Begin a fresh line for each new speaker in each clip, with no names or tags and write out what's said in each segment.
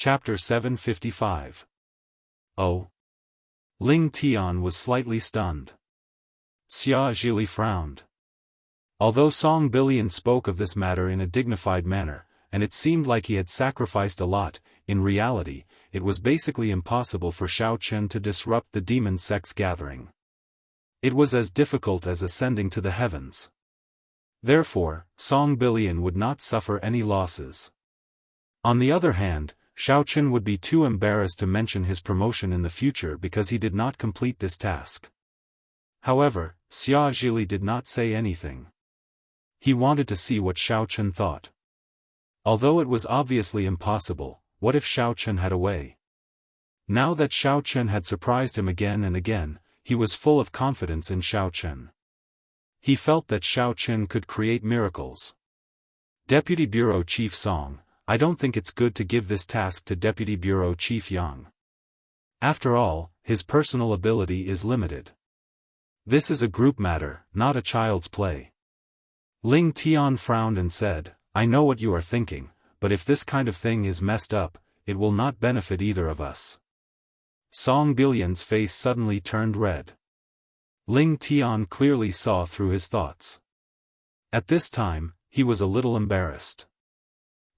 Chapter 755. Oh. Ling Tian was slightly stunned. Xia Zhili frowned. Although Song Bilian spoke of this matter in a dignified manner, and it seemed like he had sacrificed a lot, in reality, it was basically impossible for Xiao Chen to disrupt the demon sect's gathering. It was as difficult as ascending to the heavens. Therefore, Song Bilian would not suffer any losses. On the other hand, Xiao Chen would be too embarrassed to mention his promotion in the future because he did not complete this task. However, Xia Zhili did not say anything. He wanted to see what Xiao Chen thought. Although it was obviously impossible, what if Xiao Chen had a way? Now that Xiao Chen had surprised him again and again, he was full of confidence in Xiao Chen. He felt that Xiao Chen could create miracles. Deputy Bureau Chief Song, I don't think it's good to give this task to Deputy Bureau Chief Yang. After all, his personal ability is limited. This is a group matter, not a child's play. Ling Tian frowned and said, I know what you are thinking, but if this kind of thing is messed up, it will not benefit either of us. Song Bilian's face suddenly turned red. Ling Tian clearly saw through his thoughts. At this time, he was a little embarrassed.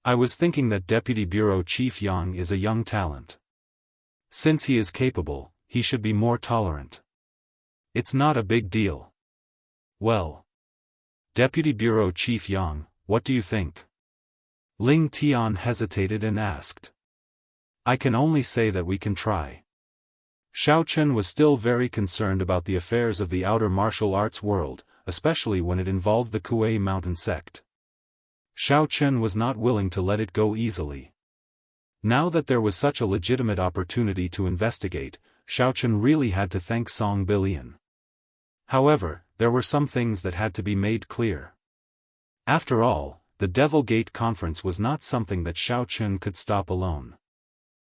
I was thinking that Deputy Bureau Chief Yang is a young talent. Since he is capable, he should be more tolerant. It's not a big deal. Well. Deputy Bureau Chief Yang, what do you think? Ling Tian hesitated and asked. I can only say that we can try. Xiao Chen was still very concerned about the affairs of the outer martial arts world, especially when it involved the Kuei Mountain sect. Xiao Chen was not willing to let it go easily. Now that there was such a legitimate opportunity to investigate, Xiao Chen really had to thank Song Bilian. However, there were some things that had to be made clear. After all, the Devil Gate Conference was not something that Xiao Chen could stop alone.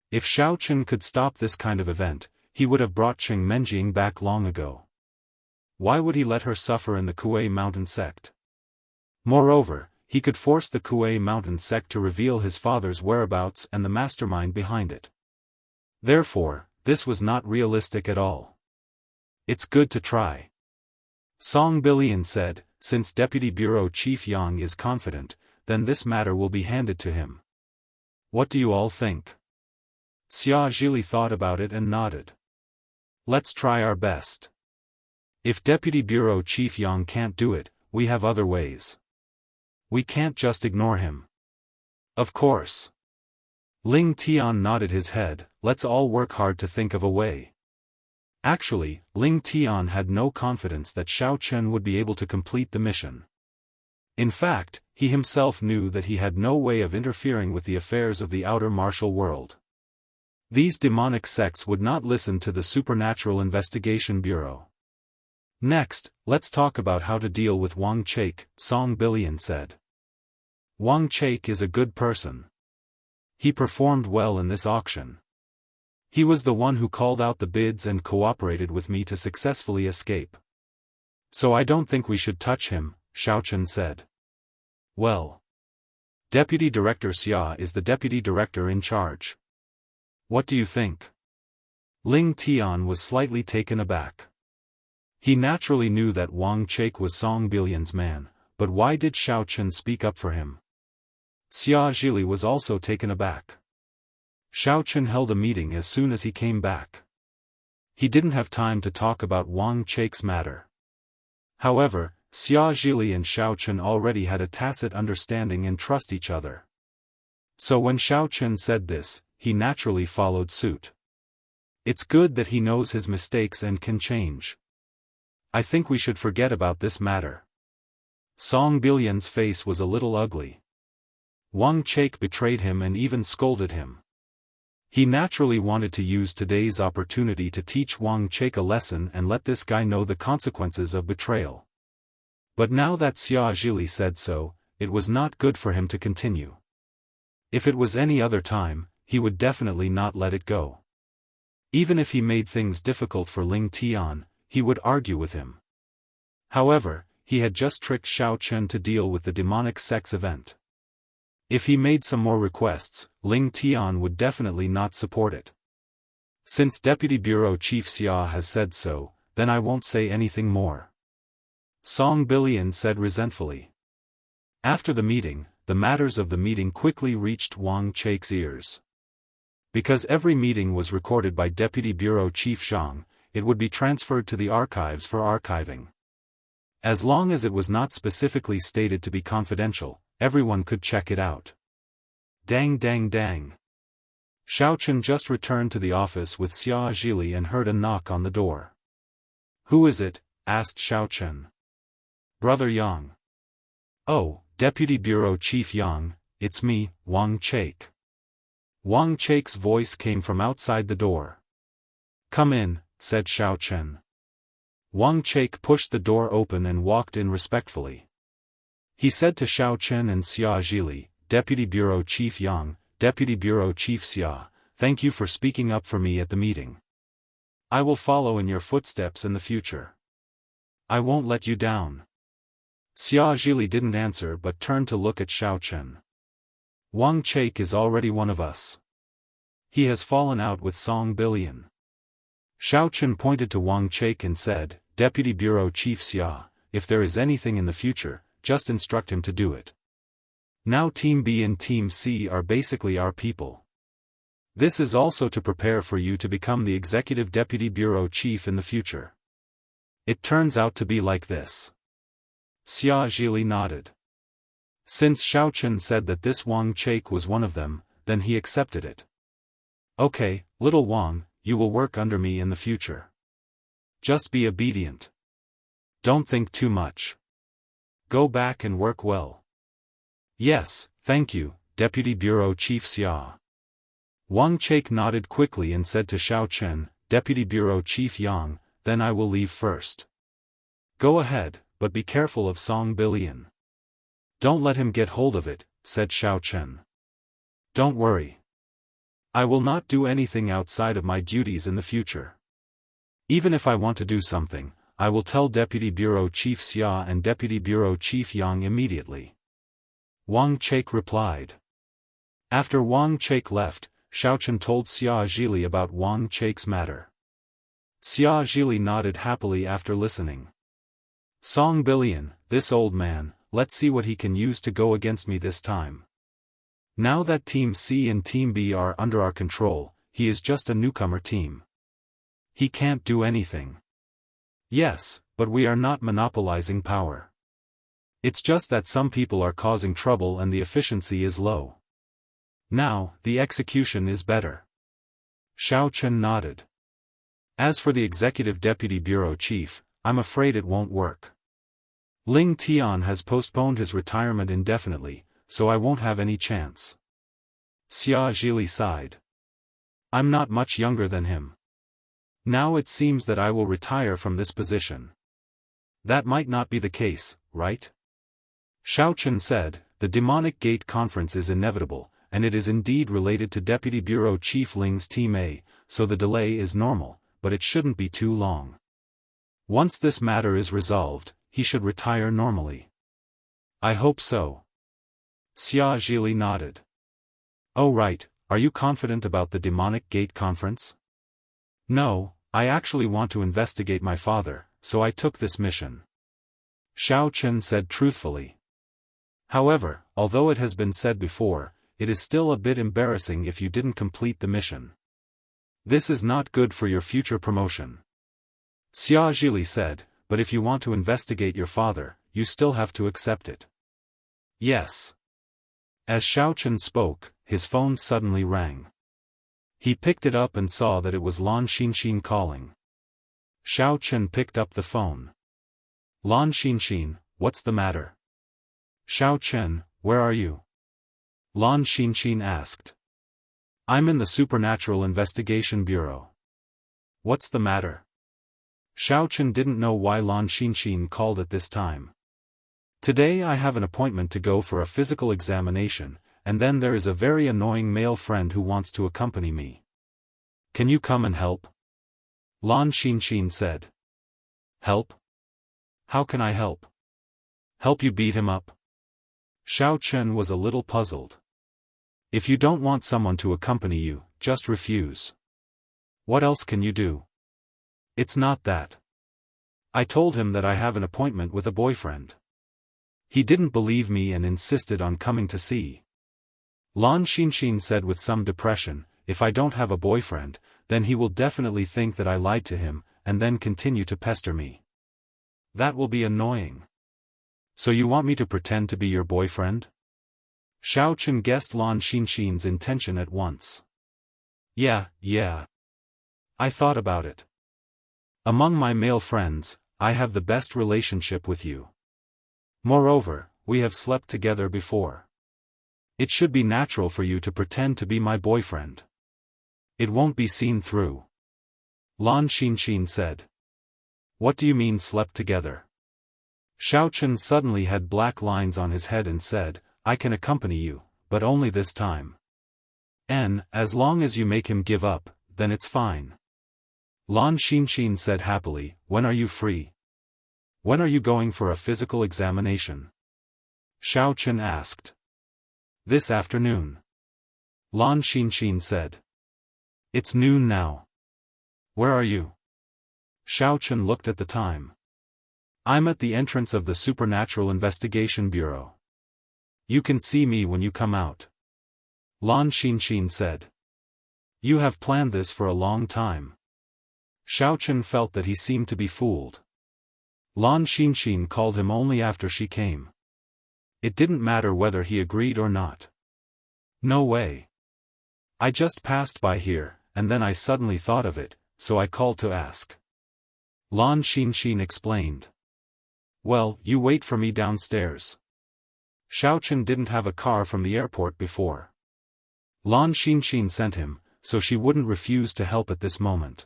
If Xiao Chen could stop this kind of event, he would have brought Cheng Menjing back long ago. Why would he let her suffer in the Kuei Mountain sect? Moreover, he could force the Kuei Mountain sect to reveal his father's whereabouts and the mastermind behind it. Therefore, this was not realistic at all. It's good to try. Song Bilian said, since Deputy Bureau Chief Yang is confident, then this matter will be handed to him. What do you all think? Xia Zhili thought about it and nodded. Let's try our best. If Deputy Bureau Chief Yang can't do it, we have other ways. We can't just ignore him. Of course. Ling Tian nodded his head, let's all work hard to think of a way. Actually, Ling Tian had no confidence that Xiao Chen would be able to complete the mission. In fact, he himself knew that he had no way of interfering with the affairs of the outer martial world. These demonic sects would not listen to the Supernatural Investigation Bureau. Next, let's talk about how to deal with Wang Chaik, Song Bilian said. Wang Chaik is a good person. He performed well in this auction. He was the one who called out the bids and cooperated with me to successfully escape. So I don't think we should touch him, Xiao Chen said. Well. Deputy Director Xia is the Deputy Director in charge. What do you think? Ling Tian was slightly taken aback. He naturally knew that Wang Chaik was Song Bilian's man, but why did Xiao Chen speak up for him? Xia Zhili was also taken aback. Xiao Chen held a meeting as soon as he came back. He didn't have time to talk about Wang Chaik's matter. However, Xia Zhili and Xiao Chen already had a tacit understanding and trust each other. So when Xiao Chen said this, he naturally followed suit. It's good that he knows his mistakes and can change. I think we should forget about this matter. Song Bilian's face was a little ugly. Wang Chaik betrayed him and even scolded him. He naturally wanted to use today's opportunity to teach Wang Chaik a lesson and let this guy know the consequences of betrayal. But now that Xia Zhili said so, it was not good for him to continue. If it was any other time, he would definitely not let it go. Even if he made things difficult for Ling Tian, he would argue with him. However, he had just tricked Xiao Chen to deal with the demonic sex event. If he made some more requests, Ling Tian would definitely not support it. Since Deputy Bureau Chief Xia has said so, then I won't say anything more. Song Billion said resentfully. After the meeting, the matters of the meeting quickly reached Wang Chake's ears. Because every meeting was recorded by Deputy Bureau Chief Zhang, it would be transferred to the archives for archiving. As long as it was not specifically stated to be confidential, everyone could check it out. Dang dang dang. Xiaochen just returned to the office with Xia Zhili and heard a knock on the door. Who is it? Asked Xiaochen. Brother Yang. Oh, Deputy Bureau Chief Yang, it's me, Wang Chake. Wang Chake's voice came from outside the door. Come in, said Xiaochen. Wang Chake pushed the door open and walked in respectfully. He said to Xiaochen and Xia Zhili, Deputy Bureau Chief Yang, Deputy Bureau Chief Xia, thank you for speaking up for me at the meeting. I will follow in your footsteps in the future. I won't let you down. Xia Zhili didn't answer but turned to look at Xiaochen. Wang Chake is already one of us. He has fallen out with Song Billion. Xiaochen pointed to Wang Chake and said, Deputy Bureau Chief Xia, if there is anything in the future, just instruct him to do it. Now Team B and Team C are basically our people. This is also to prepare for you to become the Executive Deputy Bureau Chief in the future. It turns out to be like this. Xia Zhili nodded. Since Xiaochen said that this Wang Chake was one of them, then he accepted it. Okay, little Wang, you will work under me in the future. Just be obedient. Don't think too much. Go back and work well. Yes, thank you, Deputy Bureau Chief Xia. Wang Chake nodded quickly and said to Xiaochen, Deputy Bureau Chief Yang, then I will leave first. Go ahead, but be careful of Song Billion. Don't let him get hold of it, said Xiaochen. Don't worry. I will not do anything outside of my duties in the future. Even if I want to do something, I will tell Deputy Bureau Chief Xia and Deputy Bureau Chief Yang immediately. Wang Chake replied. After Wang Chake left, Xiaochen told Xia Zhili about Wang Chake's matter. Xia Zhili nodded happily after listening. Song Billion, this old man, let's see what he can use to go against me this time. Now that Team C and Team B are under our control, he is just a newcomer team. He can't do anything. Yes, but we are not monopolizing power. It's just that some people are causing trouble and the efficiency is low. Now, the execution is better. Xiaochen nodded. As for the Executive Deputy Bureau Chief, I'm afraid it won't work. Ling Tian has postponed his retirement indefinitely, so I won't have any chance. Xia Zhili sighed. I'm not much younger than him. Now it seems that I will retire from this position. That might not be the case, right? Xiaochen said, the Demonic Gate Conference is inevitable, and it is indeed related to Deputy Bureau Chief Ling's Team A, so the delay is normal, but it shouldn't be too long. Once this matter is resolved, he should retire normally. I hope so. Xia Zhili nodded. Oh right, are you confident about the Demonic Gate Conference? No, I actually want to investigate my father, so I took this mission. Xiaochen said truthfully. However, although it has been said before, it is still a bit embarrassing if you didn't complete the mission. This is not good for your future promotion. Xia Zhili said, but if you want to investigate your father, you still have to accept it. Yes. As Xiaochen spoke, his phone suddenly rang. He picked it up and saw that it was Lan Xinxin calling. Xiaochen picked up the phone. Lan Xinxin, what's the matter? Xiaochen, where are you? Lan Xinxin asked. I'm in the Supernatural Investigation Bureau. What's the matter? Xiaochen didn't know why Lan Xinxin called at this time. Today I have an appointment to go for a physical examination, and then there is a very annoying male friend who wants to accompany me. Can you come and help? Lan Xinxin said. Help? How can I help? Help you beat him up? Xiao Chen was a little puzzled. If you don't want someone to accompany you, just refuse. What else can you do? It's not that. I told him that I have an appointment with a boyfriend. He didn't believe me and insisted on coming to see. Lan Xinxin said with some depression, if I don't have a boyfriend, then he will definitely think that I lied to him, and then continue to pester me. That will be annoying. So you want me to pretend to be your boyfriend? Xiao Chen guessed Lan Xinxin's intention at once. Yeah. I thought about it. Among my male friends, I have the best relationship with you. Moreover, we have slept together before. It should be natural for you to pretend to be my boyfriend. It won't be seen through. Lan Xinxin said. What do you mean slept together? Xiao Chen suddenly had black lines on his head and said, I can accompany you, but only this time. As long as you make him give up, then it's fine. Lan Xinxin said happily, when are you free? When are you going for a physical examination? Xiao Chen asked. This afternoon. Lan Xinxin said. It's noon now. Where are you? Xiao Chen looked at the time. I'm at the entrance of the Supernatural Investigation Bureau. You can see me when you come out. Lan Xinxin said. You have planned this for a long time. Xiao Chen felt that he seemed to be fooled. Lan Xinxin called him only after she came. It didn't matter whether he agreed or not. No way. I just passed by here, and then I suddenly thought of it, so I called to ask. Lan Xinxin explained. Well, you wait for me downstairs. Xiao Chen didn't have a car from the airport before. Lan Xinxin sent him, so she wouldn't refuse to help at this moment.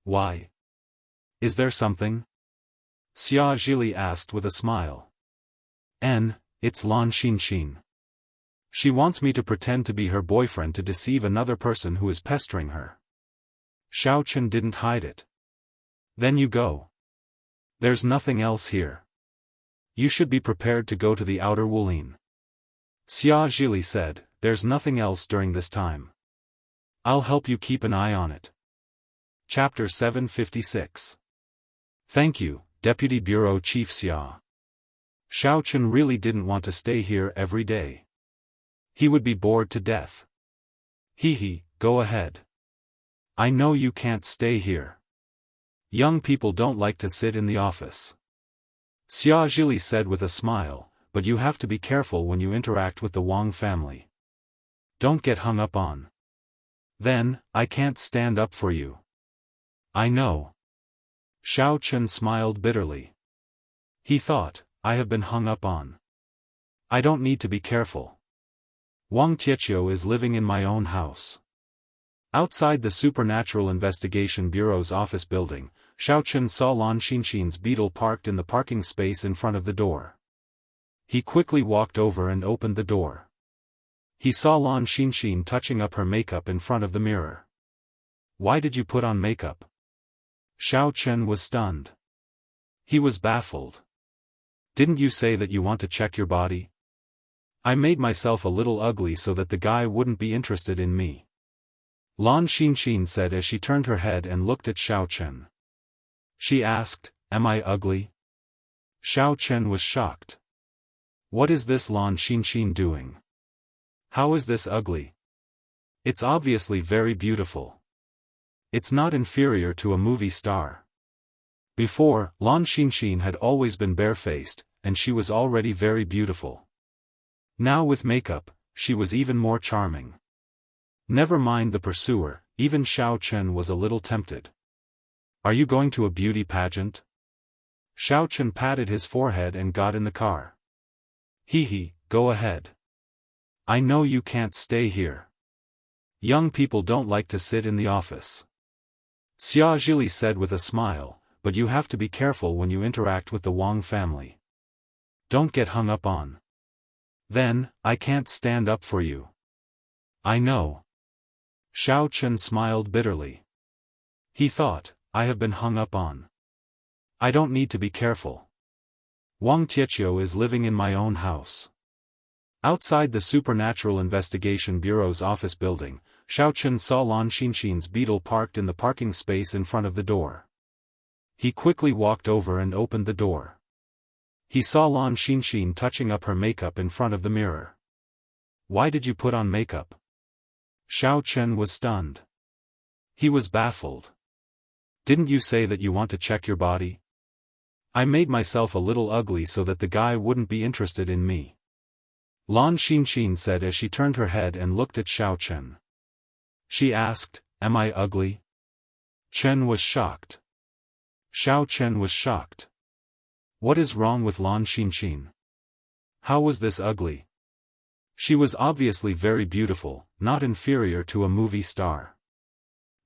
Why? Is there something? Xia Zhili asked with a smile. It's Lan Xinxin. She wants me to pretend to be her boyfriend to deceive another person who is pestering her. Xiao Chen didn't hide it. Then you go. There's nothing else here. You should be prepared to go to the outer Wulin. Xia Zhili said, there's nothing else during this time. I'll help you keep an eye on it. Chapter 756. Thank you, Deputy Bureau Chief Xia. Xiao Chen really didn't want to stay here every day. He would be bored to death. Go ahead. I know you can't stay here. Young people don't like to sit in the office. Xia Zhili said with a smile, but you have to be careful when you interact with the Wang family. Don't get hung up on. Then, I can't stand up for you. I know. Xiao Chen smiled bitterly. He thought, I have been hung up on. I don't need to be careful. Wang Tietio is living in my own house. Outside the Supernatural Investigation Bureau's office building, Xiao Chen saw Lan Xinxin's beetle parked in the parking space in front of the door. He quickly walked over and opened the door. He saw Lan Xinxin touching up her makeup in front of the mirror. Why did you put on makeup? Xiao Chen was stunned. He was baffled. Didn't you say that you want to check your body? I made myself a little ugly so that the guy wouldn't be interested in me. Lan Xinxin said as she turned her head and looked at Xiao Chen. She asked, am I ugly? Xiao Chen was shocked. What is this Lan Xinxin doing? How is this ugly? It's obviously very beautiful. It's not inferior to a movie star. Before, Lan Xinxin had always been barefaced, and she was already very beautiful. Now with makeup, she was even more charming. Never mind the pursuer, even Xiao Chen was a little tempted. Are you going to a beauty pageant? Xiao Chen patted his forehead and got in the car. Go ahead. I know you can't stay here. Young people don't like to sit in the office. Xia Zhili said with a smile, but you have to be careful when you interact with the Wang family. Don't get hung up on. Then, I can't stand up for you. I know. Xiao Chen smiled bitterly. He thought, I have been hung up on. I don't need to be careful. Wang Tietio is living in my own house. Outside the Supernatural Investigation Bureau's office building, Xiaofan saw Lan Xinxin's beetle parked in the parking space in front of the door. He quickly walked over and opened the door. He saw Lan Xinxin touching up her makeup in front of the mirror. "Why did you put on makeup?" Xiaofan was stunned. He was baffled. "Didn't you say that you want to check your body?" "I made myself a little ugly so that the guy wouldn't be interested in me," Lan Xinxin said as she turned her head and looked at Xiaofan. She asked, "Am I ugly?" Chen was shocked. Xiaofan was shocked. What is wrong with Lan Xinxin? How was this ugly? She was obviously very beautiful, not inferior to a movie star.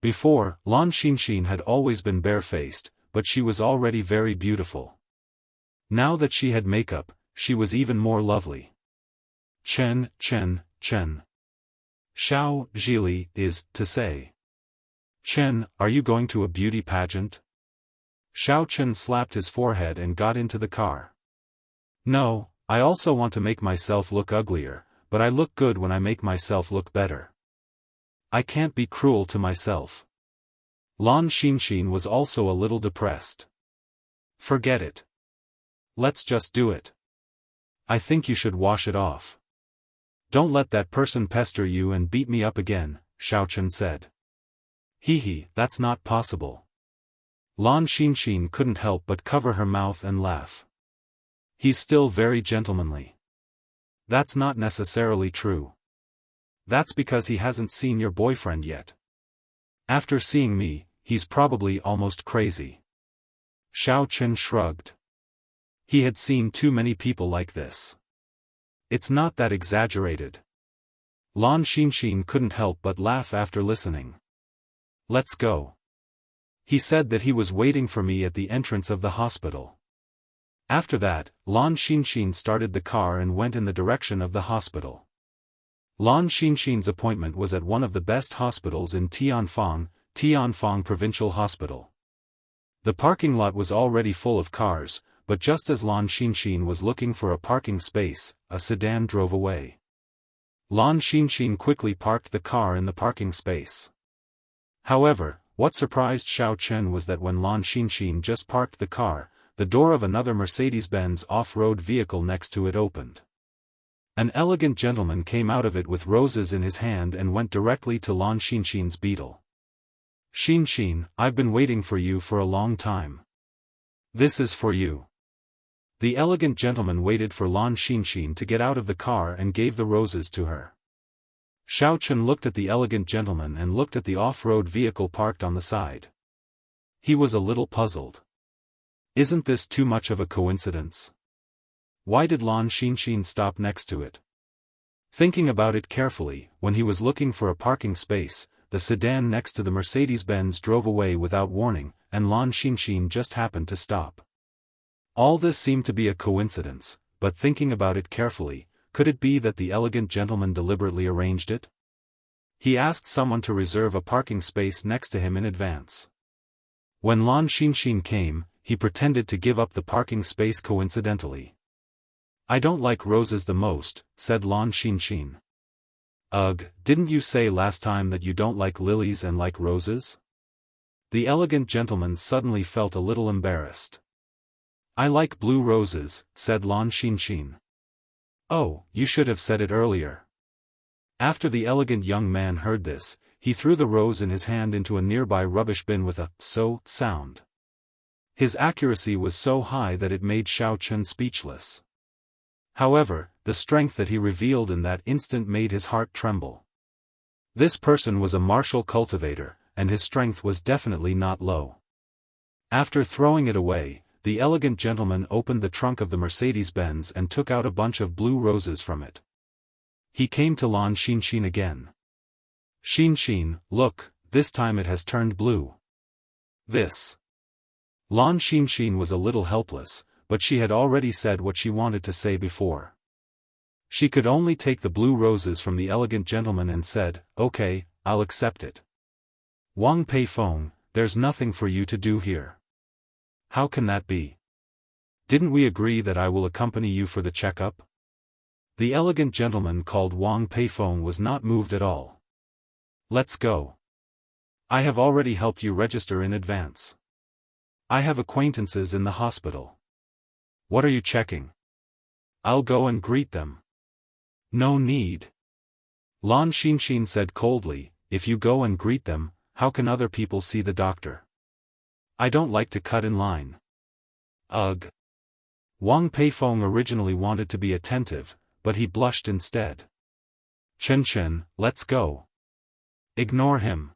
Before, Lan Xinxin had always been barefaced, but she was already very beautiful. Now that she had makeup, she was even more lovely. Chen. Xiao, Zhili, is, to say. Chen, are you going to a beauty pageant? Xiaofan slapped his forehead and got into the car. No, I also want to make myself look uglier, but I look good when I make myself look better. I can't be cruel to myself. Lan Xinxin was also a little depressed. Forget it. Let's just do it. I think you should wash it off. Don't let that person pester you and beat me up again, Xiaofan said. Hee, that's not possible. Lan Xinxin couldn't help but cover her mouth and laugh. He's still very gentlemanly. That's not necessarily true. That's because he hasn't seen your boyfriend yet. After seeing me, he's probably almost crazy. Xiaofan shrugged. He had seen too many people like this. It's not that exaggerated. Lan Xinxin couldn't help but laugh after listening. Let's go. He said that he was waiting for me at the entrance of the hospital. After that, Lan Xinxin started the car and went in the direction of the hospital. Lan Xinxin's appointment was at one of the best hospitals in Tianfang Provincial Hospital. The parking lot was already full of cars, but just as Lan Xinxin was looking for a parking space, a sedan drove away. Lan Xinxin quickly parked the car in the parking space. However, what surprised Xiaofan was that when Lan Xinxin just parked the car, the door of another Mercedes-Benz off-road vehicle next to it opened. An elegant gentleman came out of it with roses in his hand and went directly to Lan Xinxin's beetle. Xinxin, I've been waiting for you for a long time. This is for you. The elegant gentleman waited for Lan Xinxin to get out of the car and gave the roses to her. Xiaofan looked at the elegant gentleman and looked at the off-road vehicle parked on the side. He was a little puzzled. Isn't this too much of a coincidence? Why did Lan Xinxin stop next to it? Thinking about it carefully, when he was looking for a parking space, the sedan next to the Mercedes-Benz drove away without warning, and Lan Xinxin just happened to stop. All this seemed to be a coincidence, but thinking about it carefully, could it be that the elegant gentleman deliberately arranged it? He asked someone to reserve a parking space next to him in advance. When Lan Xinxin came, he pretended to give up the parking space coincidentally. I don't like roses the most, said Lan Xinxin. Ugh, didn't you say last time that you don't like lilies and like roses? The elegant gentleman suddenly felt a little embarrassed. I like blue roses, said Lan Xinxin. Oh, you should have said it earlier. After the elegant young man heard this, he threw the rose in his hand into a nearby rubbish bin with a so sound. His accuracy was so high that it made Xiaofan speechless. However, the strength that he revealed in that instant made his heart tremble. This person was a martial cultivator, and his strength was definitely not low. After throwing it away, the elegant gentleman opened the trunk of the Mercedes-Benz and took out a bunch of blue roses from it. He came to Lan Xinxin again. Xinxin, look, this time it has turned blue. This. Lan Xinxin was a little helpless, but she had already said what she wanted to say before. She could only take the blue roses from the elegant gentleman and said, okay, I'll accept it. Wang Pei Feng, there's nothing for you to do here. How can that be? Didn't we agree that I will accompany you for the checkup? The elegant gentleman called Wang Peifeng was not moved at all. Let's go. I have already helped you register in advance. I have acquaintances in the hospital. What are you checking? I'll go and greet them. No need. Lan Xinxin said coldly, if you go and greet them, how can other people see the doctor? I don't like to cut in line. Ugh. Wang Peifeng originally wanted to be attentive, but he blushed instead. Chen, let's go. Ignore him.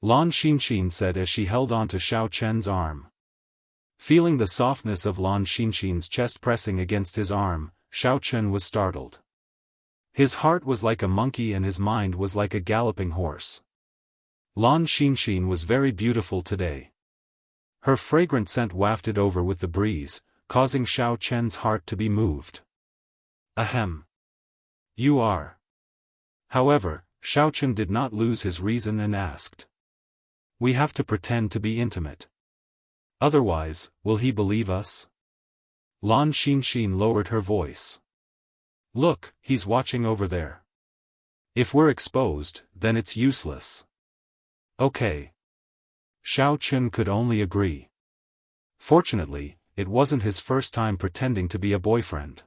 Lan Xinxin said as she held on to Xiao Chen's arm. Feeling the softness of Lan Xinxin's chest pressing against his arm, Xiao Chen was startled. His heart was like a monkey and his mind was like a galloping horse. Lan Xinxin was very beautiful today. Her fragrant scent wafted over with the breeze, causing Xiao Chen's heart to be moved. Ahem. You are. However, Xiao Chen did not lose his reason and asked. We have to pretend to be intimate. Otherwise, will he believe us? Lan Xinxin lowered her voice. Look, he's watching over there. If we're exposed, then it's useless. Okay. Xiao Chen could only agree. Fortunately, it wasn't his first time pretending to be a boyfriend.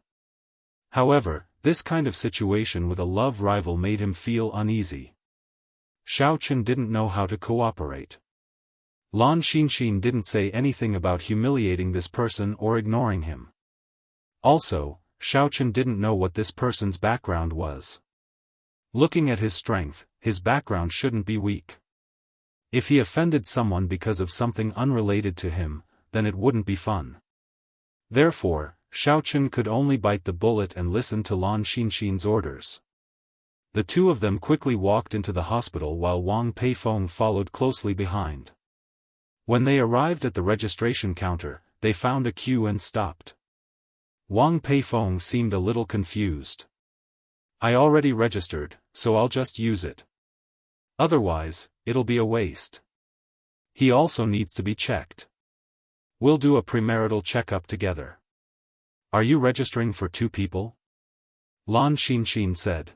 However, this kind of situation with a love rival made him feel uneasy. Xiao Chen didn't know how to cooperate. Lan Xinxin didn't say anything about humiliating this person or ignoring him. Also, Xiao Chen didn't know what this person's background was. Looking at his strength, his background shouldn't be weak. If he offended someone because of something unrelated to him, then it wouldn't be fun. Therefore, Xiao Chen could only bite the bullet and listen to Lan Xinxin's orders. The two of them quickly walked into the hospital while Wang Peifeng followed closely behind. When they arrived at the registration counter, they found a queue and stopped. Wang Peifeng seemed a little confused. I already registered, so I'll just use it. Otherwise, it'll be a waste. He also needs to be checked. We'll do a premarital checkup together. Are you registering for 2 people? Lan Xinxin said.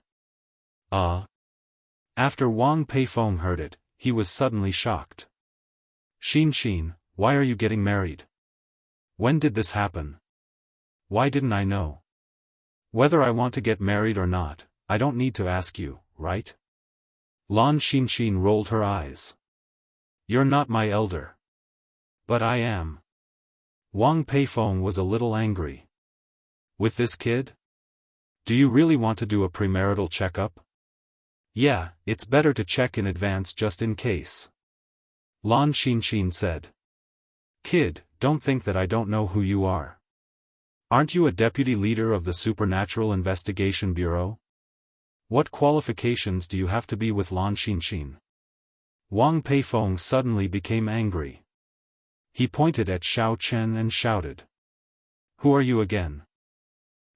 After Wang Peifeng heard it, he was suddenly shocked. Xinxin, why are you getting married? When did this happen? Why didn't I know? Whether I want to get married or not, I don't need to ask you, right? Lan Xinxin rolled her eyes. You're not my elder. But I am. Wang Peifeng was a little angry. With this kid? Do you really want to do a premarital checkup? Yeah, it's better to check in advance just in case. Lan Xinxin said. Kid, don't think that I don't know who you are. Aren't you a deputy leader of the Supernatural Investigation Bureau? What qualifications do you have to be with Lan Xinxin? Wang Peifeng suddenly became angry. He pointed at Xiao Chen and shouted. Who are you again?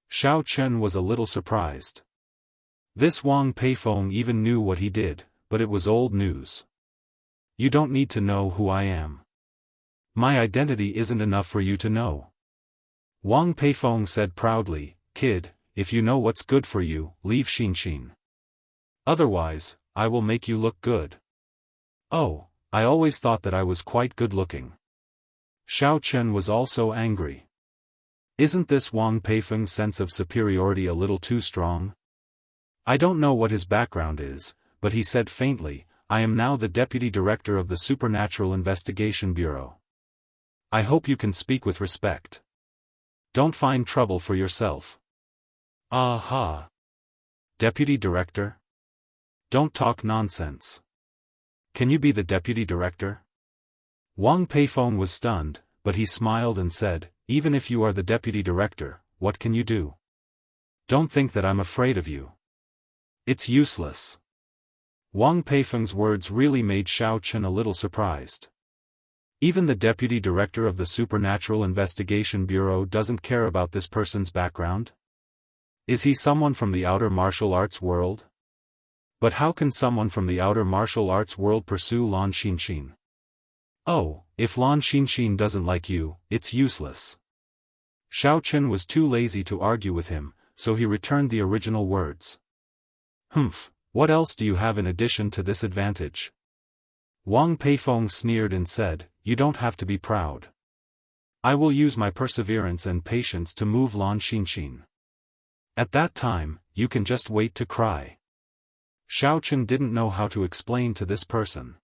Xiao Chen was a little surprised. This Wang Peifeng even knew what he did, but it was old news. You don't need to know who I am. My identity isn't enough for you to know. Wang Peifeng said proudly, Kid, if you know what's good for you, leave Xinxin. Otherwise, I will make you look good. Oh, I always thought that I was quite good looking. Xiao Chen was also angry. Isn't this Wang Peifeng's sense of superiority a little too strong? I don't know what his background is, but he said faintly, I am now the deputy director of the Supernatural Investigation Bureau. I hope you can speak with respect. Don't find trouble for yourself. Aha. Deputy director? Don't talk nonsense. Can you be the deputy director? Wang Peifeng was stunned, but he smiled and said, even if you are the deputy director, what can you do? Don't think that I'm afraid of you. It's useless. Wang Peifeng's words really made Xiao Chen a little surprised. Even the deputy director of the Supernatural Investigation Bureau doesn't care about this person's background? Is he someone from the outer martial arts world? But how can someone from the outer martial arts world pursue Lan Xinxin? Oh, if Lan Xinxin doesn't like you, it's useless. Xiao Chen was too lazy to argue with him, so he returned the original words. Humph, what else do you have in addition to this advantage? Wang Peifeng sneered and said, you don't have to be proud. I will use my perseverance and patience to move Lan Xinxin. At that time, you can just wait to cry. Xiaochen didn't know how to explain to this person.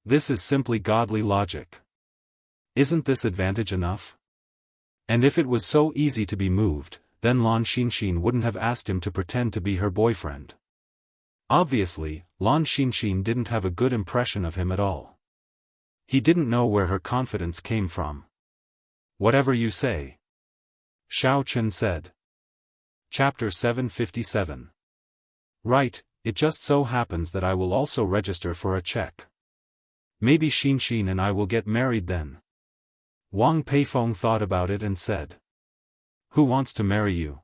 This is simply godly logic. Isn't this advantage enough? And if it was so easy to be moved, then Lan Xinxin wouldn't have asked him to pretend to be her boyfriend. Obviously, Lan Xinxin didn't have a good impression of him at all. He didn't know where her confidence came from. Whatever you say. Xiaochen said. Chapter 757. Right, it just so happens that I will also register for a check. Maybe Xinxin and I will get married then. Wang Peifeng thought about it and said. Who wants to marry you?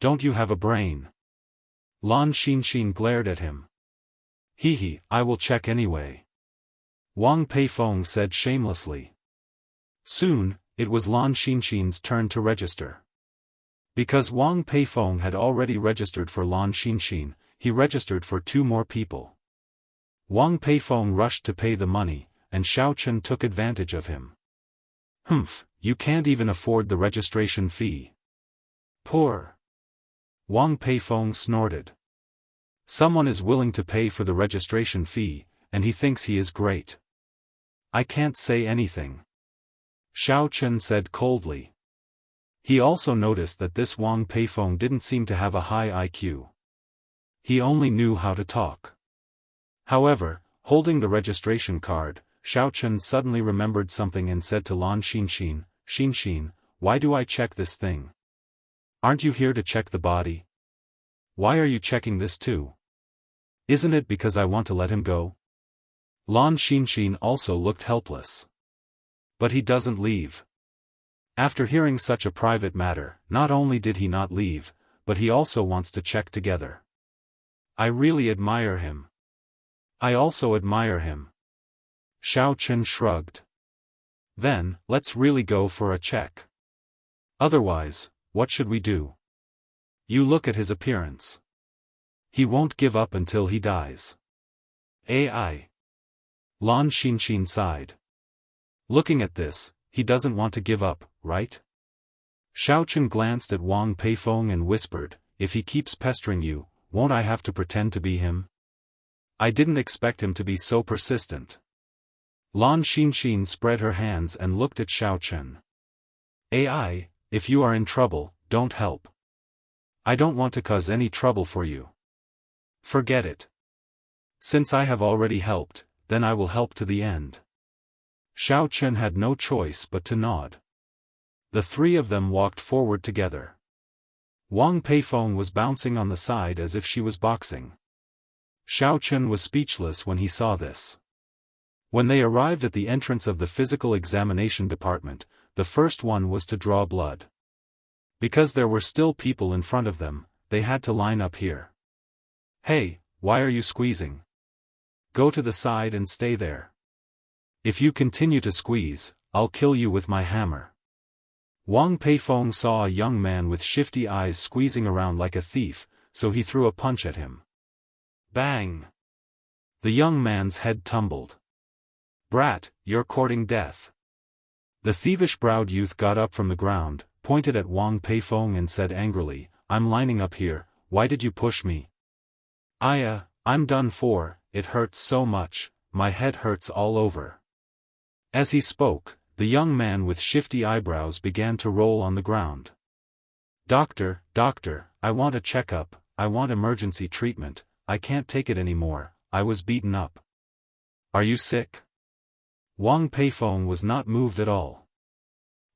Don't you have a brain? Lan Xinxin glared at him. Hee, I will check anyway. Wang Peifeng said shamelessly. Soon, it was Lan Xinxin's turn to register. Because Wang Peifeng had already registered for Lan Xinxin, he registered for 2 more people. Wang Peifeng rushed to pay the money, and Xiaochen took advantage of him. Humph, you can't even afford the registration fee. Poor. Wang Peifeng snorted. Someone is willing to pay for the registration fee, and he thinks he is great. I can't say anything. Xiaochen said coldly. He also noticed that this Wang Peifeng didn't seem to have a high IQ. He only knew how to talk. However, holding the registration card, Xiaochen suddenly remembered something and said to Lan Xinxin, Xinxin, why do I check this thing? Aren't you here to check the body? Why are you checking this too? Isn't it because I want to let him go? Lan Xinxin also looked helpless. But he doesn't leave. After hearing such a private matter, not only did he not leave, but he also wants to check together. I really admire him. I also admire him. Xiaochen shrugged. Then, let's really go for a check. Otherwise, what should we do? You look at his appearance. He won't give up until he dies. AI. Lan Xinxin sighed. Looking at this, he doesn't want to give up, right? Xiaochen glanced at Wang Peifeng and whispered, if he keeps pestering you, won't I have to pretend to be him? I didn't expect him to be so persistent. Lan Xinxin spread her hands and looked at Xiaochen. AI, if you are in trouble, don't help. I don't want to cause any trouble for you. Forget it. Since I have already helped, then I will help to the end. Xiaochen had no choice but to nod. The 3 of them walked forward together. Wang Peifeng was bouncing on the side as if she was boxing. Xiaochen was speechless when he saw this. When they arrived at the entrance of the physical examination department, the first one was to draw blood. Because there were still people in front of them, they had to line up here. Hey, why are you squeezing? Go to the side and stay there. If you continue to squeeze, I'll kill you with my hammer. Wang Peifeng saw a young man with shifty eyes squeezing around like a thief, so he threw a punch at him. Bang! The young man's head tumbled. Brat, you're courting death. The thievish-browed youth got up from the ground, pointed at Wang Peifeng and said angrily, I'm lining up here, why did you push me? I'm done for, it hurts so much, my head hurts all over. As he spoke, the young man with shifty eyebrows began to roll on the ground. Doctor, I want a checkup, I want emergency treatment, I can't take it anymore, I was beaten up. Are you sick? Wang Peifeng was not moved at all.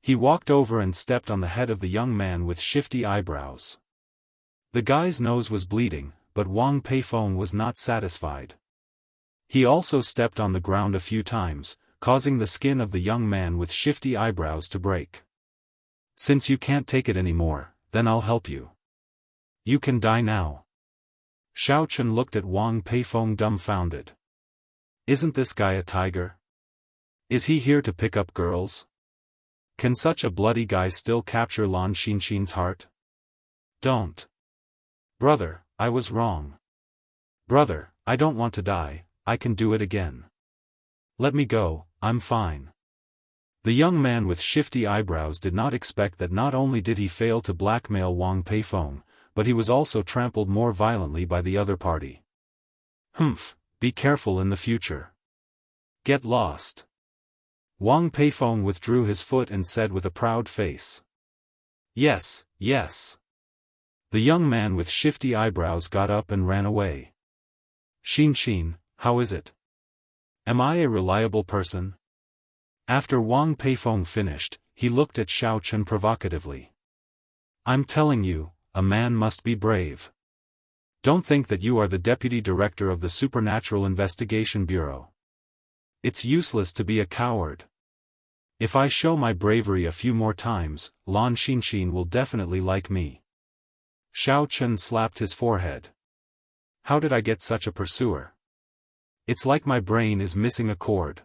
He walked over and stepped on the head of the young man with shifty eyebrows. The guy's nose was bleeding, but Wang Peifeng was not satisfied. He also stepped on the ground a few times, causing the skin of the young man with shifty eyebrows to break. Since you can't take it anymore, then I'll help you. You can die now. Xiaochen looked at Wang Peifeng dumbfounded. Isn't this guy a tiger? Is he here to pick up girls? Can such a bloody guy still capture Lan Xinxin's heart? Don't. Brother, I was wrong. Brother, I don't want to die, I can do it again. Let me go, I'm fine. The young man with shifty eyebrows did not expect that not only did he fail to blackmail Wang Peifeng, but he was also trampled more violently by the other party. Humph, be careful in the future. Get lost. Wang Peifeng withdrew his foot and said with a proud face. Yes, yes. The young man with shifty eyebrows got up and ran away. Xin, how is it? Am I a reliable person? After Wang Peifeng finished, he looked at Xiaofan provocatively. I'm telling you, a man must be brave. Don't think that you are the deputy director of the Supernatural Investigation Bureau. It's useless to be a coward. If I show my bravery a few more times, Lan Xin will definitely like me. Xiaofan slapped his forehead. How did I get such a pursuer? It's like my brain is missing a cord.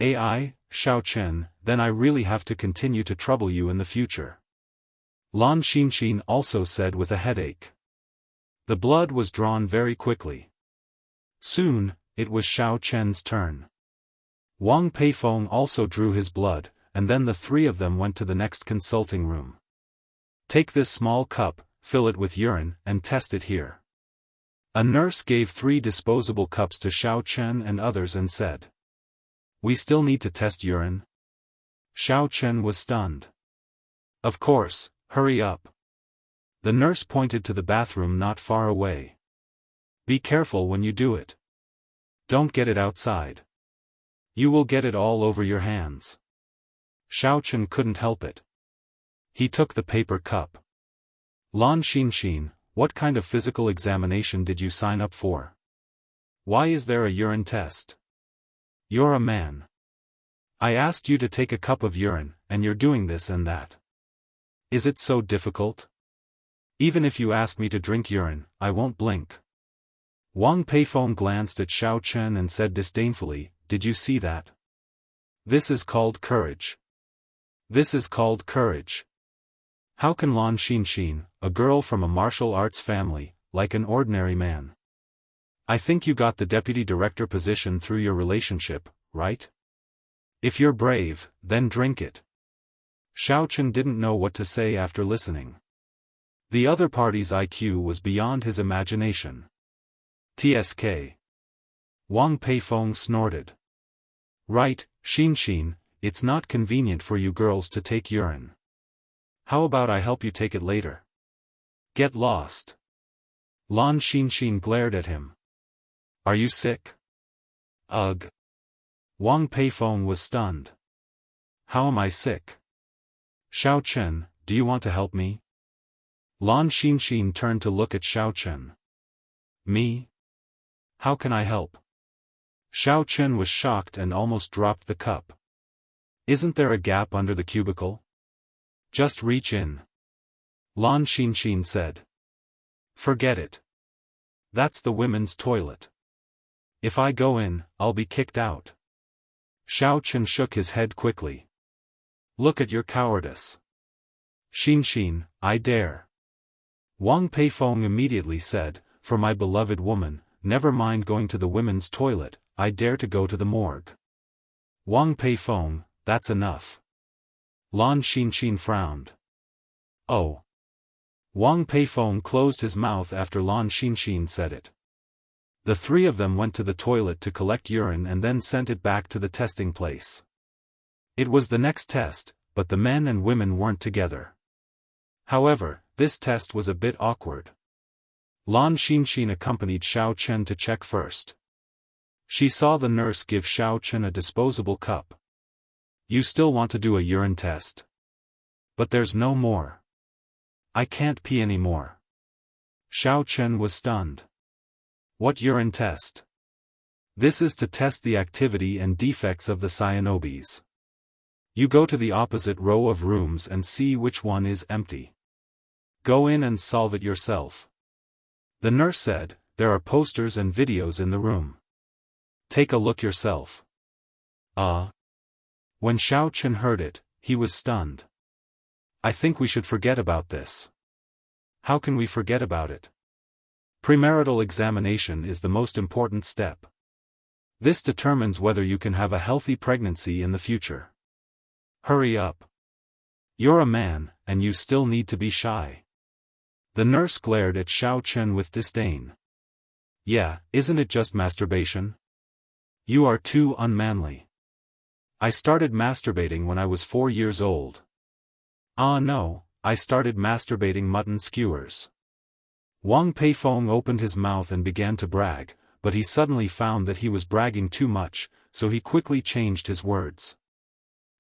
AI, Xiaofan, then I really have to continue to trouble you in the future. Lan Xin also said with a headache. The blood was drawn very quickly. Soon, it was Xiaofan's turn. Wang Peifeng also drew his blood, and then the three of them went to the next consulting room. Take this small cup, fill it with urine, and test it here. A nurse gave 3 disposable cups to Xiaofan and others and said. We still need to test urine? Xiaofan was stunned. Of course, hurry up. The nurse pointed to the bathroom not far away. Be careful when you do it. Don't get it outside. You will get it all over your hands. Xiaofan couldn't help it. He took the paper cup. Lan Xin, what kind of physical examination did you sign up for? Why is there a urine test? You're a man. I asked you to take a cup of urine, and you're doing this and that. Is it so difficult? Even if you ask me to drink urine, I won't blink. Wang Peifeng glanced at Xiaofan and said disdainfully, Did you see that? This is called courage. This is called courage. How can Lan Xin, a girl from a martial arts family, like an ordinary man? I think you got the deputy director position through your relationship, right? If you're brave, then drink it. Xiaofan didn't know what to say after listening. The other party's IQ was beyond his imagination. TSK. Wang Peifeng snorted. Right, Xin, it's not convenient for you girls to take urine. How about I help you take it later? Get lost. Lan Xin glared at him. Are you sick? Ugh. Wang Peifeng was stunned. How am I sick? Xiaofan, do you want to help me? Lan Xin turned to look at Xiaofan. Me? How can I help? Xiaofan was shocked and almost dropped the cup. Isn't there a gap under the cubicle? Just reach in. Lan Xin said. Forget it. That's the women's toilet. If I go in, I'll be kicked out. Xiaofan shook his head quickly. Look at your cowardice. Xin, I dare. Wang Peifeng immediately said, For my beloved woman, never mind going to the women's toilet, I dare to go to the morgue. Wang Peifeng, that's enough. Lan Xin frowned. Oh. Wang Peifeng closed his mouth after Lan Xin said it. The three of them went to the toilet to collect urine and then sent it back to the testing place. It was the next test, but the men and women weren't together. However, this test was a bit awkward. Lan Xin accompanied Xiaofan to check first. She saw the nurse give Xiaofan a disposable cup. You still want to do a urine test? But there's no more. I can't pee anymore. Xiaofan was stunned. What urine test? This is to test the activity and defects of the cyanobes. You go to the opposite row of rooms and see which one is empty. Go in and solve it yourself. The nurse said, There are posters and videos in the room. Take a look yourself. When Xiaofan heard it, he was stunned. I think we should forget about this. How can we forget about it? Premarital examination is the most important step. This determines whether you can have a healthy pregnancy in the future. Hurry up. You're a man, and you still need to be shy. The nurse glared at Xiao Chen with disdain. Yeah, isn't it just masturbation? You are too unmanly. I started masturbating when I was 4 years old. Ah no, I started masturbating mutton skewers. Wang Peifeng opened his mouth and began to brag, but he suddenly found that he was bragging too much, so he quickly changed his words.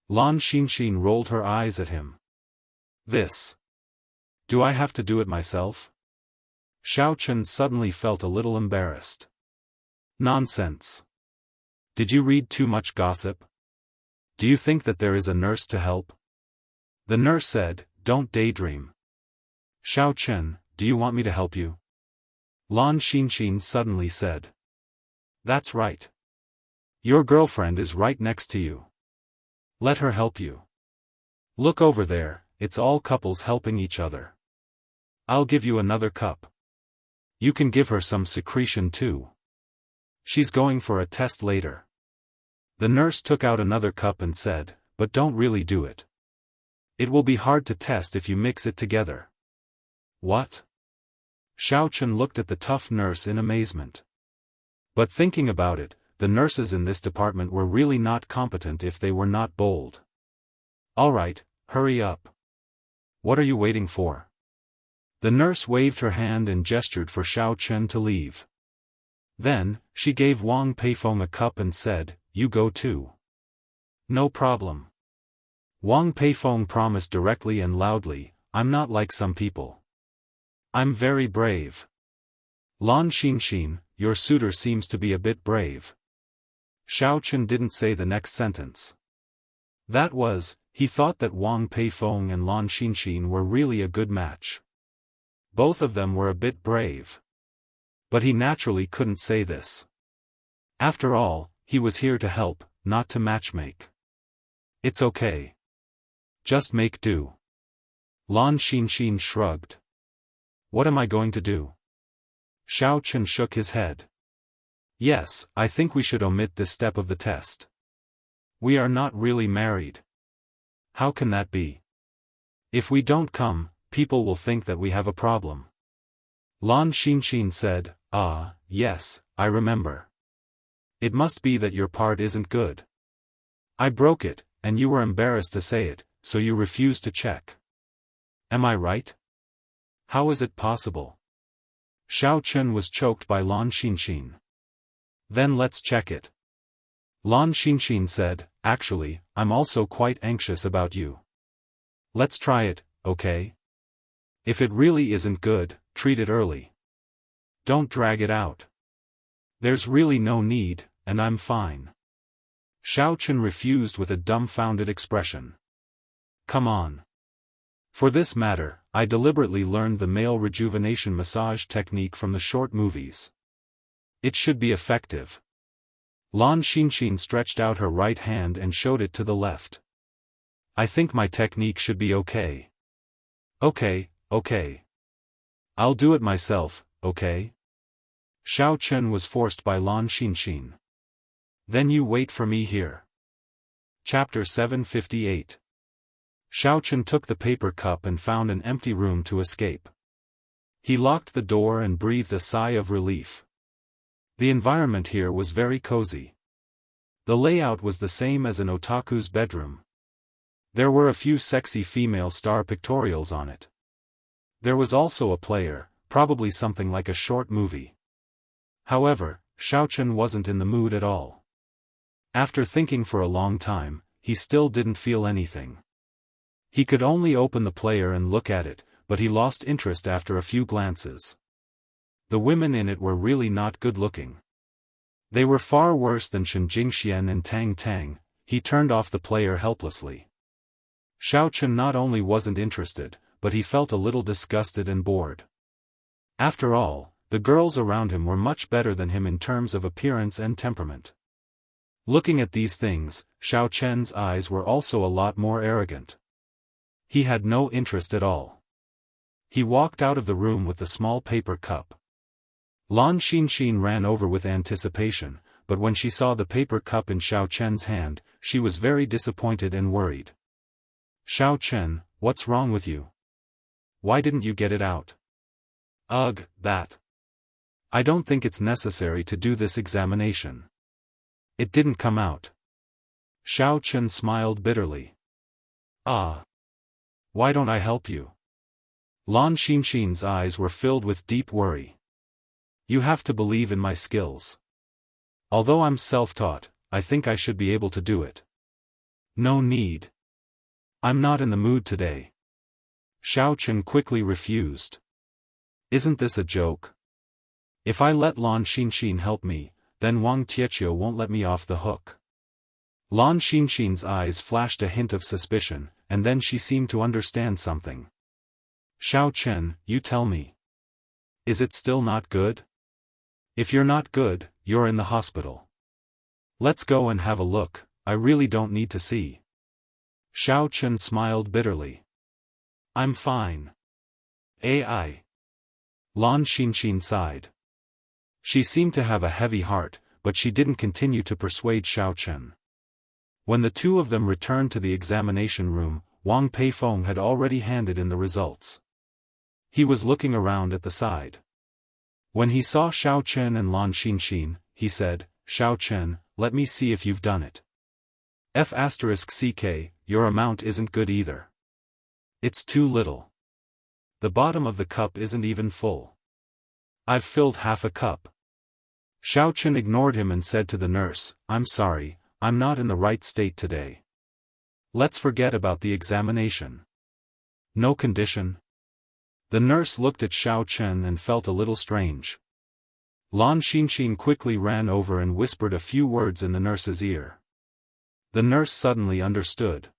Lan Xinxin rolled her eyes at him. This. Do I have to do it myself? Xiao Chen suddenly felt a little embarrassed. Nonsense. Did you read too much gossip? Do you think that there is a nurse to help? The nurse said, don't daydream. Xiao Chen, do you want me to help you? Lan Xinxin suddenly said. That's right. Your girlfriend is right next to you. Let her help you. Look over there, it's all couples helping each other. I'll give you another cup. You can give her some secretion too. She's going for a test later. The nurse took out another cup and said, but don't really do it. It will be hard to test if you mix it together. What? Xiao Chen looked at the tough nurse in amazement. But thinking about it, the nurses in this department were really not competent if they were not bold. All right, hurry up. What are you waiting for? The nurse waved her hand and gestured for Xiao Chen to leave. Then, she gave Wang Peifeng a cup and said, you go too. No problem. Wang Peifeng promised directly and loudly, I'm not like some people. I'm very brave. Lan Xinxin, your suitor seems to be a bit brave. Xiao Chen didn't say the next sentence. That was, he thought that Wang Peifeng and Lan Xinxin were really a good match. Both of them were a bit brave. But he naturally couldn't say this. After all, he was here to help, not to matchmake. It's okay. Just make do. Lan Xinxin shrugged. What am I going to do? Xiao Chen shook his head. Yes, I think we should omit this step of the test. We are not really married. How can that be? If we don't come, people will think that we have a problem. Lan Xinxin said, ah, yes, I remember. It must be that your part isn't good. I broke it, and you were embarrassed to say it, so you refused to check. Am I right? How is it possible? Xiao Chen was choked by Lan Xinxin. Then let's check it. Lan Xinxin said, actually, I'm also quite anxious about you. Let's try it, okay? If it really isn't good, treat it early. Don't drag it out. There's really no need, and I'm fine. Xiao Chen refused with a dumbfounded expression. Come on. For this matter, I deliberately learned the male rejuvenation massage technique from the short movies. It should be effective. Lan Xinxin stretched out her right hand and showed it to the left. I think my technique should be okay. Okay. I'll do it myself, okay? Xiao Chen was forced by Lan Xinxin. Then you wait for me here. Chapter 758. Xiao Chen took the paper cup and found an empty room to escape. He locked the door and breathed a sigh of relief. The environment here was very cozy. The layout was the same as an otaku's bedroom. There were a few sexy female star pictorials on it. There was also a player, probably something like a short movie. However, Xiao Chen wasn't in the mood at all. After thinking for a long time, he still didn't feel anything. He could only open the player and look at it, but he lost interest after a few glances. The women in it were really not good-looking. They were far worse than Shen Jingxian and Tang Tang. He turned off the player helplessly. Xiao Chen not only wasn't interested, but he felt a little disgusted and bored. After all, the girls around him were much better than him in terms of appearance and temperament. Looking at these things, Xiao Chen's eyes were also a lot more arrogant. He had no interest at all. He walked out of the room with the small paper cup. Lan Xinxin ran over with anticipation, but when she saw the paper cup in Xiao Chen's hand, she was very disappointed and worried. Xiao Chen, what's wrong with you? Why didn't you get it out? Ugh, that. I don't think it's necessary to do this examination. It didn't come out. Xiao Chen smiled bitterly. Ah. Why don't I help you? Lan Xinxin's eyes were filled with deep worry. You have to believe in my skills. Although I'm self-taught, I think I should be able to do it. No need. I'm not in the mood today. Xiao Chen quickly refused. Isn't this a joke? If I let Lan Xinxin help me, then Wang Tietio won't let me off the hook. Lan Xinxin's eyes flashed a hint of suspicion, and then she seemed to understand something. Xiao Chen, you tell me. Is it still not good? If you're not good, you're in the hospital. Let's go and have a look, I really don't need to see. Xiao Chen smiled bitterly. I'm fine. AI. Lan Xinxin sighed. She seemed to have a heavy heart, but she didn't continue to persuade Xiao Chen. When the two of them returned to the examination room, Wang Peifeng had already handed in the results. He was looking around at the side. When he saw Xiao Chen and Lan Xinxin, he said, Xiao Chen, let me see if you've done it. F***ck, your amount isn't good either. It's too little. The bottom of the cup isn't even full. I've filled half a cup. Xiao Chen ignored him and said to the nurse, I'm sorry, I'm not in the right state today. Let's forget about the examination. No condition? The nurse looked at Xiao Chen and felt a little strange. Lan Xinxin quickly ran over and whispered a few words in the nurse's ear. The nurse suddenly understood.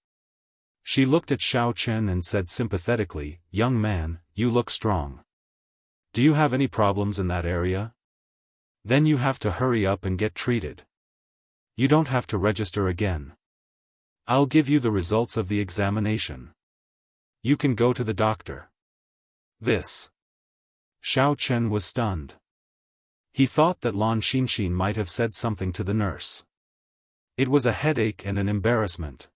She looked at Xiao Chen and said sympathetically, young man, you look strong. Do you have any problems in that area? Then you have to hurry up and get treated. You don't have to register again. I'll give you the results of the examination. You can go to the doctor. This. Xiao Chen was stunned. He thought that Lan Xinxin might have said something to the nurse. It was a headache and an embarrassment.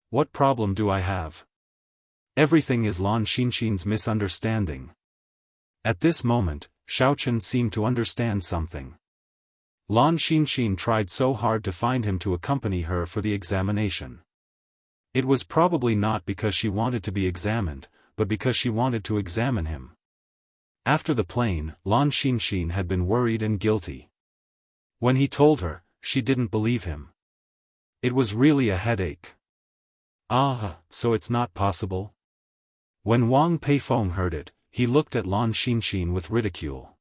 What problem do I have? Everything is Lan Xinxin's misunderstanding. At this moment, Xiao Chen seemed to understand something. Lan Xinxin tried so hard to find him to accompany her for the examination. It was probably not because she wanted to be examined, but because she wanted to examine him. After the plane, Lan Xinxin had been worried and guilty. When he told her, she didn't believe him. It was really a headache. Ah, so it's not possible? When Wang Peifeng heard it, he looked at Lan Xinxin with ridicule.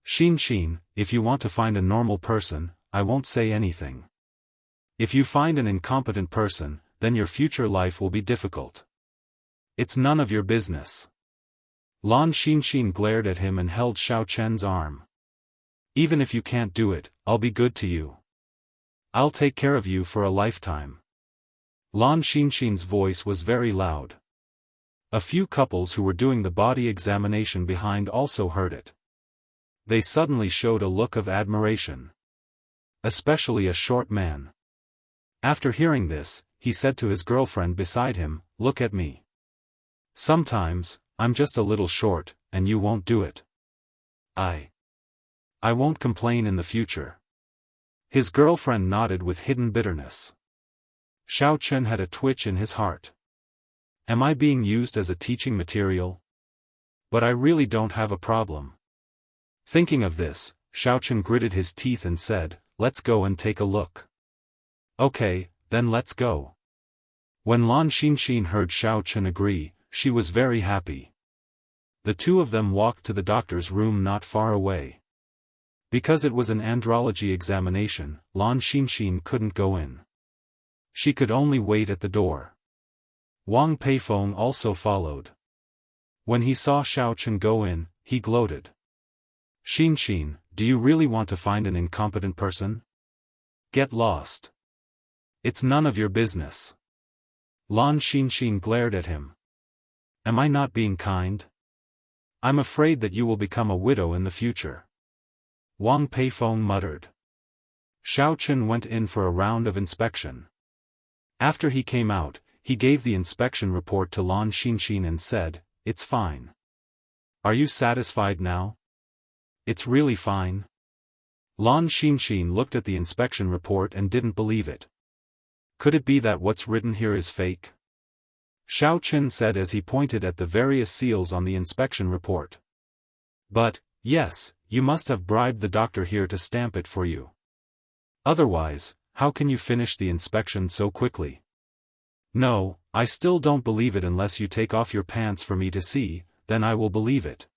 Xinxin, if you want to find a normal person, I won't say anything. If you find an incompetent person, then your future life will be difficult. It's none of your business. Lan Xinxin glared at him and held Xiao Chen's arm. Even if you can't do it, I'll be good to you. I'll take care of you for a lifetime. Lan Xinxin's voice was very loud. A few couples who were doing the body examination behind also heard it. They suddenly showed a look of admiration. Especially a short man. After hearing this, he said to his girlfriend beside him, look at me. Sometimes, I'm just a little short, and you won't do it. I won't complain in the future. His girlfriend nodded with hidden bitterness. Xiao Chen had a twitch in his heart. Am I being used as a teaching material? But I really don't have a problem. Thinking of this, Xiao Chen gritted his teeth and said, let's go and take a look. Okay, then let's go. When Lan Xinxin heard Xiao Chen agree, she was very happy. The two of them walked to the doctor's room not far away. Because it was an andrology examination, Lan Xinxin couldn't go in. She could only wait at the door. Wang Peifeng also followed. When he saw Xiao Chen go in, he gloated. Xinxin, do you really want to find an incompetent person? Get lost. It's none of your business. Lan Xinxin glared at him. Am I not being kind? I'm afraid that you will become a widow in the future. Wang Peifeng muttered. Xiaochen went in for a round of inspection. After he came out, he gave the inspection report to Lan Xinxin and said, "It's fine. Are you satisfied now?" "It's really fine." Lan Xinxin looked at the inspection report and didn't believe it. Could it be that what's written here is fake? Xiaochen said as he pointed at the various seals on the inspection report. "But, yes, you must have bribed the doctor here to stamp it for you. Otherwise, how can you finish the inspection so quickly?" "No, I still don't believe it unless you take off your pants for me to see, then I will believe it."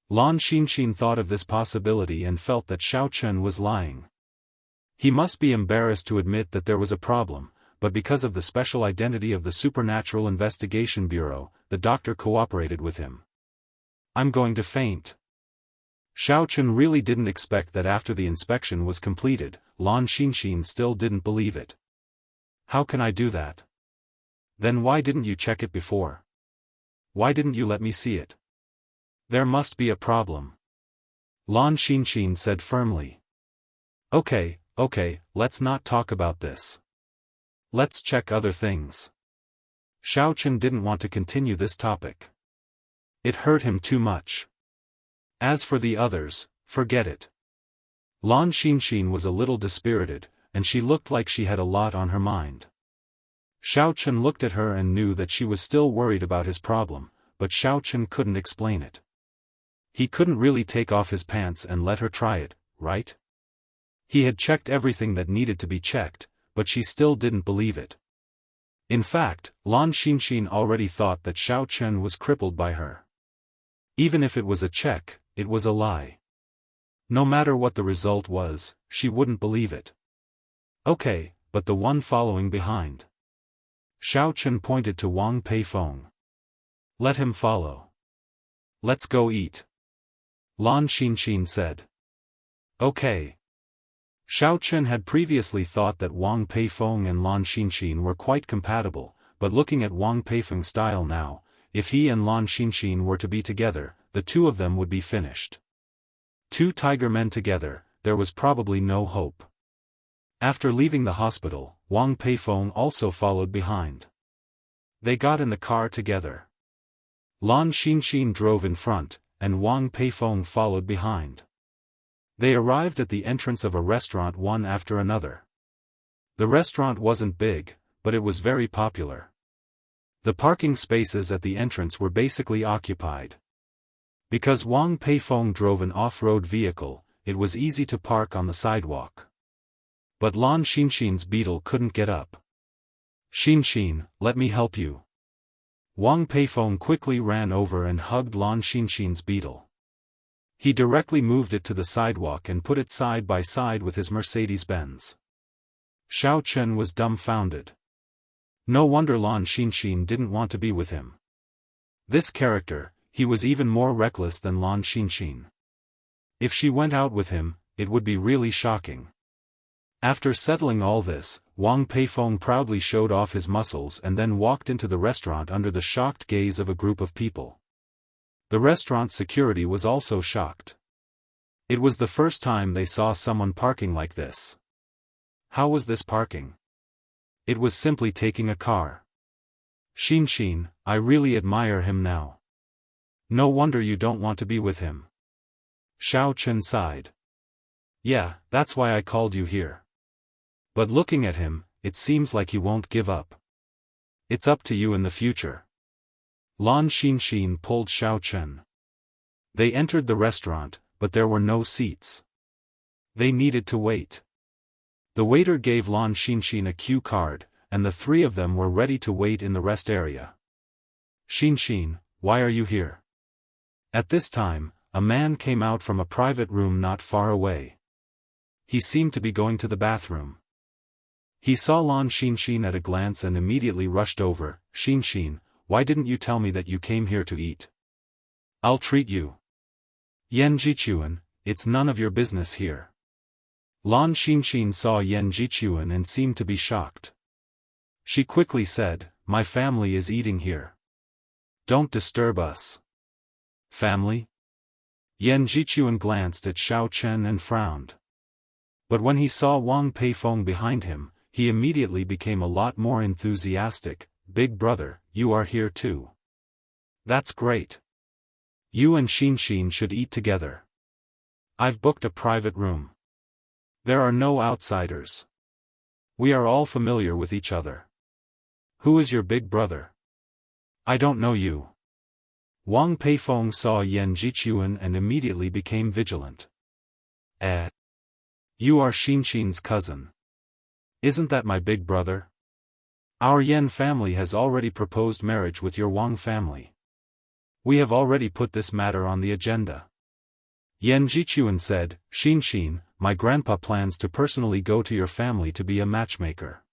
Lan Xinxin thought of this possibility and felt that Xiaochen was lying. He must be embarrassed to admit that there was a problem, but because of the special identity of the Supernatural Investigation Bureau, the doctor cooperated with him. "I'm going to faint." Xiaochen really didn't expect that after the inspection was completed, Lan Xinxin still didn't believe it. "How can I do that?" "Then why didn't you check it before? Why didn't you let me see it?" "There must be a problem," Lan Xinxin said firmly. Okay, let's not talk about this. Let's check other things." Xiaochen didn't want to continue this topic. It hurt him too much. As for the others, forget it. Lan Xinxin was a little dispirited, and she looked like she had a lot on her mind. Xiaochen looked at her and knew that she was still worried about his problem, but Xiaochen couldn't explain it. He couldn't really take off his pants and let her try it, right? He had checked everything that needed to be checked, but she still didn't believe it. In fact, Lan Xinxin already thought that Xiaochen was crippled by her. Even if it was a check, it was a lie. No matter what the result was, she wouldn't believe it. "Okay, but the one following behind." Xiaochen pointed to Wang Peifeng. "Let him follow. Let's go eat," Lan Xinxin said. "Okay." Xiaochen had previously thought that Wang Peifeng and Lan Xinxin were quite compatible, but looking at Wang Peifeng's style now, if he and Lan Xinxin were to be together, the two of them would be finished. Two tiger men together, there was probably no hope. After leaving the hospital, Wang Peifeng also followed behind. They got in the car together. Lan Xinxin drove in front, and Wang Peifeng followed behind. They arrived at the entrance of a restaurant one after another. The restaurant wasn't big, but it was very popular. The parking spaces at the entrance were basically occupied. Because Wang Peifeng drove an off-road vehicle, it was easy to park on the sidewalk. But Lan Xinxin's beetle couldn't get up. "Xinxin, let me help you." Wang Peifeng quickly ran over and hugged Lan Xinxin's beetle. He directly moved it to the sidewalk and put it side by side with his Mercedes-Benz. Xiaochen was dumbfounded. No wonder Lan Xinxin didn't want to be with him. This character, he was even more reckless than Lan Xinxin. If she went out with him, it would be really shocking. After settling all this, Wang Peifeng proudly showed off his muscles and then walked into the restaurant under the shocked gaze of a group of people. The restaurant security was also shocked. It was the first time they saw someone parking like this. How was this parking? It was simply taking a car. "Xinxin, I really admire him now. No wonder you don't want to be with him." Xiaochen sighed. "Yeah, that's why I called you here. But looking at him, it seems like he won't give up. It's up to you in the future." Lan Xinxin pulled Xiaochen. They entered the restaurant, but there were no seats. They needed to wait. The waiter gave Lan Xinxin a cue card, and the three of them were ready to wait in the rest area. "Xinxin, why are you here?" At this time, a man came out from a private room not far away. He seemed to be going to the bathroom. He saw Lan Xinxin at a glance and immediately rushed over. "Xinxin, why didn't you tell me that you came here to eat? I'll treat you." "Yan Jichuan, it's none of your business here." Lan Xinxin saw Yan Jichuan and seemed to be shocked. She quickly said, "My family is eating here." Don't disturb us. Family? Yan Jichuan glanced at Xiao Chen and frowned. But when he saw Wang Peifeng behind him, he immediately became a lot more enthusiastic. Big brother, you are here too. That's great. You and Xin should eat together. I've booked a private room. There are no outsiders. We are all familiar with each other. Who is your big brother? I don't know you. Wang Peifeng saw Yan Jichuan and immediately became vigilant. You are Xin's cousin. Isn't that my big brother? Our Yan family has already proposed marriage with your Wang family. We have already put this matter on the agenda. Yan Jichuan said, Xin, my grandpa plans to personally go to your family to be a matchmaker.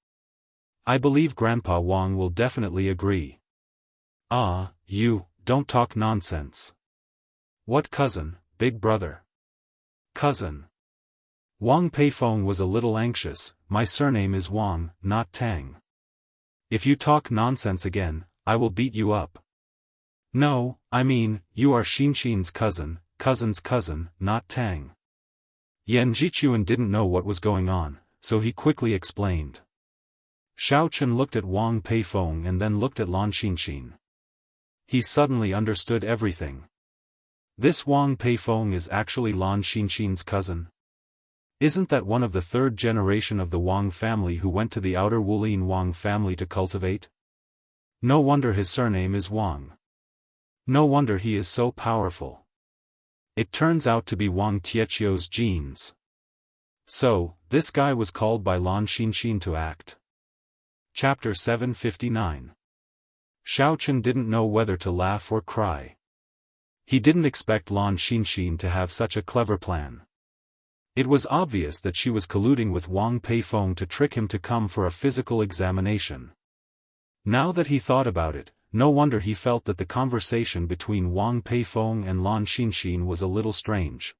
I believe Grandpa Wang will definitely agree. Ah, you, don't talk nonsense. What cousin, big brother? Cousin. Wang Peifeng was a little anxious. My surname is Wang, not Tang. If you talk nonsense again, I will beat you up. No, I mean, you are Xin's cousin, cousin's cousin, not Tang. Yan Jichuan didn't know what was going on, so he quickly explained. Xiao Chen looked at Wang Peifeng and then looked at Lan Xin. He suddenly understood everything. This Wang Peifeng is actually Lan Xin's cousin? Isn't that one of the third generation of the Wang family who went to the outer Wulin Wang family to cultivate? No wonder his surname is Wang. No wonder he is so powerful. It turns out to be Wang Tietio's genes. So, this guy was called by Lan Xin to act. Chapter 759. Xiao Chen didn't know whether to laugh or cry. He didn't expect Lan Xin to have such a clever plan. It was obvious that she was colluding with Wang Peifeng to trick him to come for a physical examination. Now that he thought about it, no wonder he felt that the conversation between Wang Peifeng and Lan Xin was a little strange.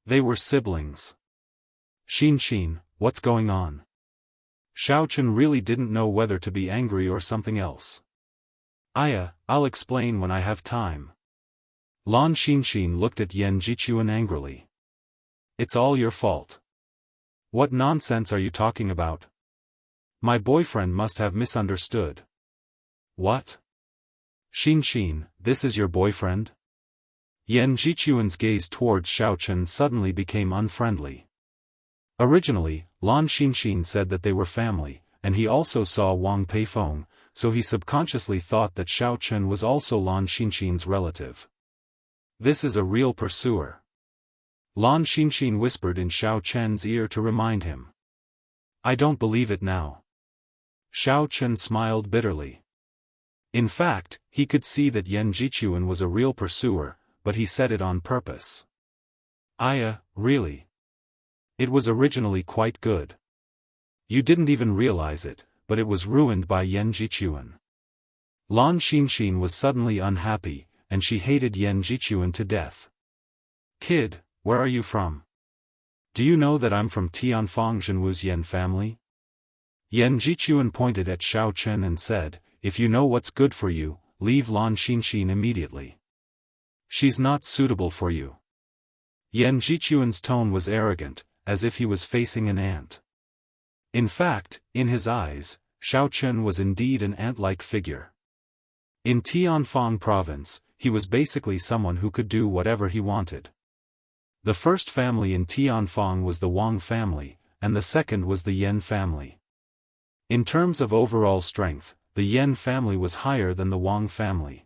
They were siblings. Xin, what's going on? Xiao Chen really didn't know whether to be angry or something else. I'll explain when I have time. Lan Xin looked at Yan Jichuan angrily. It's all your fault. What nonsense are you talking about? My boyfriend must have misunderstood. What? Xin, this is your boyfriend? Yan Jichuan's gaze towards Xiao Chen suddenly became unfriendly. Originally, Lan Xin said that they were family, and he also saw Wang Peifeng, so he subconsciously thought that Xiao Chen was also Lan Xin's relative. This is a real pursuer. Lan Xin whispered in Xiao Chen's ear to remind him. I don't believe it now. Xiao Chen smiled bitterly. In fact, he could see that Yan Jichuan was a real pursuer, but he said it on purpose. Really? It was originally quite good. You didn't even realize it, but it was ruined by Yan Jichuan. Lan Xin was suddenly unhappy, and she hated Yan Jichuan to death. Kid, where are you from? Do you know that I'm from Tianfang Zhenwu's Yan family? Yan Jichuan pointed at Xiao Chen and said, if you know what's good for you, leave Lan Xin immediately. She's not suitable for you. Yan Jichuan's tone was arrogant, as if he was facing an ant. In fact, in his eyes, Xiao Chen was indeed an ant-like figure. In Tianfang province, he was basically someone who could do whatever he wanted. The first family in Tianfang was the Wang family, and the second was the Yan family. In terms of overall strength, the Yan family was higher than the Wang family.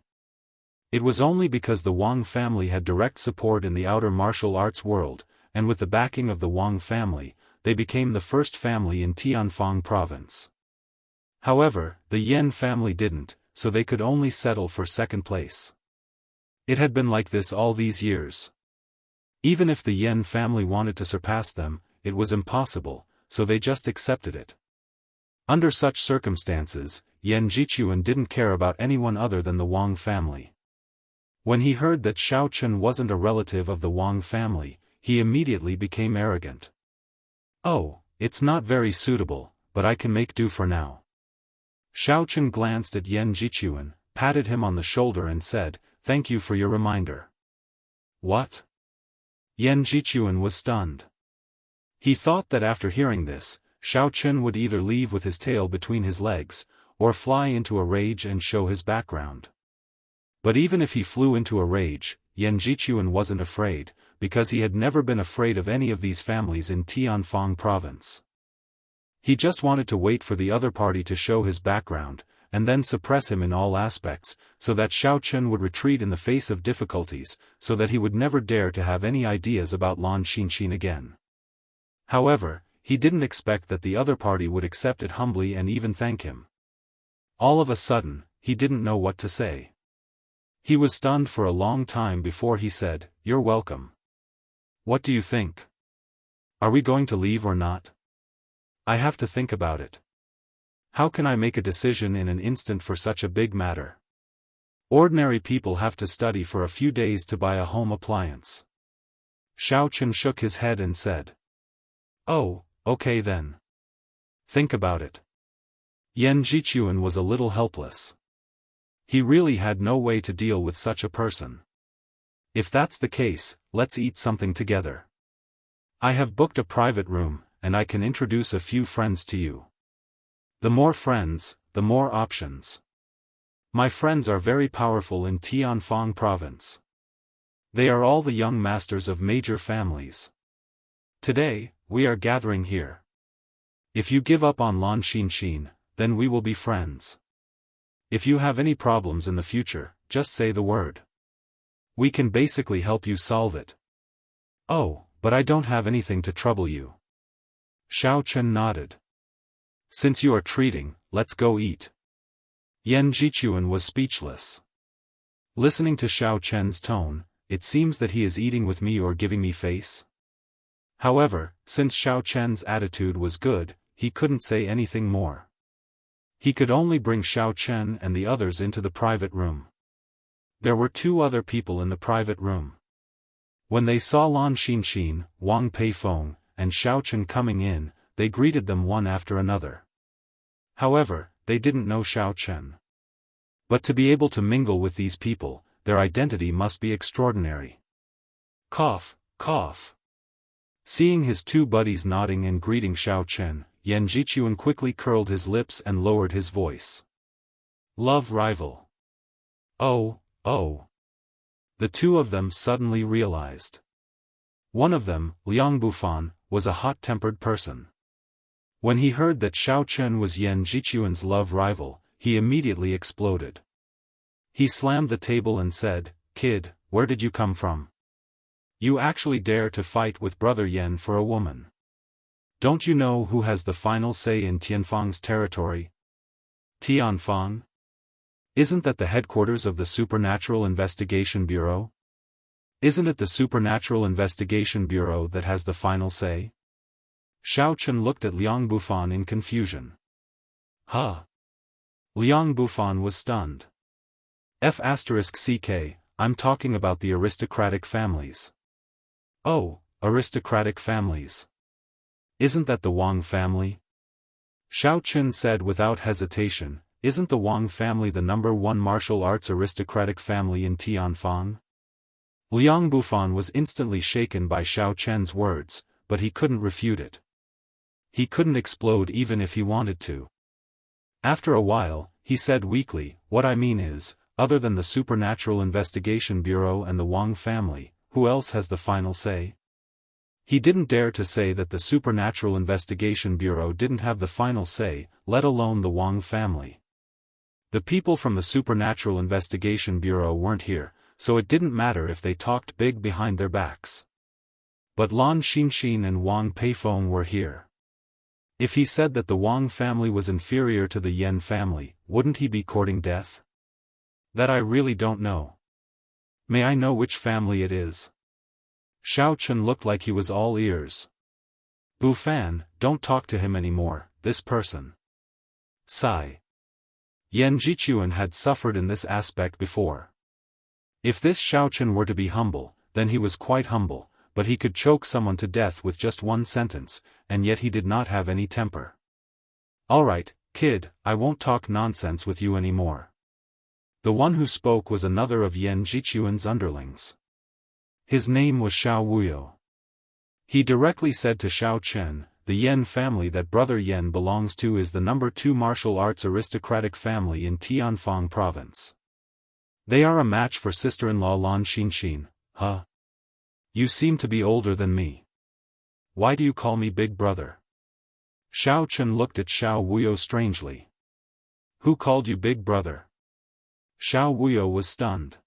It was only because the Wang family had direct support in the outer martial arts world, and with the backing of the Wang family, they became the first family in Tianfang province. However, the Yan family didn't, so they could only settle for second place. It had been like this all these years. Even if the Yan family wanted to surpass them, it was impossible, so they just accepted it. Under such circumstances, Yan Jichuan didn't care about anyone other than the Wang family. When he heard that Xiao Chen wasn't a relative of the Wang family, he immediately became arrogant. Oh, it's not very suitable, but I can make do for now. Xiao Chen glanced at Yan Jichuan, patted him on the shoulder and said, "Thank you for your reminder." "What?" Yan Jichuan was stunned. He thought that after hearing this, Xiao Chen would either leave with his tail between his legs, or fly into a rage and show his background. But even if he flew into a rage, Yan Jichuan wasn't afraid, because he had never been afraid of any of these families in Tianfang province. He just wanted to wait for the other party to show his background, and then suppress him in all aspects, so that Xiao Chen would retreat in the face of difficulties, so that he would never dare to have any ideas about Lan Xinxin again. However, he didn't expect that the other party would accept it humbly and even thank him. All of a sudden, he didn't know what to say. He was stunned for a long time before he said, "You're welcome. What do you think? Are we going to leave or not? I have to think about it. How can I make a decision in an instant for such a big matter? Ordinary people have to study for a few days to buy a home appliance." Xiao Chen shook his head and said, "Oh, okay then. Think about it." Yan Jichuan was a little helpless. He really had no way to deal with such a person. "If that's the case, let's eat something together. I have booked a private room, and I can introduce a few friends to you. The more friends, the more options. My friends are very powerful in Tianfang province. They are all the young masters of major families. Today, we are gathering here. If you give up on Lan Xinxin, then we will be friends. If you have any problems in the future, just say the word. We can basically help you solve it." "Oh, but I don't have anything to trouble you." Xiao Chen nodded. "Since you are treating, let's go eat." Yan Jichuan was speechless. Listening to Xiao Chen's tone, it seems that he is eating with me or giving me face. However, since Xiao Chen's attitude was good, he couldn't say anything more. He could only bring Xiao Chen and the others into the private room. There were 2 other people in the private room. When they saw Lan Xinxin, Wang Peifeng, and Xiao Chen coming in, they greeted them one after another. However, they didn't know Xiao Chen. But to be able to mingle with these people, their identity must be extraordinary. Cough, cough. Seeing his 2 buddies nodding and greeting Xiao Chen, Yan Jichuan quickly curled his lips and lowered his voice. "Love rival. Oh, oh." The 2 of them suddenly realized. One of them, Liang Bufan, was a hot-tempered person. When he heard that Xiao Chen was Yan Jichuan's love rival, he immediately exploded. He slammed the table and said, "Kid, where did you come from? You actually dare to fight with Brother Yan for a woman? Don't you know who has the final say in Tianfang's territory? Tianfang? Isn't that the headquarters of the Supernatural Investigation Bureau? Isn't it the Supernatural Investigation Bureau that has the final say?" Xiao Chen looked at Liang Bufan in confusion. "Huh?" Liang Bufan was stunned. F***CK, I'm talking about the aristocratic families. "Oh, aristocratic families. Isn't that the Wang family?" Xiao Chen said without hesitation, "Isn't the Wang family the #1 martial arts aristocratic family in Tianfang?" Liang Bufan was instantly shaken by Xiao Chen's words, but he couldn't refute it. He couldn't explode even if he wanted to. After a while, he said weakly, "What I mean is, other than the Supernatural Investigation Bureau and the Wang family, who else has the final say?" He didn't dare to say that the Supernatural Investigation Bureau didn't have the final say, let alone the Wang family. The people from the Supernatural Investigation Bureau weren't here, so it didn't matter if they talked big behind their backs. But Lan Xinxin and Wang Peifeng were here. If he said that the Wang family was inferior to the Yan family, wouldn't he be courting death? That I really don't know. May I know which family it is? Xiao Chen looked like he was all ears. "Bufan, don't talk to him anymore, this person." Sigh. Yan Jichuan had suffered in this aspect before. If this Xiao Chen were to be humble, then he was quite humble, but he could choke someone to death with just one sentence, and yet he did not have any temper. "Alright, kid, I won't talk nonsense with you anymore. The one who spoke was another of Yan Jichuan's underlings. His name was Xiao Wuyo. He directly said to Xiao Chen, "The Yan family that Brother Yan belongs to is the number 2 martial arts aristocratic family in Tianfang province. They are a match for sister-in-law Lan Xinxin, huh? You seem to be older than me. Why do you call me big brother?" Xiao Chen looked at Xiao Wuyo strangely. "Who called you big brother?" Xiao Wuyo was stunned.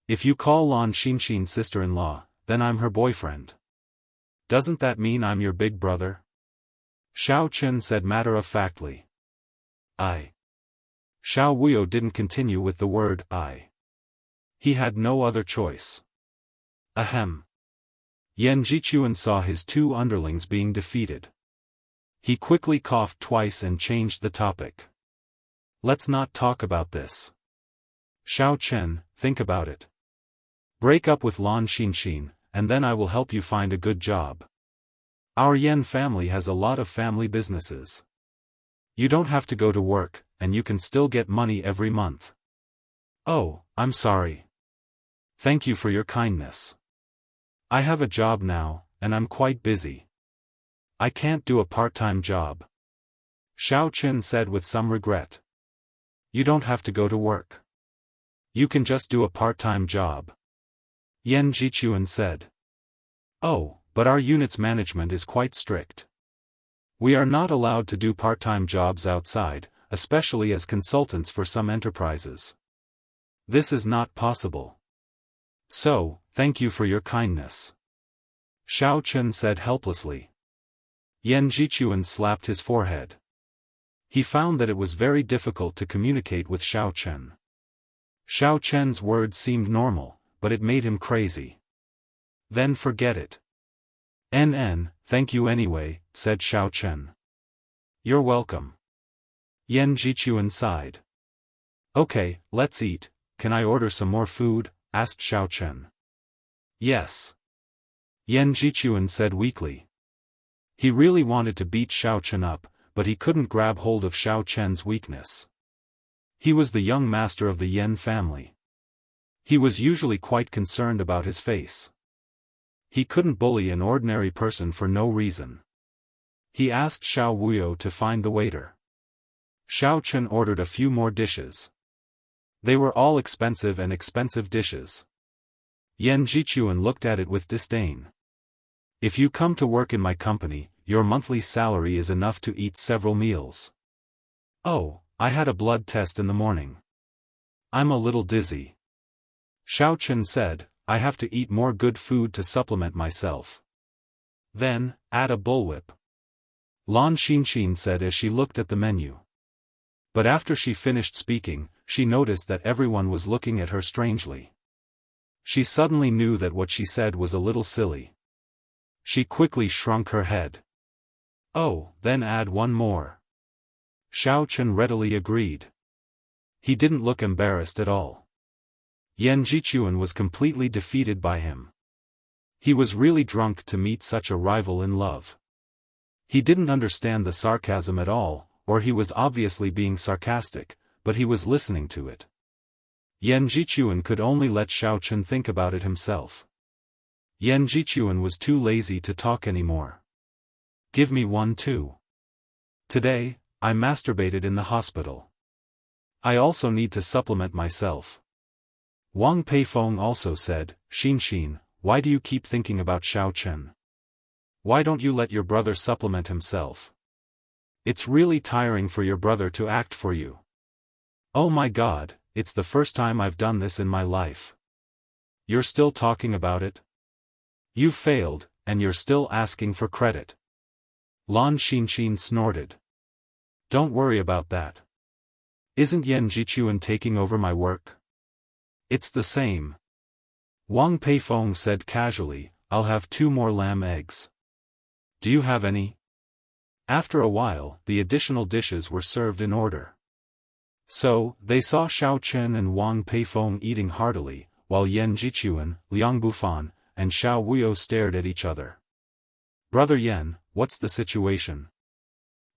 "If you call Lan Xinxin sister-in-law, then I'm her boyfriend. Doesn't that mean I'm your big brother?" Xiao Chen said matter-of-factly. "I." Xiao Wuyo didn't continue with the word "I." He had no other choice. Ahem. Yan Jichuan saw his 2 underlings being defeated. He quickly coughed twice and changed the topic. "Let's not talk about this. Xiao Chen, think about it. Break up with Lan Xinxin, and then I will help you find a good job. Our Yan family has a lot of family businesses. You don't have to go to work, and you can still get money every month." "Oh, I'm sorry. Thank you for your kindness. I have a job now, and I'm quite busy. I can't do a part-time job," Xiao Chen said with some regret. "You don't have to go to work. You can just do a part-time job," Yan Jichuan said. "Oh, but our unit's management is quite strict. We are not allowed to do part-time jobs outside, especially as consultants for some enterprises. This is not possible. So, thank you for your kindness," Xiao Chen said helplessly. Yan Jichuan slapped his forehead. He found that it was very difficult to communicate with Xiao Chen. Xiao Chen's words seemed normal, but it made him crazy. "Then forget it." Thank you anyway," said Xiao Chen. "You're welcome." Yan Jichuan sighed. "Okay, let's eat. Can I order some more food?" asked Xiao Chen. "Yes," Yan Jichuan said weakly. He really wanted to beat Xiao Chen up, but he couldn't grab hold of Xiao Chen's weakness. He was the young master of the Yan family. He was usually quite concerned about his face. He couldn't bully an ordinary person for no reason. He asked Xiao Wuyo to find the waiter. Xiao Chen ordered a few more dishes. They were all expensive dishes. Yan Jichuan looked at it with disdain. "If you come to work in my company, your monthly salary is enough to eat several meals." "Oh, I had a blood test in the morning. I'm a little dizzy," Xiao Chen said. "I have to eat more good food to supplement myself." "Then, add a bullwhip," Lan Xinxin said as she looked at the menu. But after she finished speaking, she noticed that everyone was looking at her strangely. She suddenly knew that what she said was a little silly. She quickly shrunk her head. "Oh, then add one more." Xiao Chen readily agreed. He didn't look embarrassed at all. Yan Jichuan was completely defeated by him. He was really drunk to meet such a rival in love. He didn't understand the sarcasm at all, or he was obviously being sarcastic, but he was listening to it. Yan Jichuan could only let Xiao Chen think about it himself. Yan Jichuan was too lazy to talk anymore. "Give me one too. Today, I masturbated in the hospital. I also need to supplement myself." Wang Peifeng also said, "Xinxin, why do you keep thinking about Xiao Chen? Why don't you let your brother supplement himself? It's really tiring for your brother to act for you." "Oh my God, it's the first time I've done this in my life." "You're still talking about it? You failed, and you're still asking for credit." Lan Xinxin snorted. "Don't worry about that. Isn't Yan Jichuan taking over my work? It's the same." Wang Peifeng said casually, "I'll have 2 more lamb eggs. Do you have any?" After a while, the additional dishes were served in order. So, they saw Xiao Chen and Wang Peifeng eating heartily, while Yan Jichuan, Liang Bufan, and Xiao Wuyo stared at each other. "Brother Yan, what's the situation?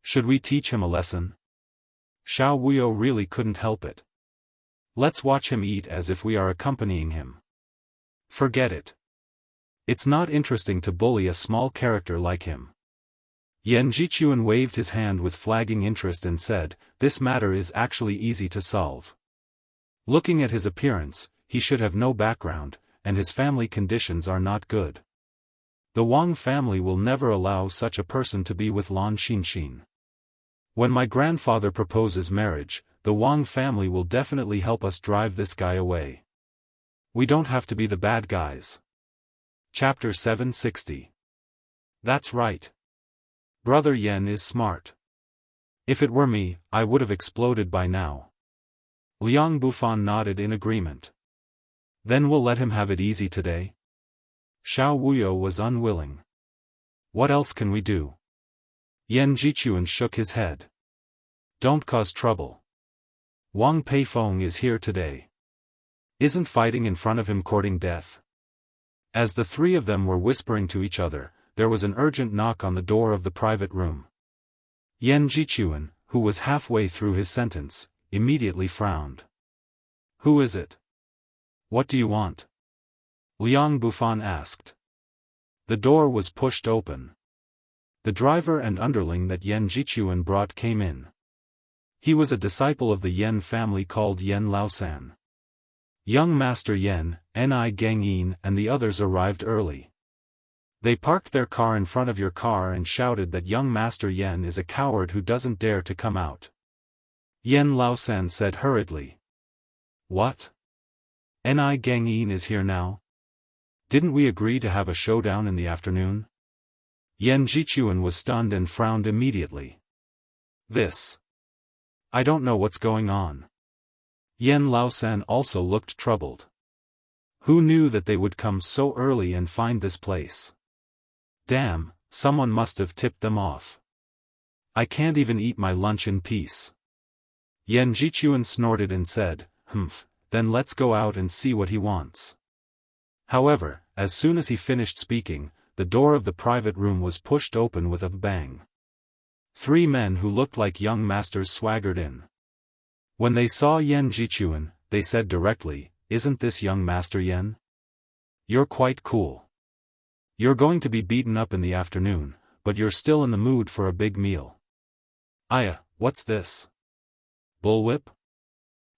Should we teach him a lesson?" Xiao Wuyo really couldn't help it. Let's watch him eat as if we are accompanying him. Forget it. It's not interesting to bully a small character like him. Yan Jichuan waved his hand with flagging interest and said, "This matter is actually easy to solve. Looking at his appearance, he should have no background, and his family conditions are not good. The Wang family will never allow such a person to be with Lan Xinxin. When my grandfather proposes marriage, the Wang family will definitely help us drive this guy away. We don't have to be the bad guys." Chapter 760. That's right. Brother Yen is smart. If it were me, I would have exploded by now. Liang Bufan nodded in agreement. Then we'll let him have it easy today. Xiao Wuyo was unwilling. What else can we do? Yan Jichuan shook his head. Don't cause trouble. Wang Peifeng is here today. Isn't fighting in front of him courting death? As the three of them were whispering to each other, there was an urgent knock on the door of the private room. Yan Jichuan, who was halfway through his sentence, immediately frowned. Who is it? What do you want? Liang Bufan asked. The door was pushed open. The driver and underling that Yan Jichuan brought came in. He was a disciple of the Yen family called Yen Laosan. Young Master Yen, Ni Gangyin and the others arrived early. They parked their car in front of your car and shouted that young Master Yen is a coward who doesn't dare to come out. Yen Laosan said hurriedly. What? Ni Gangyin is here now? Didn't we agree to have a showdown in the afternoon? Yan Jichuan was stunned and frowned immediately. I don't know what's going on. Yen Laosan also looked troubled. Who knew that they would come so early and find this place? Damn, someone must have tipped them off. I can't even eat my lunch in peace. Yan Jichuan snorted and said, then let's go out and see what he wants. However, as soon as he finished speaking, the door of the private room was pushed open with a bang. Three men who looked like young masters swaggered in. When they saw Yan Jichuan, they said directly, "Isn't this young Master Yen? You're quite cool. You're going to be beaten up in the afternoon, but you're still in the mood for a big meal." Aya, what's this? Bullwhip?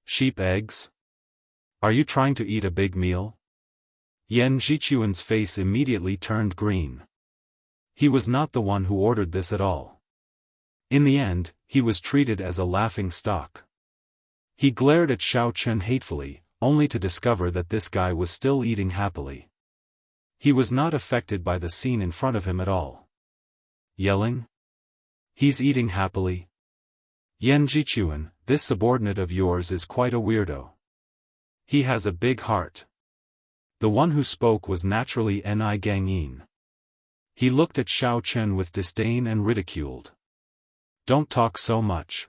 Sheep eggs? Are you trying to eat a big meal? Yan Jichuan's face immediately turned green. He was not the one who ordered this at all. In the end, he was treated as a laughing stock. He glared at Xiao Chen hatefully, only to discover that this guy was still eating happily. He was not affected by the scene in front of him at all. Yelling? He's eating happily? Yan Jichuan, this subordinate of yours is quite a weirdo. He has a big heart. The one who spoke was naturally Ni Gangyin. He looked at Xiao Chen with disdain and ridiculed. Don't talk so much.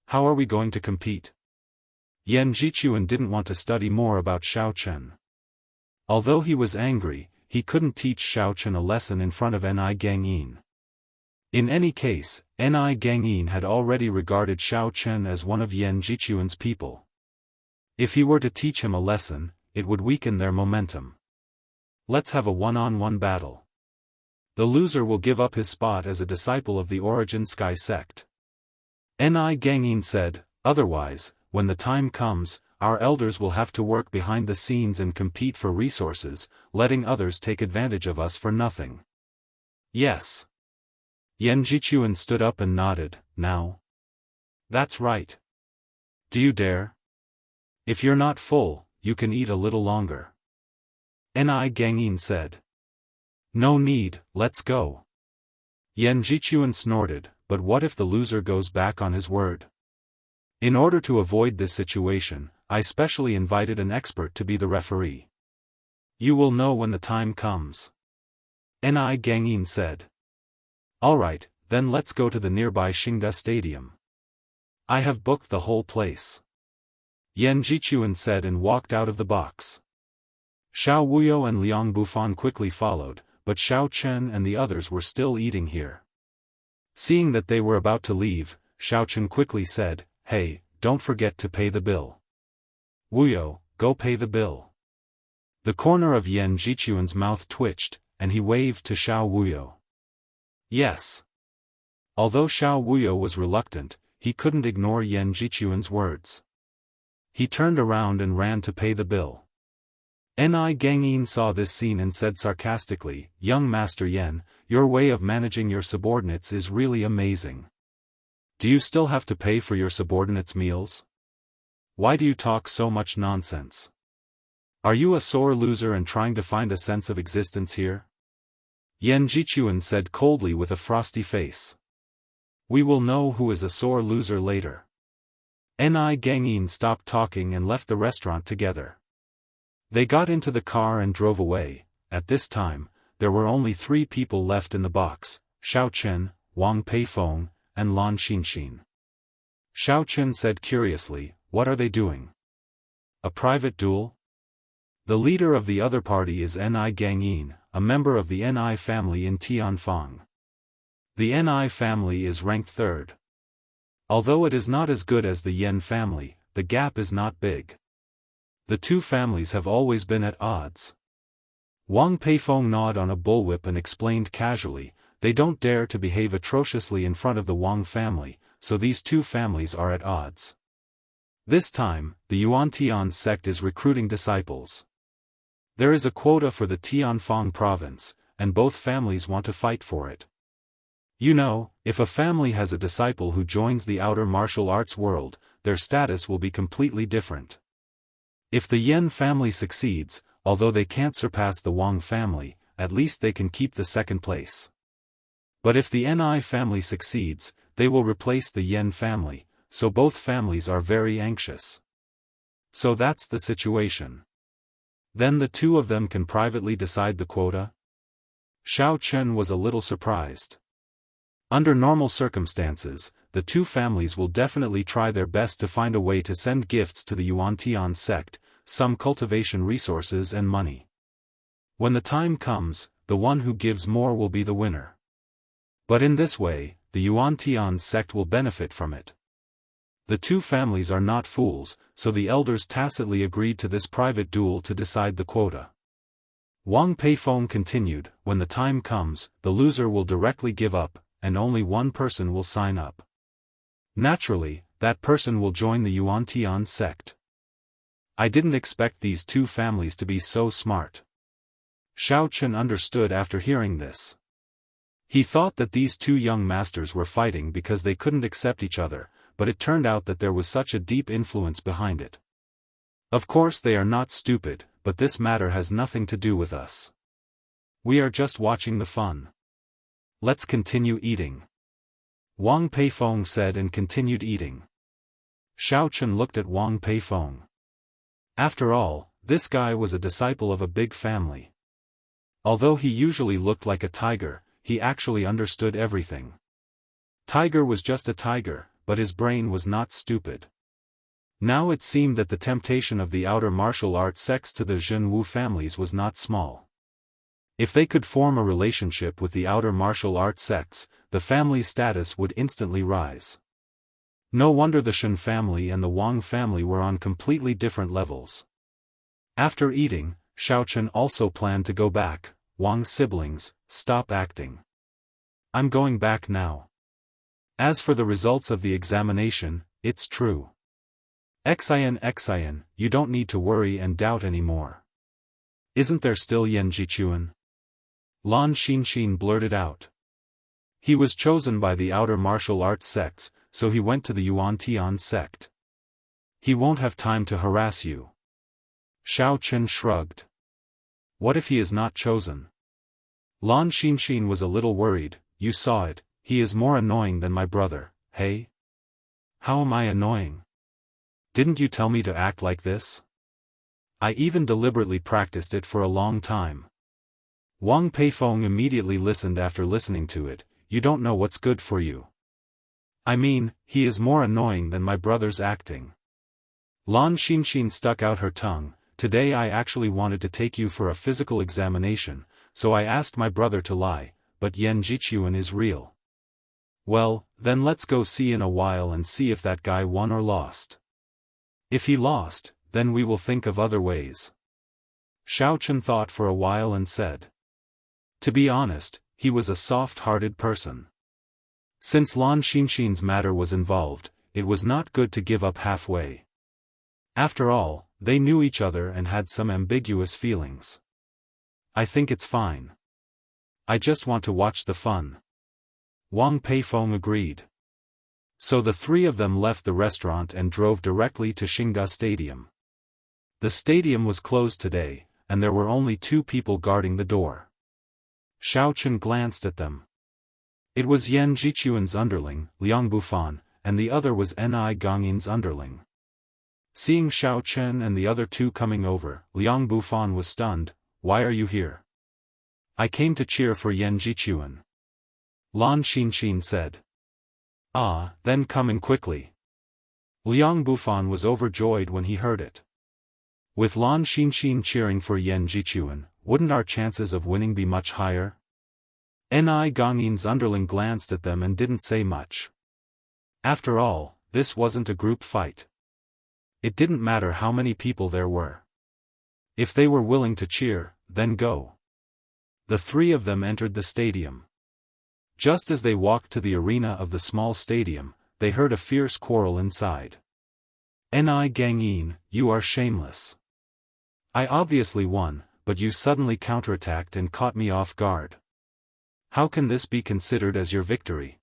How are we going to compete? Yan Jichuan didn't want to study more about Xiao Chen. Although he was angry, he couldn't teach Xiao Chen a lesson in front of Ni Gangyin. In any case, Ni Gangyin had already regarded Xiao Chen as one of Yan Jichuan's people. If he were to teach him a lesson, it would weaken their momentum. Let's have a one-on-one battle. The loser will give up his spot as a disciple of the Origin Sky sect. Ni Gangyin said, otherwise, when the time comes, our elders will have to work behind the scenes and compete for resources, letting others take advantage of us for nothing. Yes. Yan Jichuan stood up and nodded, now. That's right. Do you dare? If you're not full, you can eat a little longer. Ni Gangyin said. No need, let's go. Yan Jichuan snorted, but what if the loser goes back on his word? In order to avoid this situation, I specially invited an expert to be the referee. You will know when the time comes. Ni Gangyin said. Alright, then let's go to the nearby Xingda Stadium. I have booked the whole place. Yan Jichuan said and walked out of the box. Xiao Wuyo and Liang Bufan quickly followed, but Xiao Chen and the others were still eating here. Seeing that they were about to leave, Xiao Chen quickly said, Hey, don't forget to pay the bill. Wuyo, go pay the bill. The corner of Yan Jichuan's mouth twitched, and he waved to Xiao Wuyo. Yes. Although Xiao Wuyo was reluctant, he couldn't ignore Yan Jichuan's words. He turned around and ran to pay the bill. Ni Gangyin saw this scene and said sarcastically, "Young Master Yan, your way of managing your subordinates is really amazing. Do you still have to pay for your subordinates' meals? Why do you talk so much nonsense? Are you a sore loser and trying to find a sense of existence here?" Yan Jichuan said coldly with a frosty face. "We will know who is a sore loser later." Ni Gangyin stopped talking and left the restaurant together. They got into the car and drove away. At this time, there were only 3 people left in the box: Xiao Chen, Wang Peifeng, and Lan Xinxin. Xiao Chen said curiously, "What are they doing? A private duel?" The leader of the other party is Ni Gangyin, a member of the Ni family in Tianfang. The Ni family is ranked 3rd. Although it is not as good as the Yan family, the gap is not big. The two families have always been at odds. Wang Peifeng gnawed on a bullwhip and explained casually, "They don't dare to behave atrociously in front of the Wang family, so these two families are at odds. This time, the Yuan-Tian sect is recruiting disciples. There is a quota for the Tianfang province, and both families want to fight for it. You know, if a family has a disciple who joins the outer martial arts world, their status will be completely different. If the Yan family succeeds, although they can't surpass the Wang family, at least they can keep the 2nd place. But if the Ni family succeeds, they will replace the Yan family, so both families are very anxious. So that's the situation. Then the two of them can privately decide the quota?" Xiao Chen was a little surprised. Under normal circumstances, the two families will definitely try their best to find a way to send gifts to the Yuan-Tian sect, some cultivation resources and money. When the time comes, the one who gives more will be the winner. But in this way, the Yuan-Tian sect will benefit from it. The two families are not fools, so the elders tacitly agreed to this private duel to decide the quota. Wang Peifeng continued, "When the time comes, the loser will directly give up, and only one person will sign up. Naturally, that person will join the Yuan-Tian sect." I didn't expect these two families to be so smart. Xiao Chen understood after hearing this. He thought that these two young masters were fighting because they couldn't accept each other, but it turned out that there was such a deep influence behind it. Of course they are not stupid, but this matter has nothing to do with us. We are just watching the fun. Let's continue eating. Wang Peifeng said and continued eating. Xiao Chen looked at Wang Peifeng. After all, this guy was a disciple of a big family. Although he usually looked like a tiger, he actually understood everything. Tiger was just a tiger, but his brain was not stupid. Now it seemed that the temptation of the outer martial arts sects to the Zhenwu families was not small. If they could form a relationship with the outer martial arts sects, the family's status would instantly rise. No wonder the Shen family and the Wang family were on completely different levels. After eating, Xiao Chen also planned to go back. "Wang siblings, stop acting. I'm going back now. As for the results of the examination, it's true. Xian, you don't need to worry and doubt anymore. Isn't there still Yan Jichuan?" Lan Xinxin blurted out. He was chosen by the outer martial arts sects, so he went to the Yuan-Tian sect. He won't have time to harass you. Xiao Chen shrugged. What if he is not chosen? Lan Xinxin was a little worried. You saw it, he is more annoying than my brother, hey? How am I annoying? Didn't you tell me to act like this? I even deliberately practiced it for a long time. Wang Peifeng immediately listened after listening to it. You don't know what's good for you. I mean, he is more annoying than my brother's acting. Lan Xinxin stuck out her tongue. Today I actually wanted to take you for a physical examination, so I asked my brother to lie, but Yan Jichuan is real. Well, then let's go see in a while and see if that guy won or lost. If he lost, then we will think of other ways. Xiaofan thought for a while and said. To be honest, he was a soft-hearted person. Since Lan Xinxin's matter was involved, it was not good to give up halfway. After all, they knew each other and had some ambiguous feelings. I think it's fine. I just want to watch the fun. Wang Peifeng agreed. So the three of them left the restaurant and drove directly to Xingda Stadium. The stadium was closed today, and there were only 2 people guarding the door. Xiaofan glanced at them. It was Yan Jichuan's underling, Liang Bufan, and the other was Ni Gongyin's underling. Seeing Xiaofan and the other 2 coming over, Liang Bufan was stunned. Why are you here? I came to cheer for Yan Jichuan. Lan Xinxin said. Ah, then come in quickly. Liang Bufan was overjoyed when he heard it. With Lan Xinxin cheering for Yan Jichuan, wouldn't our chances of winning be much higher? Ni Gongyin's underling glanced at them and didn't say much. After all, this wasn't a group fight. It didn't matter how many people there were. If they were willing to cheer, then go. The 3 of them entered the stadium. Just as they walked to the arena of the small stadium, they heard a fierce quarrel inside. Ni Gangyin, you are shameless. I obviously won, but you suddenly counterattacked and caught me off guard. How can this be considered as your victory?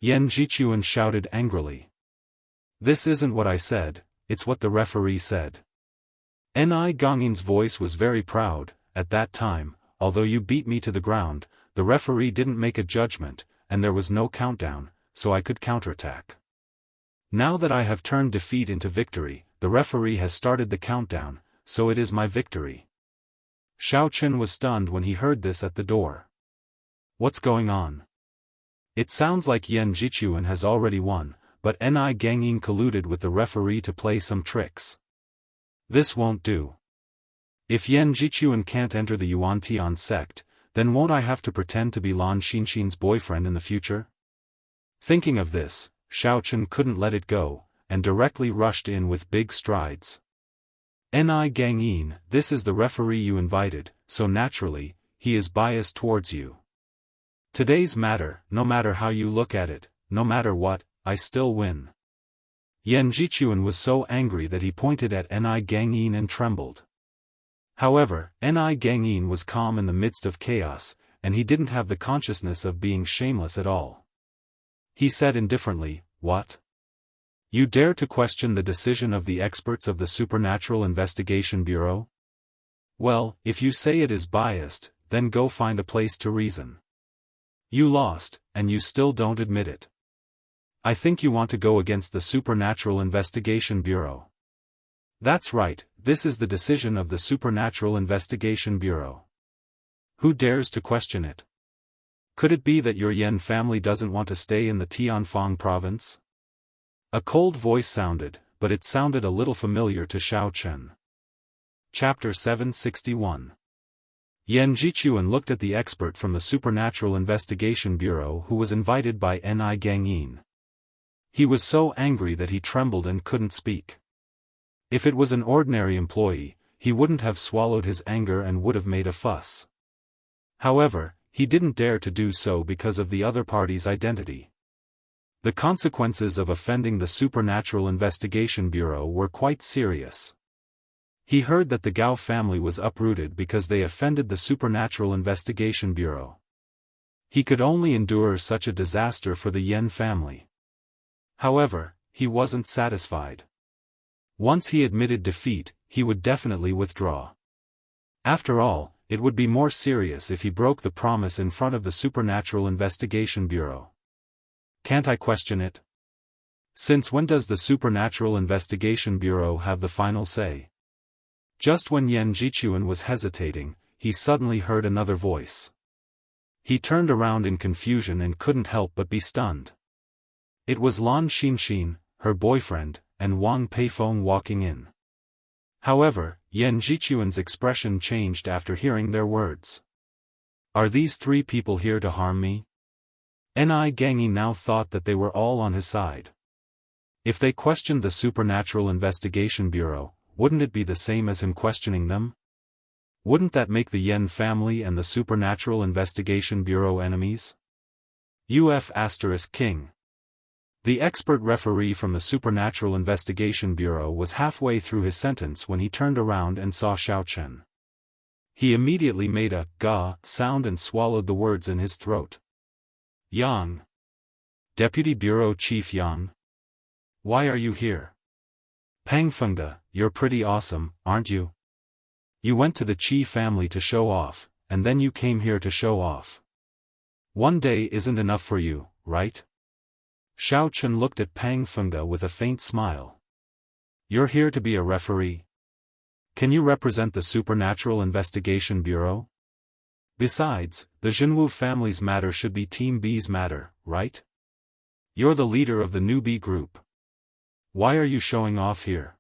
Yan Jichuan shouted angrily. This isn't what I said, it's what the referee said. Ni Gongyin's voice was very proud. At that time, although you beat me to the ground, the referee didn't make a judgment, and there was no countdown, so I could counterattack. Now that I have turned defeat into victory, the referee has started the countdown, so it is my victory. Xiaofan was stunned when he heard this at the door. What's going on? It sounds like Yan Jichuan has already won, but Ni Gangyin colluded with the referee to play some tricks. This won't do. If Yan Jichuan can't enter the Yuantian sect, then won't I have to pretend to be Lan Xinxin's boyfriend in the future? Thinking of this, Xiaofan couldn't let it go, and directly rushed in with big strides. Ni Gangyin, this is the referee you invited, so naturally, he is biased towards you. Today's matter, no matter how you look at it, no matter what, I still win. Yan Jichuan was so angry that he pointed at Ni Gangyin and trembled. However, Ni Gangyin was calm in the midst of chaos, and he didn't have the consciousness of being shameless at all. He said indifferently, What? You dare to question the decision of the experts of the Supernatural Investigation Bureau? Well, if you say it is biased, then go find a place to reason. You lost, and you still don't admit it. I think you want to go against the Supernatural Investigation Bureau. That's right, this is the decision of the Supernatural Investigation Bureau. Who dares to question it? Could it be that your Yan family doesn't want to stay in the Tianfang province? A cold voice sounded, but it sounded a little familiar to Xiaofan. Chapter 761. Yan Jichuan looked at the expert from the Supernatural Investigation Bureau who was invited by Ni Gangyin. He was so angry that he trembled and couldn't speak. If it was an ordinary employee, he wouldn't have swallowed his anger and would have made a fuss. However, he didn't dare to do so because of the other party's identity. The consequences of offending the Supernatural Investigation Bureau were quite serious. He heard that the Gao family was uprooted because they offended the Supernatural Investigation Bureau. He could only endure such a disaster for the Yan family. However, he wasn't satisfied. Once he admitted defeat, he would definitely withdraw. After all, it would be more serious if he broke the promise in front of the Supernatural Investigation Bureau. Can't I question it? Since when does the Supernatural Investigation Bureau have the final say? Just when Yan Jichuan was hesitating, he suddenly heard another voice. He turned around in confusion and couldn't help but be stunned. It was Lan Xinxin, her boyfriend, and Wang Peifeng walking in. However, Yan Jichuan's expression changed after hearing their words. Are these 3 people here to harm me? Ni Gangyin now thought that they were all on his side. If they questioned the Supernatural Investigation Bureau, wouldn't it be the same as him questioning them? Wouldn't that make the Yen family and the Supernatural Investigation Bureau enemies? King. The expert referee from the Supernatural Investigation Bureau was halfway through his sentence when he turned around and saw Xiaofan. He immediately made a "ga" sound and swallowed the words in his throat. Yang. Deputy Bureau Chief Yang. Why are you here? Pangfengde, you're pretty awesome, aren't you? You went to the Qi family to show off, and then you came here to show off. One day isn't enough for you, right? Xiaofan looked at Pangfengde with a faint smile. You're here to be a referee? Can you represent the Supernatural Investigation Bureau? Besides, the Zhenwu family's matter should be Team B's matter, right? You're the leader of the new B group. Why are you showing off here?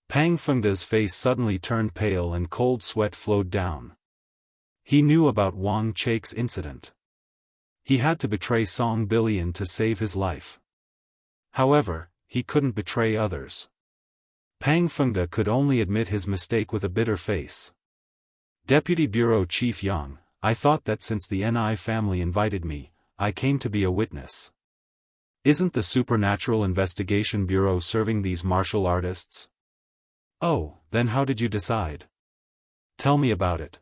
Pangfengde's face suddenly turned pale and cold sweat flowed down. He knew about Wang Chake's incident. He had to betray Song Billion to save his life. However, he couldn't betray others. Pangfengde could only admit his mistake with a bitter face. Deputy Bureau Chief Yang, I thought that since the Ni family invited me, I came to be a witness. Isn't the Supernatural Investigation Bureau serving these martial artists? Oh, then how did you decide? Tell me about it.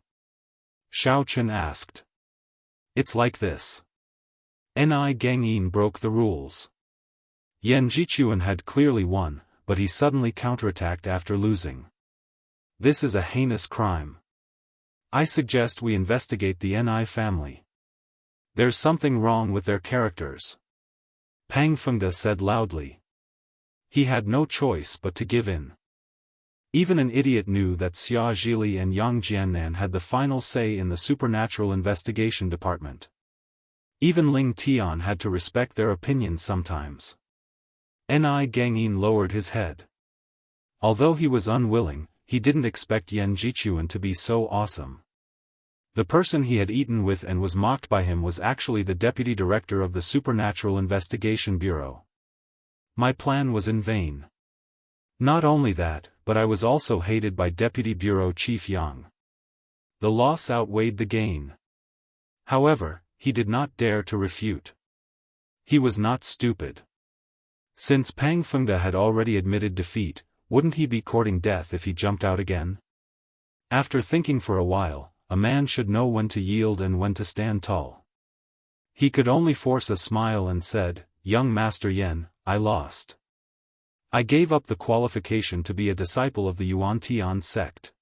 Xiaofan asked. It's like this. Ni Gangyin broke the rules. Yan Jichuan had clearly won, but he suddenly counterattacked after losing. This is a heinous crime. I suggest we investigate the Ni family. There's something wrong with their characters. Pangfengde said loudly. He had no choice but to give in. Even an idiot knew that Xia Zhili and Yang Jiannan had the final say in the Supernatural Investigation Department. Even Ling Tian had to respect their opinions sometimes. Ni Gangyin lowered his head. Although he was unwilling, he didn't expect Yan Jichuan to be so awesome. The person he had eaten with and was mocked by him was actually the deputy director of the Supernatural Investigation Bureau. My plan was in vain. Not only that, but I was also hated by Deputy Bureau Chief Yang. The loss outweighed the gain. However, he did not dare to refute. He was not stupid. Since Pangfengde had already admitted defeat, wouldn't he be courting death if he jumped out again? After thinking for a while, a man should know when to yield and when to stand tall. He could only force a smile and said, Young Master Yen, I lost. I gave up the qualification to be a disciple of the Yuan-Tian sect.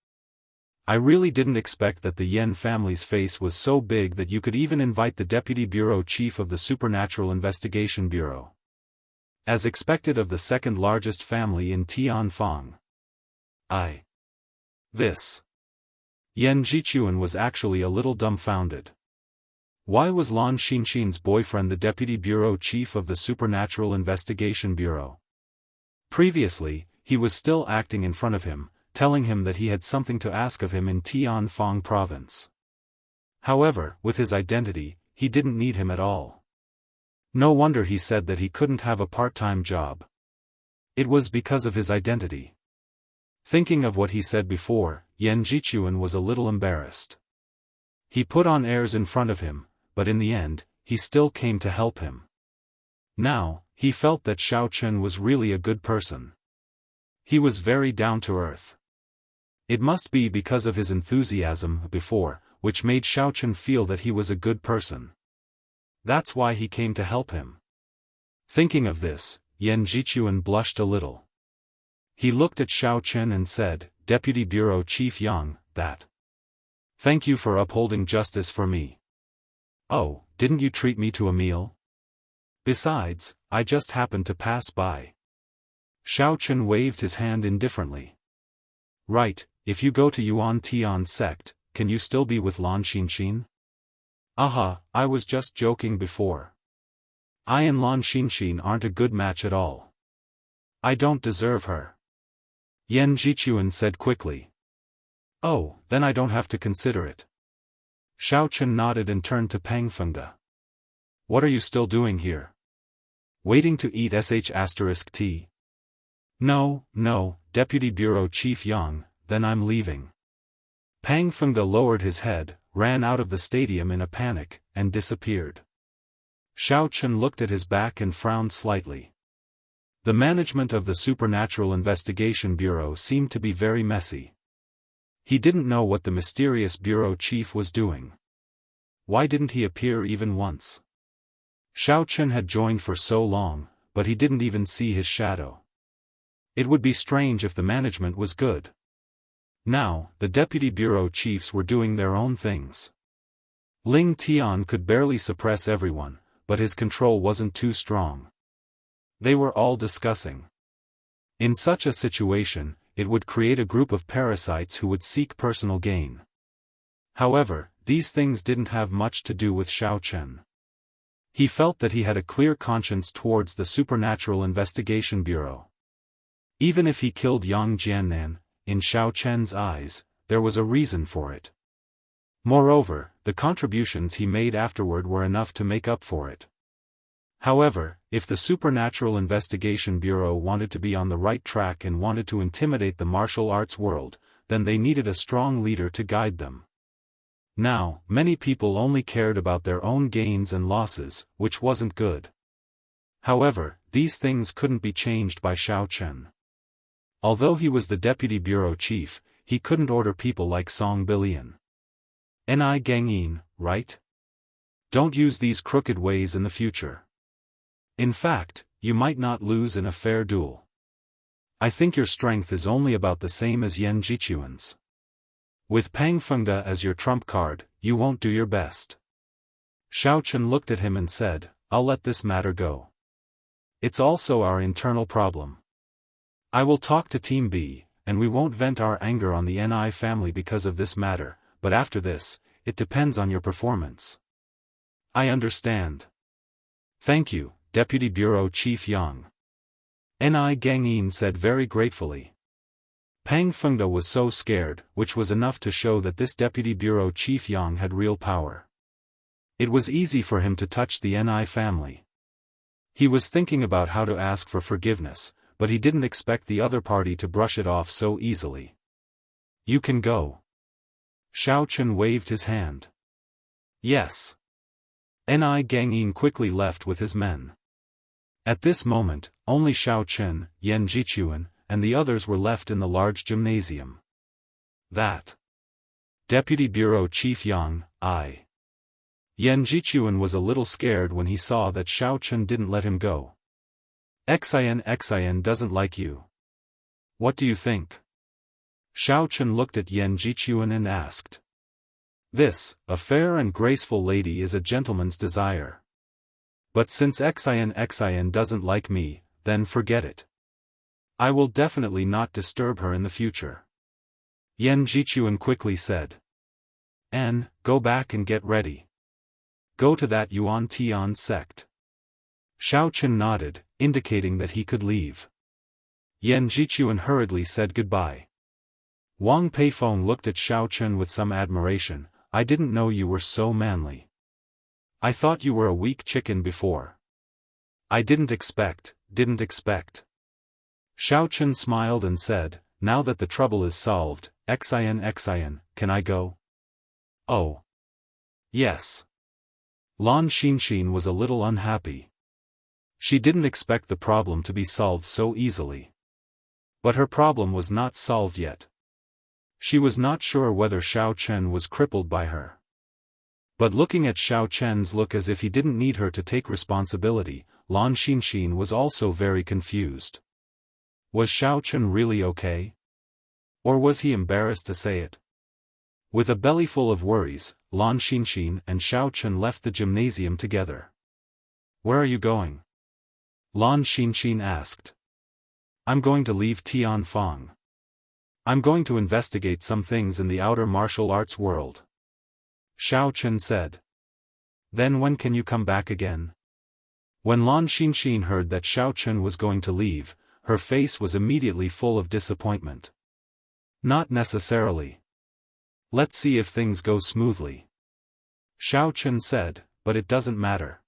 I really didn't expect that the Yen family's face was so big that you could even invite the Deputy Bureau Chief of the Supernatural Investigation Bureau. As expected of the second largest family in Tianfang. This. Yan Jichuan was actually a little dumbfounded. Why was Lan Xinxin's boyfriend the Deputy Bureau Chief of the Supernatural Investigation Bureau? Previously, he was still acting in front of him, telling him that he had something to ask of him in Tianfang province. However, with his identity, he didn't need him at all. No wonder he said that he couldn't have a part-time job. It was because of his identity. Thinking of what he said before, Yan Jichuan was a little embarrassed. He put on airs in front of him, but in the end, he still came to help him. Now, he felt that Xiaofan was really a good person. He was very down-to-earth. It must be because of his enthusiasm before, which made Xiaofan feel that he was a good person. That's why he came to help him. Thinking of this, Yan Jichuan blushed a little. He looked at Xiaofan and said, Deputy Bureau Chief Yang, that. Thank you for upholding justice for me. Oh, didn't you treat me to a meal? Besides, I just happened to pass by. Xiaofan waved his hand indifferently. Right, if you go to Yuan-Tian sect, can you still be with Lan Xinxin? Aha, I was just joking before. I and Lan Xinxin aren't a good match at all. I don't deserve her. Yan Jichuan said quickly. Oh, then I don't have to consider it. Xiaofan nodded and turned to Pangfengde. What are you still doing here? Waiting to eat sh*t? No, no, Deputy Bureau Chief Yang, then I'm leaving. Pang Fengde lowered his head, ran out of the stadium in a panic, and disappeared. Xiao Chen looked at his back and frowned slightly. The management of the Supernatural Investigation Bureau seemed to be very messy. He didn't know what the mysterious bureau chief was doing. Why didn't he appear even once? Xiao Chen had joined for so long, but he didn't even see his shadow. It would be strange if the management was good. Now, the deputy bureau chiefs were doing their own things. Ling Tian could barely suppress everyone, but his control wasn't too strong. They were all discussing. In such a situation, it would create a group of parasites who would seek personal gain. However, these things didn't have much to do with Xiao Chen. He felt that he had a clear conscience towards the Supernatural Investigation Bureau. Even if he killed Yang Jiannan, in Xiao Chen's eyes, there was a reason for it. Moreover, the contributions he made afterward were enough to make up for it. However, if the Supernatural Investigation Bureau wanted to be on the right track and wanted to intimidate the martial arts world, then they needed a strong leader to guide them. Now, many people only cared about their own gains and losses, which wasn't good. However, these things couldn't be changed by Xiao Chen. Although he was the deputy bureau chief, he couldn't order people like Song Bilian. Ni Gangyin, right? Don't use these crooked ways in the future. In fact, you might not lose in a fair duel. I think your strength is only about the same as Yan Jichuan's. With Pang Fengde as your trump card, you won't do your best. Xiao Chen looked at him and said, I'll let this matter go. It's also our internal problem. I will talk to Team B, and we won't vent our anger on the Ni family because of this matter, but after this, it depends on your performance. I understand. Thank you, Deputy Bureau Chief Yang. Ni Gangyin said very gratefully. Pang Fengde was so scared, which was enough to show that this Deputy Bureau Chief Yang had real power. It was easy for him to touch the Ni family. He was thinking about how to ask for forgiveness, but he didn't expect the other party to brush it off so easily. You can go. Xiao Chen waved his hand. Yes. Ni Gangyin quickly left with his men. At this moment, only Xiao Chen, Yan Jichuan, and the others were left in the large gymnasium. That. Deputy Bureau Chief Yang, I. Yan Jichuan was a little scared when he saw that Xiao Chen didn't let him go. Xian doesn't like you. What do you think? Xiao Chen looked at Yan Jichuan and asked. This, a fair and graceful lady is a gentleman's desire. But since Xian doesn't like me, then forget it. I will definitely not disturb her in the future. Yan Jichuan quickly said. Go back and get ready. Go to that Yuan Tian sect. Xiao Chen nodded, indicating that he could leave. Yan Jichuan hurriedly said goodbye. Wang Peifeng looked at Xiao Chen with some admiration. I didn't know you were so manly. I thought you were a weak chicken before. I didn't expect. Xiao Chen smiled and said, now that the trouble is solved, Xian, can I go? Oh. Yes. Lan Xinxin was a little unhappy. She didn't expect the problem to be solved so easily. But her problem was not solved yet. She was not sure whether Xiao Chen was crippled by her. But looking at Xiao Chen's look as if he didn't need her to take responsibility, Lan Xinxin was also very confused. Was Xiao Chen really okay? Or was he embarrassed to say it? With a bellyful of worries, Lan Xinxin and Xiao Chen left the gymnasium together. Where are you going? Lan Xinxin asked. I'm going to leave Tianfang. I'm going to investigate some things in the outer martial arts world. Xiao Chen said. Then when can you come back again? When Lan Xinxin heard that Xiao Chen was going to leave, her face was immediately full of disappointment. Not necessarily. Let's see if things go smoothly. Xiao Chen said, but it doesn't matter.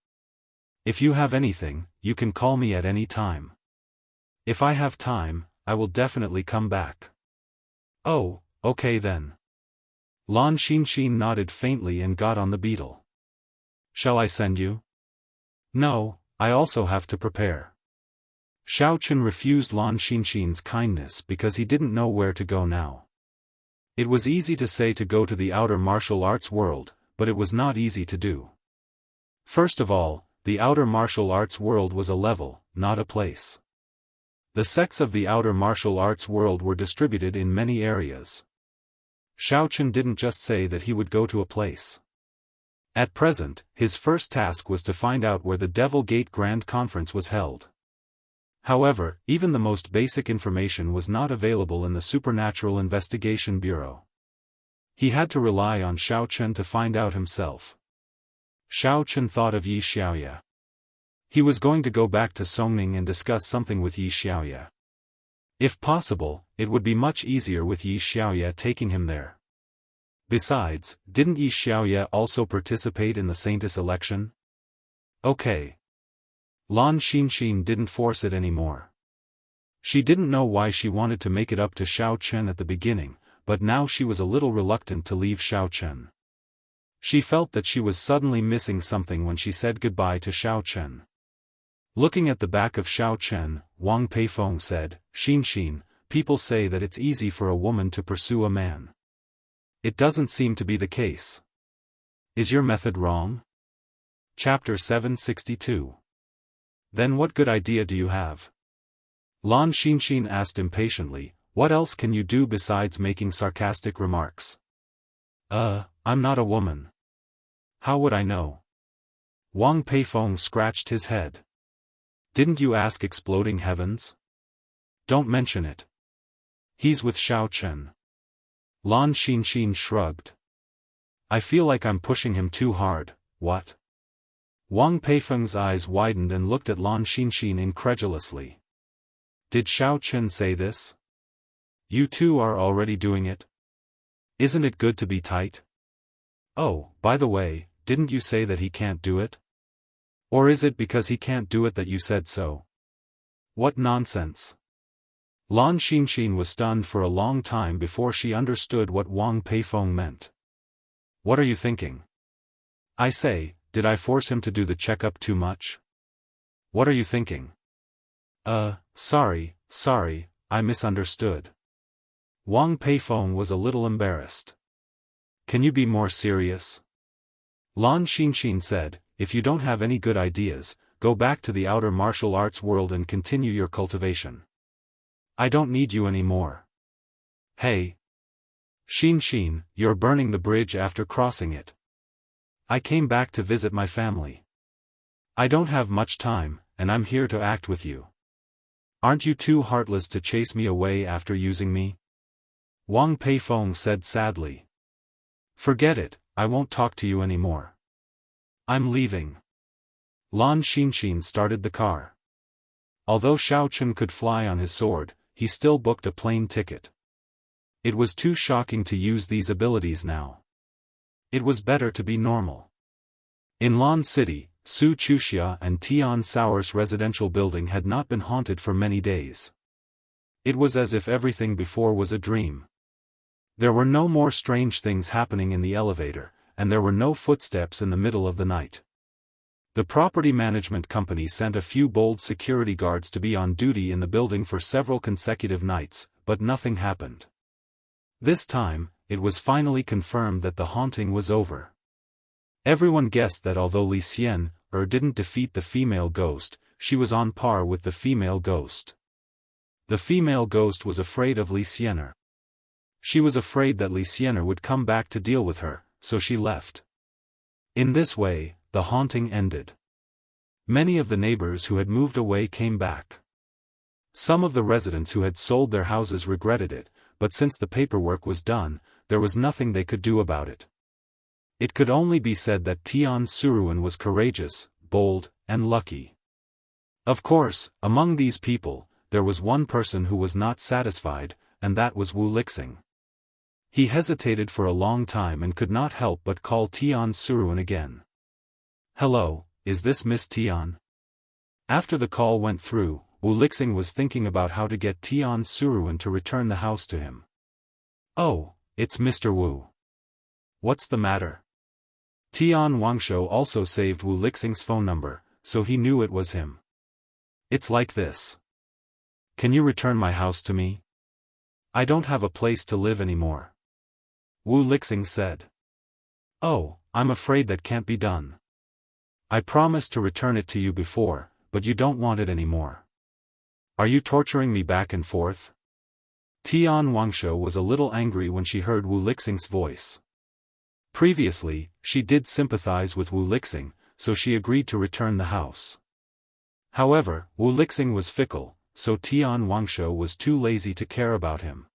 If you have anything, you can call me at any time. If I have time, I will definitely come back. Oh, okay then. Lan Xinxin nodded faintly and got on the beetle. Shall I send you? No, I also have to prepare. Xiaochen refused Lan Xinxin's kindness because he didn't know where to go now. It was easy to say to go to the outer martial arts world, but it was not easy to do. First of all, the outer martial arts world was a level, not a place. The sects of the outer martial arts world were distributed in many areas. Xiaochen didn't just say that he would go to a place. At present, his first task was to find out where the Devil Gate Grand Conference was held. However, even the most basic information was not available in the Supernatural Investigation Bureau. He had to rely on Xiaochen to find out himself. Xiaochen thought of Yi Xiaoya. He was going to go back to Songning and discuss something with Yi Xiaoya. If possible, it would be much easier with Yi Xiaoya taking him there. Besides, didn't Yi Xiaoya also participate in the Saintess election? Okay. Lan Xinxin didn't force it anymore. She didn't know why she wanted to make it up to Xiaochen at the beginning, but now she was a little reluctant to leave Xiaochen. She felt that she was suddenly missing something when she said goodbye to Xiaochen. Looking at the back of Xiaochen, Wang Peifeng said, Xinxin, people say that it's easy for a woman to pursue a man. It doesn't seem to be the case. Is your method wrong? Chapter 762. Then what good idea do you have? Lan Xinxin asked impatiently, what else can you do besides making sarcastic remarks? I'm not a woman. How would I know? Wang Peifeng scratched his head. Didn't you ask Exploding Heavens? Don't mention it. He's with Xiaochen. Lan Xinxin shrugged. I feel like I'm pushing him too hard, what? Wang Peifeng's eyes widened and looked at Lan Xinxin incredulously. Did Xiaochen say this? You two are already doing it? Isn't it good to be tight? Oh, by the way, didn't you say that he can't do it? Or is it because he can't do it that you said so? What nonsense! Lan Xinxin was stunned for a long time before she understood what Wang Peifeng meant. What are you thinking? I say, did I force him to do the checkup too much? What are you thinking? Sorry, I misunderstood. Wang Peifeng was a little embarrassed. Can you be more serious? Lan Xinxin said, if you don't have any good ideas, go back to the outer martial arts world and continue your cultivation. I don't need you anymore. Hey! Xinxin, you're burning the bridge after crossing it. I came back to visit my family. I don't have much time, and I'm here to act with you. Aren't you too heartless to chase me away after using me? Wang Peifeng said sadly. Forget it, I won't talk to you anymore. I'm leaving. Lan Xinxin started the car. Although Xiaochen could fly on his sword, he still booked a plane ticket. It was too shocking to use these abilities now. It was better to be normal. In Lan City, Su Chuxia and Tian Sauer's residential building had not been haunted for many days. It was as if everything before was a dream. There were no more strange things happening in the elevator, and there were no footsteps in the middle of the night. The property management company sent a few bold security guards to be on duty in the building for several consecutive nights, but nothing happened. This time, it was finally confirmed that the haunting was over. Everyone guessed that although Li Xian didn't defeat the female ghost, she was on par with the female ghost. The female ghost was afraid of Li Xian. She was afraid that Li Xian would come back to deal with her, so she left. In this way, the haunting ended. Many of the neighbors who had moved away came back. Some of the residents who had sold their houses regretted it, but since the paperwork was done, there was nothing they could do about it. It could only be said that Tian Suruan was courageous, bold, and lucky. Of course, among these people, there was one person who was not satisfied, and that was Wu Lixing. He hesitated for a long time and could not help but call Tian Suruan again. Hello, is this Miss Tian? After the call went through, Wu Lixing was thinking about how to get Tian Suruan to return the house to him. "Oh, it's Mr. Wu. What's the matter?" Tian Wangshou also saved Wu Lixing's phone number, so he knew it was him. "It's like this. Can you return my house to me? I don't have a place to live anymore," Wu Lixing said. "Oh, I'm afraid that can't be done. I promised to return it to you before, but you don't want it anymore. Are you torturing me back and forth?" Tian Wangshou was a little angry when she heard Wu Lixing's voice. Previously, she did sympathize with Wu Lixing, so she agreed to return the house. However, Wu Lixing was fickle, so Tian Wangshou was too lazy to care about him.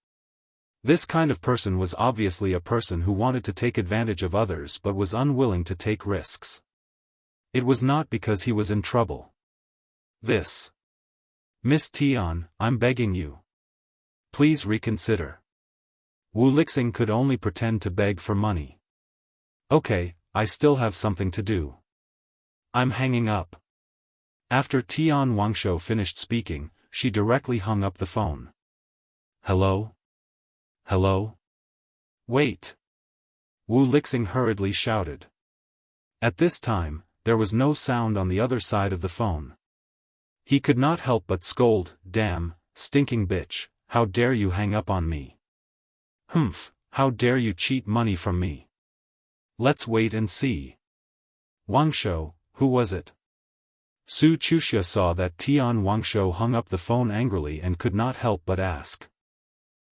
This kind of person was obviously a person who wanted to take advantage of others but was unwilling to take risks. It was not because he was in trouble. "This. Miss Tian, I'm begging you. Please reconsider." Wu Lixing could only pretend to beg for money. "Okay, I still have something to do. I'm hanging up." After Tian Wangshou finished speaking, she directly hung up the phone. "Hello? Hello? Wait!" Wu Lixing hurriedly shouted. At this time, there was no sound on the other side of the phone. He could not help but scold, "Damn, stinking bitch, how dare you hang up on me? Humph, how dare you cheat money from me? Let's wait and see." "Wangshou, who was it?" Su Chuxia saw that Tian Wangshou hung up the phone angrily and could not help but ask.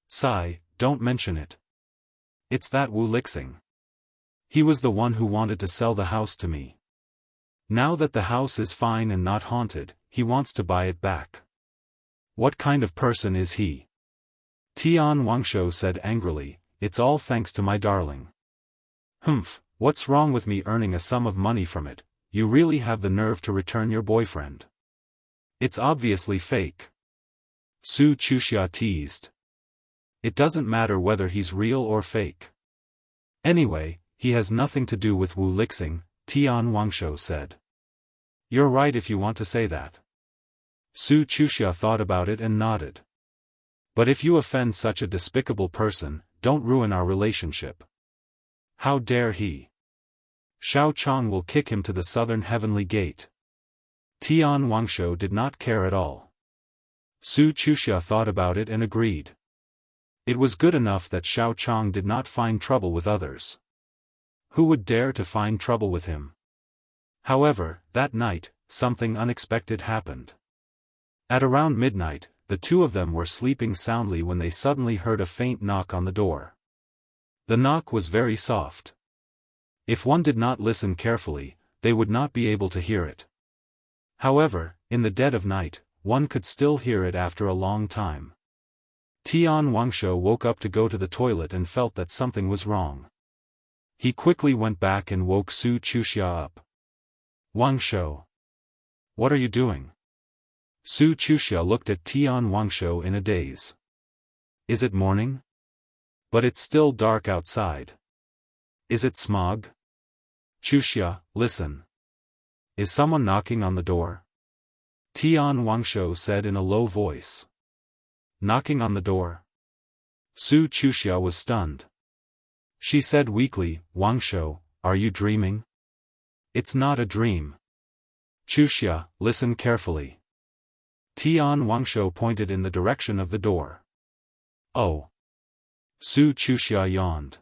"Sigh, don't mention it. It's that Wu Lixing. He was the one who wanted to sell the house to me. Now that the house is fine and not haunted, he wants to buy it back. What kind of person is he?" Tian Wangshou said angrily, "It's all thanks to my darling. Humph, what's wrong with me earning a sum of money from it? You really have the nerve to return your boyfriend. It's obviously fake." Su Chuxia teased. "It doesn't matter whether he's real or fake. Anyway, he has nothing to do with Wu Lixing," Tian Wangshou said. "You're right if you want to say that." Su Chuxia thought about it and nodded. "But if you offend such a despicable person, don't ruin our relationship. How dare he? Shao Chong will kick him to the southern heavenly gate." Tian Wangshou did not care at all. Su Chuxia thought about it and agreed. It was good enough that Shao Chong did not find trouble with others. Who would dare to find trouble with him? However, that night, something unexpected happened. At around midnight, the two of them were sleeping soundly when they suddenly heard a faint knock on the door. The knock was very soft. If one did not listen carefully, they would not be able to hear it. However, in the dead of night, one could still hear it after a long time. Tian Wangshou woke up to go to the toilet and felt that something was wrong. He quickly went back and woke Su Chuxia up. "Wangshou. What are you doing?" Su Chuxia looked at Tian Wangshou in a daze. "Is it morning? But it's still dark outside. Is it smog?" "Chuxia, listen. Is someone knocking on the door?" Tian Wangshou said in a low voice. "Knocking on the door?" Su Chuxia was stunned. She said weakly, "Wangshou, are you dreaming?" "It's not a dream." "Chuxia, listen carefully." Tian Wangshou pointed in the direction of the door. "Oh." Su Chuxia yawned.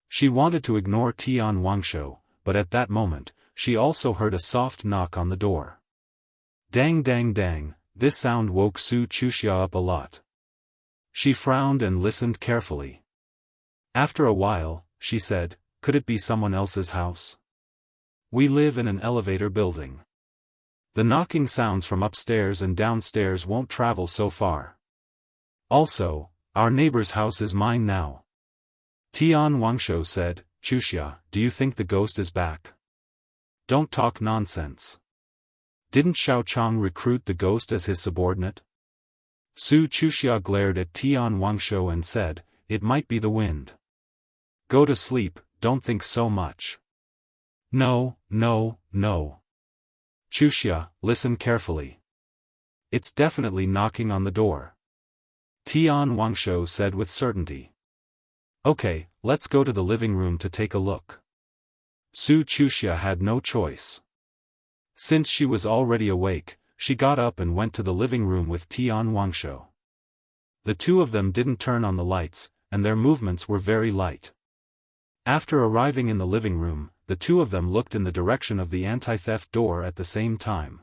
She wanted to ignore Tian Wangshou, but at that moment, she also heard a soft knock on the door. Dang dang dang, this sound woke Su Chuxia up a lot. She frowned and listened carefully. After a while, she said, "Could it be someone else's house? We live in an elevator building. The knocking sounds from upstairs and downstairs won't travel so far. Also, our neighbor's house is mine now." Tian Wangshou said, "Chuxia, do you think the ghost is back? Don't talk nonsense. Didn't Shao Chong recruit the ghost as his subordinate?" Su Chuxia glared at Tian Wangshou and said, "It might be the wind. Go to sleep, don't think so much." "No, no, no. Chuxia, listen carefully. It's definitely knocking on the door. Tian Wangshou said with certainty. Okay, let's go to the living room to take a look. Su Chuxia had no choice. Since she was already awake, she got up and went to the living room with Tian Wangshou. The two of them didn't turn on the lights, and their movements were very light. After arriving in the living room, the two of them looked in the direction of the anti-theft door at the same time.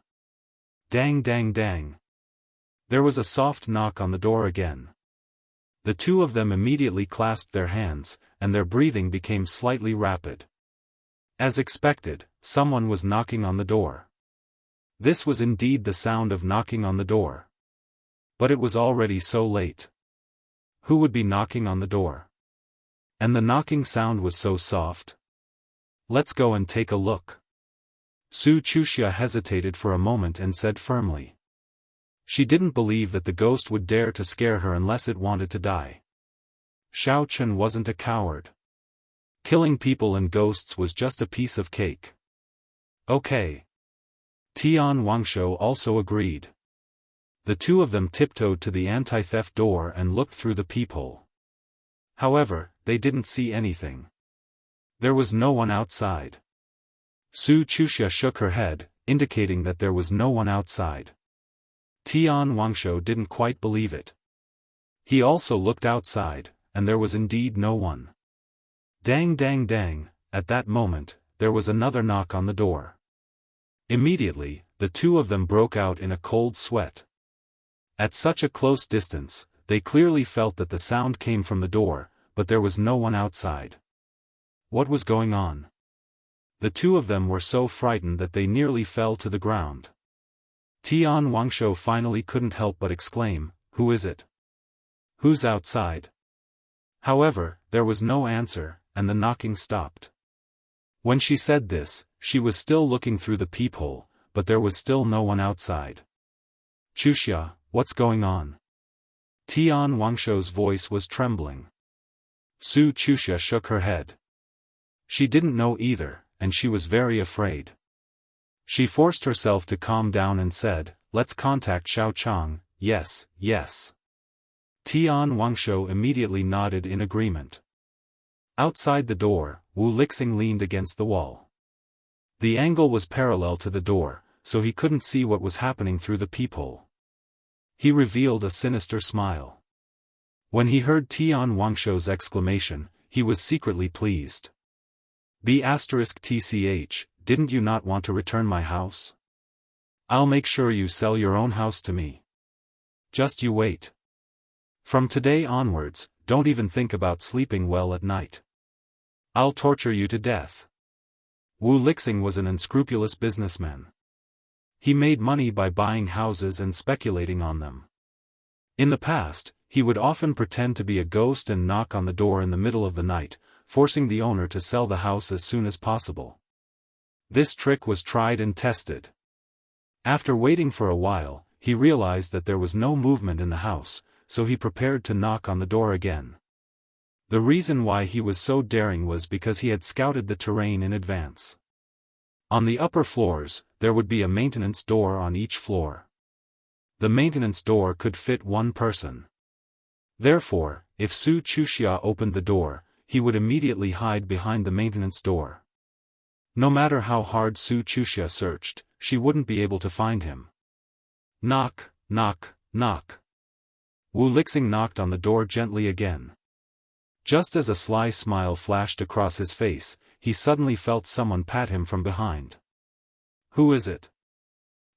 Dang dang dang. There was a soft knock on the door again. The two of them immediately clasped their hands, and their breathing became slightly rapid. As expected, someone was knocking on the door. This was indeed the sound of knocking on the door. But it was already so late. Who would be knocking on the door? And the knocking sound was so soft. Let's go and take a look. Su Chuxia hesitated for a moment and said firmly. She didn't believe that the ghost would dare to scare her unless it wanted to die. Xiao Chen wasn't a coward. Killing people and ghosts was just a piece of cake. Okay. Tian Wangshou also agreed. The two of them tiptoed to the anti-theft door and looked through the peephole. However, they didn't see anything. There was no one outside. Su Chuxia shook her head, indicating that there was no one outside. Tian Wangshou didn't quite believe it. He also looked outside, and there was indeed no one. Dang dang dang, at that moment, there was another knock on the door. Immediately, the two of them broke out in a cold sweat. At such a close distance, they clearly felt that the sound came from the door, but there was no one outside. What was going on? The two of them were so frightened that they nearly fell to the ground. Tian Wangshou finally couldn't help but exclaim, "Who is it? Who's outside?" However, there was no answer, and the knocking stopped. When she said this, she was still looking through the peephole, but there was still no one outside. "Chuxia, what's going on?" Tian Wangshou's voice was trembling. Su Chuxia shook her head. She didn't know either, and she was very afraid. She forced herself to calm down and said, "Let's contact Xiao Chang." "Yes, yes." Tian Wangshou immediately nodded in agreement. Outside the door, Wu Lixing leaned against the wall. The angle was parallel to the door, so he couldn't see what was happening through the peephole. He revealed a sinister smile. When he heard Tian Wangshou's exclamation, he was secretly pleased. *TCH, didn't you not want to return my house? I'll make sure you sell your own house to me. Just you wait. From today onwards, don't even think about sleeping well at night. I'll torture you to death. Wu Lixing was an unscrupulous businessman. He made money by buying houses and speculating on them. In the past, he would often pretend to be a ghost and knock on the door in the middle of the night, forcing the owner to sell the house as soon as possible. This trick was tried and tested. After waiting for a while, he realized that there was no movement in the house, so he prepared to knock on the door again. The reason why he was so daring was because he had scouted the terrain in advance. On the upper floors, there would be a maintenance door on each floor. The maintenance door could fit one person. Therefore, if Su Chuxia opened the door, he would immediately hide behind the maintenance door. No matter how hard Su Chuxia searched, she wouldn't be able to find him. Knock, knock, knock. Wu Lixing knocked on the door gently again. Just as a sly smile flashed across his face, he suddenly felt someone pat him from behind. "Who is it?"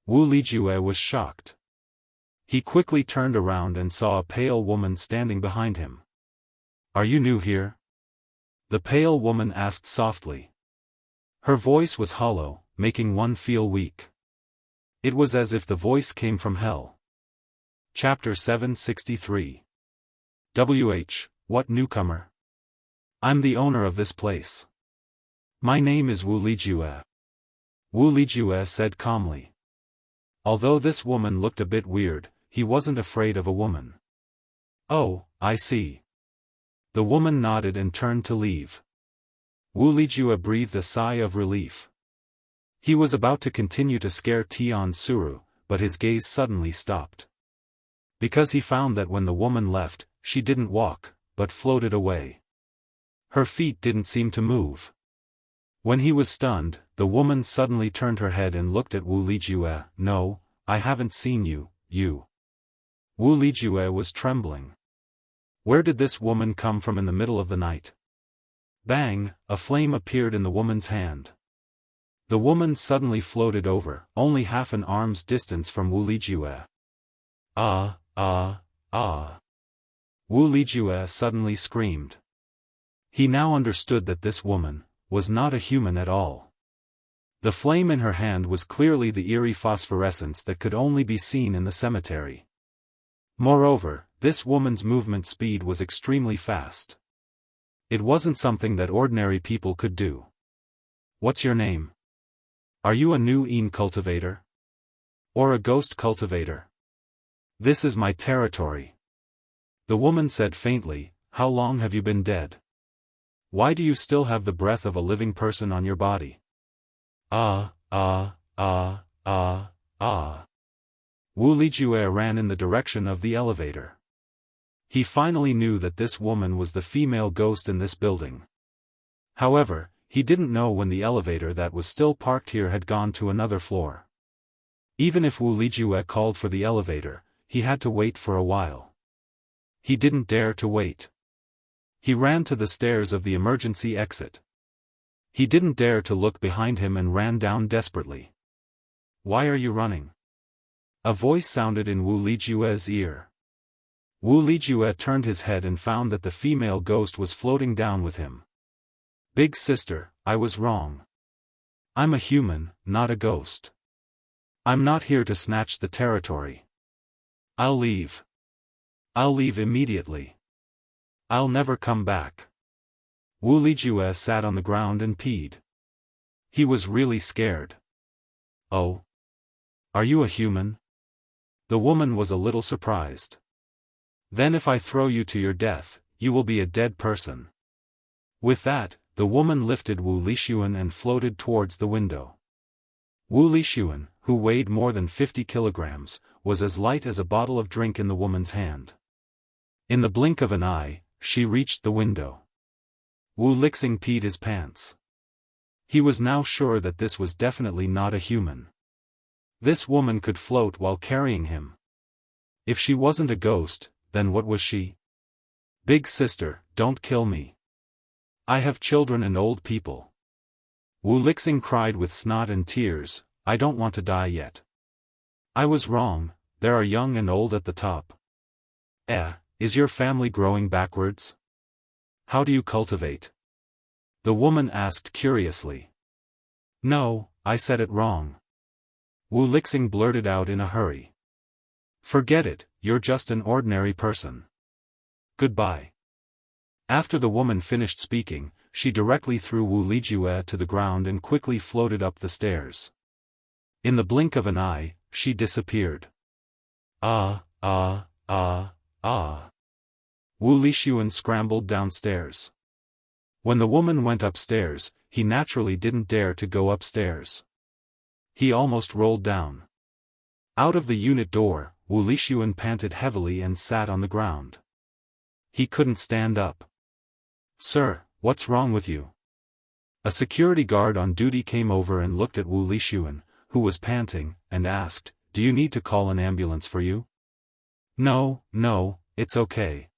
Wu Lijue was shocked. He quickly turned around and saw a pale woman standing behind him. "Are you new here?" the pale woman asked softly. Her voice was hollow, making one feel weak. It was as if the voice came from hell. Chapter 763. What newcomer? I'm the owner of this place. My name is Wu Lijue. Wu Lijue said calmly. Although this woman looked a bit weird, he wasn't afraid of a woman. Oh, I see. The woman nodded and turned to leave. Wu Lijue breathed a sigh of relief. He was about to continue to scare Tian Suru, but his gaze suddenly stopped. Because he found that when the woman left, she didn't walk, but floated away. Her feet didn't seem to move. When he was stunned, the woman suddenly turned her head and looked at Wu Lijue. "No, I haven't seen you, you." Wu Lijue was trembling. Where did this woman come from in the middle of the night? Bang! A flame appeared in the woman's hand. The woman suddenly floated over, only half an arm's distance from Wu Lijue. Ah, ah, ah. Wu Lijue suddenly screamed. He now understood that this woman was not a human at all. The flame in her hand was clearly the eerie phosphorescence that could only be seen in the cemetery. Moreover, this woman's movement speed was extremely fast. It wasn't something that ordinary people could do. "What's your name? Are you a new Een cultivator? Or a ghost cultivator? This is my territory." The woman said faintly, "How long have you been dead? Why do you still have the breath of a living person on your body?" Ah, ah, ah, ah, ah. Wu Lijue ran in the direction of the elevator. He finally knew that this woman was the female ghost in this building. However, he didn't know when the elevator that was still parked here had gone to another floor. Even if Wu Lijue called for the elevator, he had to wait for a while. He didn't dare to wait. He ran to the stairs of the emergency exit. He didn't dare to look behind him and ran down desperately. "Why are you running?" A voice sounded in Wu Lijue's ear. Wu Lijue turned his head and found that the female ghost was floating down with him. "Big sister, I was wrong. I'm a human, not a ghost. I'm not here to snatch the territory. I'll leave. I'll leave immediately. I'll never come back." Wu Lijue sat on the ground and peed. He was really scared. "Oh? Are you a human?" The woman was a little surprised. "Then if I throw you to your death, you will be a dead person." With that, the woman lifted Wu Lixuan and floated towards the window. Wu Lixuan, who weighed more than 50 kilograms, was as light as a bottle of drink in the woman's hand. In the blink of an eye, she reached the window. Wu Lixing peed his pants. He was now sure that this was definitely not a human. This woman could float while carrying him. If she wasn't a ghost, then what was she? "Big sister, don't kill me. I have children and old people." Wu Lixing cried with snot and tears, "I don't want to die yet. I was wrong, there are young and old at the top." Is your family growing backwards? How do you cultivate?" The woman asked curiously. "No, I said it wrong." Wu Lixing blurted out in a hurry. "Forget it, you're just an ordinary person. Goodbye." After the woman finished speaking, she directly threw Wu Lijue to the ground and quickly floated up the stairs. In the blink of an eye, she disappeared. Ah, ah, ah, ah. Wu Lixuan scrambled downstairs. When the woman went upstairs, he naturally didn't dare to go upstairs. He almost rolled down. Out of the unit door, Wu Lixuan panted heavily and sat on the ground. He couldn't stand up. "Sir, what's wrong with you?" A security guard on duty came over and looked at Wu Lixuan, who was panting, and asked, "Do you need to call an ambulance for you?" No, it's okay."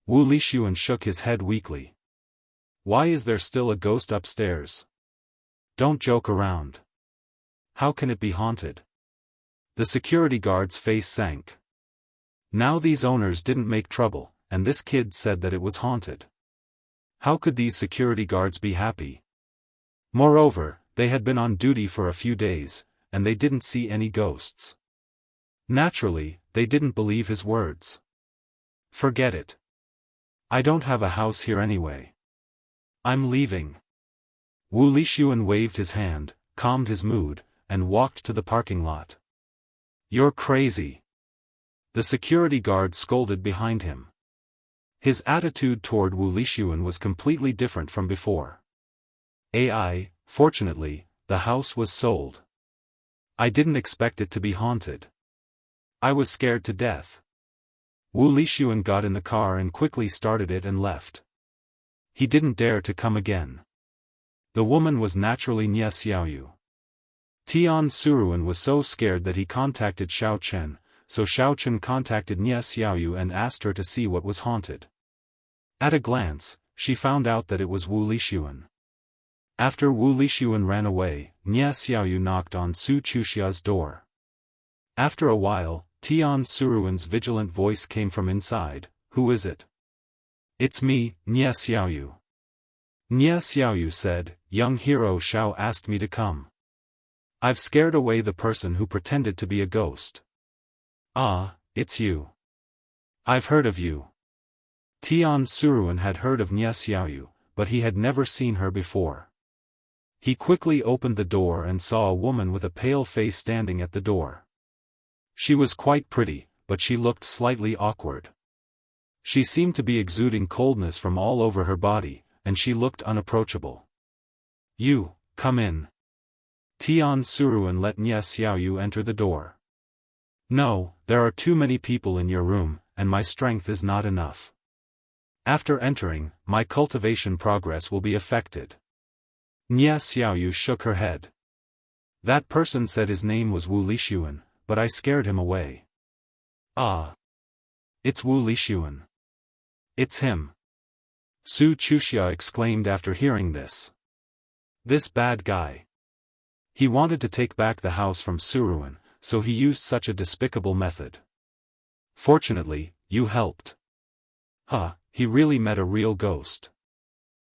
Wu Lixuan shook his head weakly. "Why is there still a ghost upstairs? Don't joke around. How can it be haunted?" The security guard's face sank. Now these owners didn't make trouble, and this kid said that it was haunted. How could these security guards be happy? Moreover, they had been on duty for a few days, and they didn't see any ghosts. Naturally, they didn't believe his words. "Forget it. I don't have a house here anyway. I'm leaving." Wu Lixuan waved his hand, calmed his mood, and walked to the parking lot. "You're crazy." The security guard scolded behind him. His attitude toward Wu Lixuan was completely different from before. Fortunately, the house was sold. I didn't expect it to be haunted. I was scared to death. Wu Lixuan got in the car and quickly started it and left. He didn't dare to come again. The woman was naturally Nie Xiaoyu. Tian Suruan was so scared that he contacted Xiao Chen, so Xiao Chen contacted Nie Xiaoyu and asked her to see what was haunted. At a glance, she found out that it was Wu Lixuan. After Wu Lixuan ran away, Nie Xiaoyu knocked on Su Chuxia's door. After a while, Tian Suruan's vigilant voice came from inside. "Who is it?" "It's me, Nie Xiaoyu." Nie Xiaoyu said, "Young hero Xiao asked me to come. I've scared away the person who pretended to be a ghost." "Ah, it's you. I've heard of you." Tian Suruan had heard of Nie Xiaoyu, but he had never seen her before. He quickly opened the door and saw a woman with a pale face standing at the door. She was quite pretty, but she looked slightly awkward. She seemed to be exuding coldness from all over her body, and she looked unapproachable. "You, come in." Tian Suruan let Nie Xiaoyu enter the door. "No, there are too many people in your room, and my strength is not enough. After entering, my cultivation progress will be affected." Nie Xiaoyu shook her head. "That person said his name was Wu Lixuan, but I scared him away." "Ah. It's Wu Lixuan. It's him." Su Chuxia exclaimed after hearing this. "This bad guy. He wanted to take back the house from Suruan, so he used such a despicable method. Fortunately, you helped. Huh, he really met a real ghost.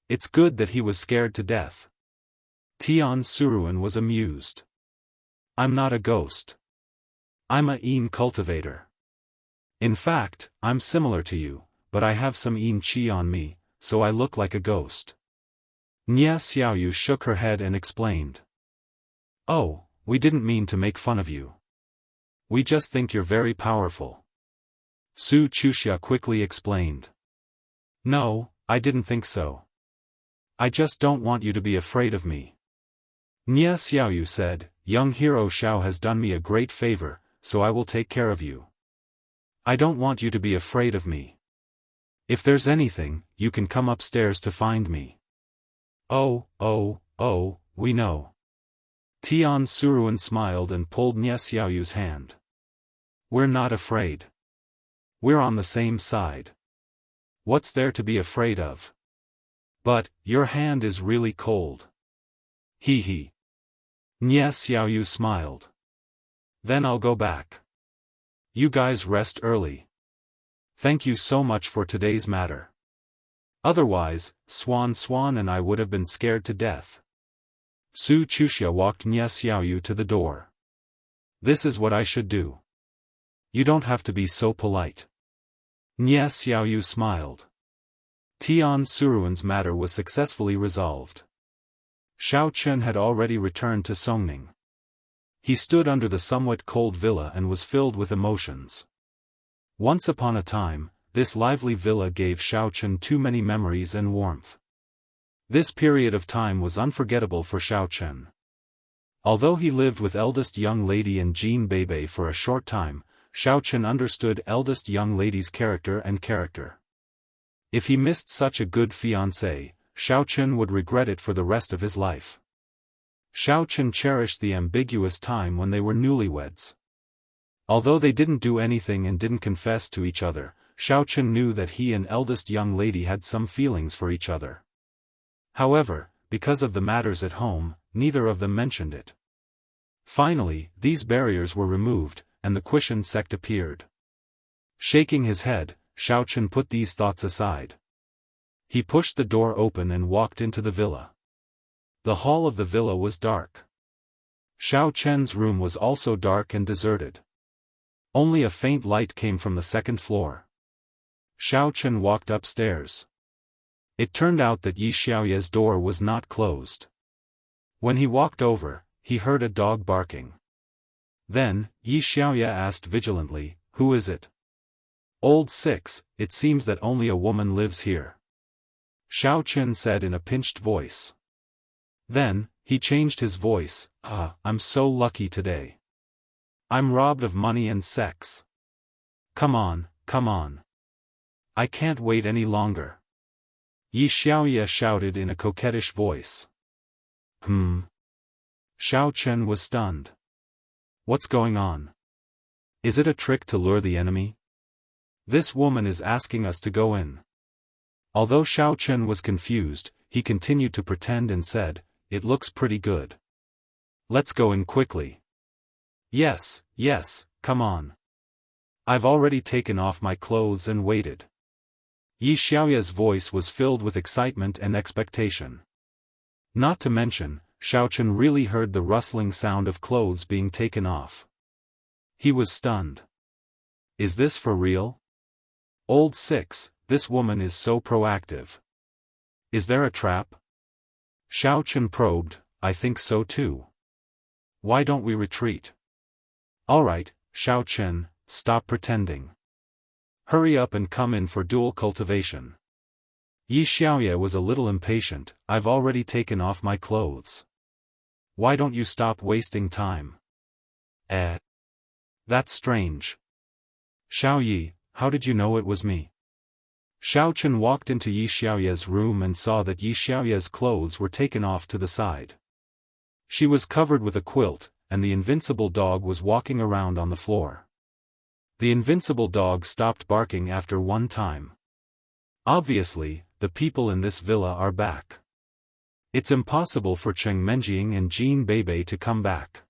It's good that he was scared to death." Tian Suruan was amused. "I'm not a ghost. I'm a Yin cultivator. In fact, I'm similar to you, but I have some Yin Qi on me, so I look like a ghost." Nie Xiaoyu shook her head and explained. "Oh, we didn't mean to make fun of you. We just think you're very powerful." Su Chuxia quickly explained. "No, I didn't think so. I just don't want you to be afraid of me." Nie Xiaoyu said, "Young hero Xiao has done me a great favor, so I will take care of you. I don't want you to be afraid of me. If there's anything, you can come upstairs to find me." Oh, we know." Tian Suruan smiled and pulled Nie Xiaoyu's hand. "We're not afraid. We're on the same side. What's there to be afraid of? But, your hand is really cold." "Hee hee." Nie Xiaoyu smiled. "Then I'll go back. You guys rest early. Thank you so much for today's matter. Otherwise, Swan and I would have been scared to death." Su Chuxia walked Nie Xiaoyu to the door. "This is what I should do. You don't have to be so polite." Nie Xiaoyu smiled. Tian Suruan's matter was successfully resolved. Xiao Chen had already returned to Songning. He stood under the somewhat cold villa and was filled with emotions. Once upon a time, this lively villa gave Xiao Chen too many memories and warmth. This period of time was unforgettable for Xiao Chen. Although he lived with eldest young lady and Jean Bebe for a short time, Xiao Chen understood eldest young lady's character. If he missed such a good fiancée, Xiao Chen would regret it for the rest of his life. Xiao Chen cherished the ambiguous time when they were newlyweds. Although they didn't do anything and didn't confess to each other, Xiao Chen knew that he and eldest young lady had some feelings for each other. However, because of the matters at home, neither of them mentioned it. Finally, these barriers were removed, and the Quishan sect appeared. Shaking his head, Xiao Chen put these thoughts aside. He pushed the door open and walked into the villa. The hall of the villa was dark. Xiao Chen's room was also dark and deserted. Only a faint light came from the second floor. Xiao Chen walked upstairs. It turned out that Yi Xiaoye's door was not closed. When he walked over, he heard a dog barking. Then, Yi Xiaoye asked vigilantly, "Who is it?" "Old 6, it seems that only a woman lives here," Xiao Chen said in a pinched voice. Then, He changed his voice. I'm so lucky today. I'm robbed of money and sex. Come on, come on. I can't wait any longer. Yi Xiaoye shouted in a coquettish voice. Xiao Chen was stunned. What's going on? Is it a trick to lure the enemy? This woman is asking us to go in. Although Xiao Chen was confused, he continued to pretend and said, "It looks pretty good. Let's go in quickly." Yes, come on. I've already taken off my clothes and waited. Yi Xiaoye's voice was filled with excitement and expectation. Not to mention, Xiao Chen really heard the rustling sound of clothes being taken off. He was stunned. Is this for real? Old 6, this woman is so proactive. Is there a trap? Xiao Chen probed. I think so too. Why don't we retreat? Alright, Xiao Chen, stop pretending. Hurry up and come in for dual cultivation. Yi Xiaoye was a little impatient. I've already taken off my clothes. Why don't you stop wasting time? That's strange. Xiao Yi, how did you know it was me? Xiao Chen walked into Yi Xiaoye's room and saw that Yi Xiaoye's clothes were taken off to the side. She was covered with a quilt, and the invincible dog was walking around on the floor. The invincible dog stopped barking after one time. Obviously, the people in this villa are back. It's impossible for Cheng Menjing and Jin Beibei to come back.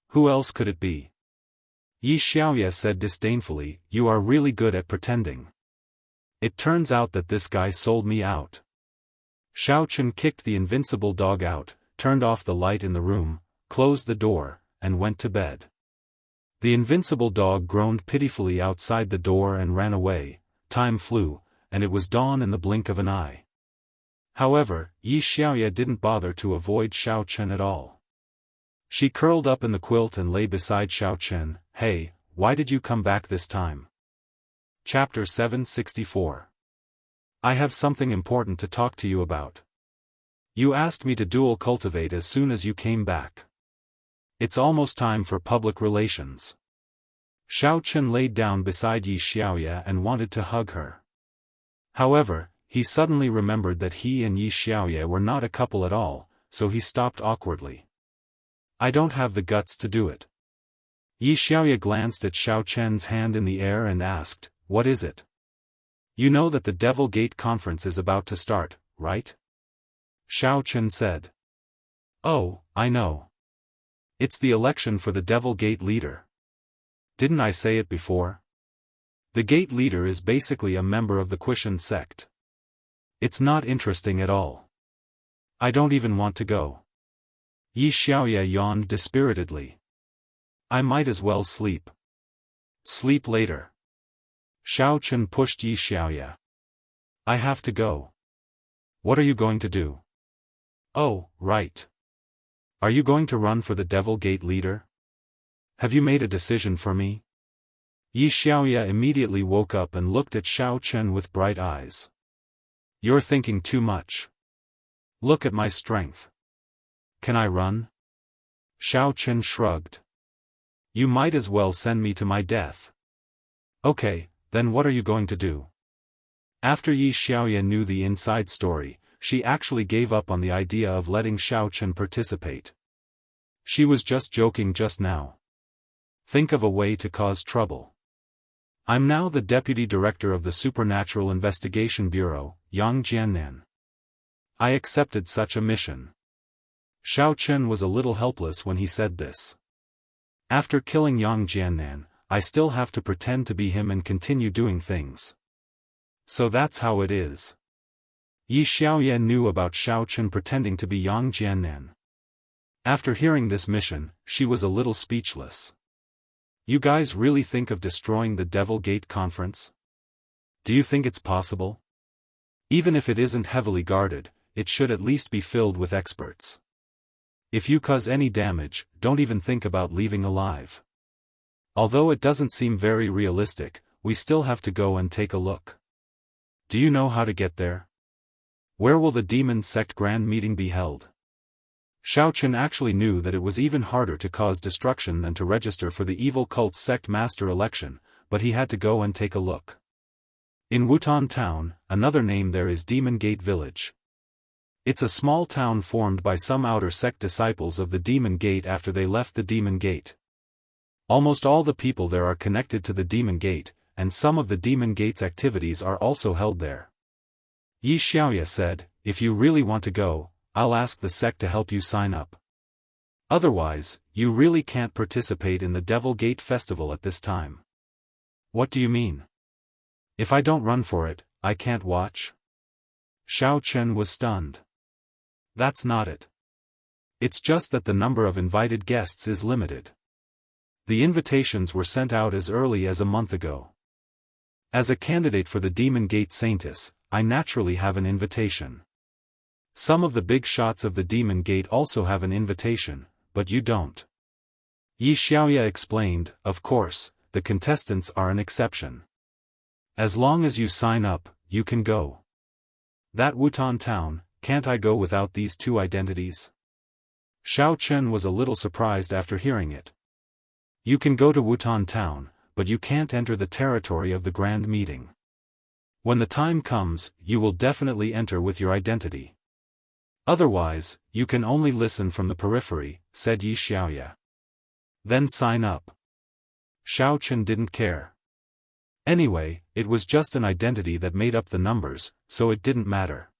Who else could it be? Yi Xiaoye said disdainfully, "You are really good at pretending. It turns out that this guy sold me out." Xiao Chen kicked the invincible dog out, turned off the light in the room, closed the door, and went to bed. The invincible dog groaned pitifully outside the door and ran away. Time flew, and it was dawn in the blink of an eye. However, Yi Xiaoye didn't bother to avoid Xiao Chen at all. She curled up in the quilt and lay beside Xiao Chen. Hey, why did you come back this time? Chapter 764. I have something important to talk to you about. You asked me to dual cultivate as soon as you came back. It's almost time for public relations. Xiao Chen laid down beside Yi Xiaoye and wanted to hug her. However, he suddenly remembered that he and Yi Xiaoye were not a couple at all, so he stopped awkwardly. I don't have the guts to do it. Yi Xiaoye glanced at Xiao Chen's hand in the air and asked, "What is it?" You know that the Devil Gate conference is about to start, right? Xiao Chen said. Oh, I know. It's the election for the Devil Gate leader. Didn't I say it before? The gate leader is basically a member of the Qishan sect. It's not interesting at all. I don't even want to go. Yi Xiaoye yawned dispiritedly. I might as well sleep. Sleep later. Xiao Chen pushed Yi Xiaoye. I have to go. What are you going to do? Oh, right. Are you going to run for the Devil Gate leader? Have you made a decision for me? Yi Xiaoye immediately woke up and looked at Xiao Chen with bright eyes. You're thinking too much. Look at my strength. Can I run? Xiao Chen shrugged. You might as well send me to my death. Okay, then what are you going to do? After Yi Xiaoye knew the inside story, she actually gave up on the idea of letting Xiao Chen participate. She was just joking just now. Think of a way to cause trouble. I'm now the Deputy Director of the Supernatural Investigation Bureau, Yang Jiannan. I accepted such a mission. Xiao Chen was a little helpless when he said this. After killing Yang Jiannan, I still have to pretend to be him and continue doing things. So that's how it is. Yi Xiaoye knew about Xiao Chen pretending to be Yang Jiannan. After hearing this mission, she was a little speechless. You guys really think of destroying the Devil Gate conference? Do you think it's possible? Even if it isn't heavily guarded, it should at least be filled with experts. If you cause any damage, don't even think about leaving alive. Although it doesn't seem very realistic, we still have to go and take a look. Do you know how to get there? Where will the Demon Sect Grand Meeting be held? Xiaofan actually knew that it was even harder to cause destruction than to register for the evil cult's sect master election, but he had to go and take a look. In Wutan Town, another name there is Demon Gate Village. It's a small town formed by some outer sect disciples of the Demon Gate after they left the Demon Gate. Almost all the people there are connected to the Demon Gate, and some of the Demon Gate's activities are also held there. Yi Xiaoya said, "If you really want to go, I'll ask the sect to help you sign up. Otherwise, you really can't participate in the Devil Gate Festival at this time." "What do you mean? If I don't run for it, I can't watch?" Xiaofan was stunned. "That's not it. It's just that the number of invited guests is limited. The invitations were sent out as early as a month ago. As a candidate for the Demon Gate Saintess, I naturally have an invitation. Some of the big shots of the Demon Gate also have an invitation, but you don't." Yi Xiaoya explained, "Of course, the contestants are an exception. As long as you sign up, you can go." "That Wutan Town, can't I go without these two identities?" Xiaofan was a little surprised after hearing it. "You can go to Wutan Town, but you can't enter the territory of the Grand Meeting. When the time comes, you will definitely enter with your identity. Otherwise, you can only listen from the periphery," said Yi Xiaoya. "Then sign up." Xiaofan didn't care. Anyway, it was just an identity that made up the numbers, so it didn't matter.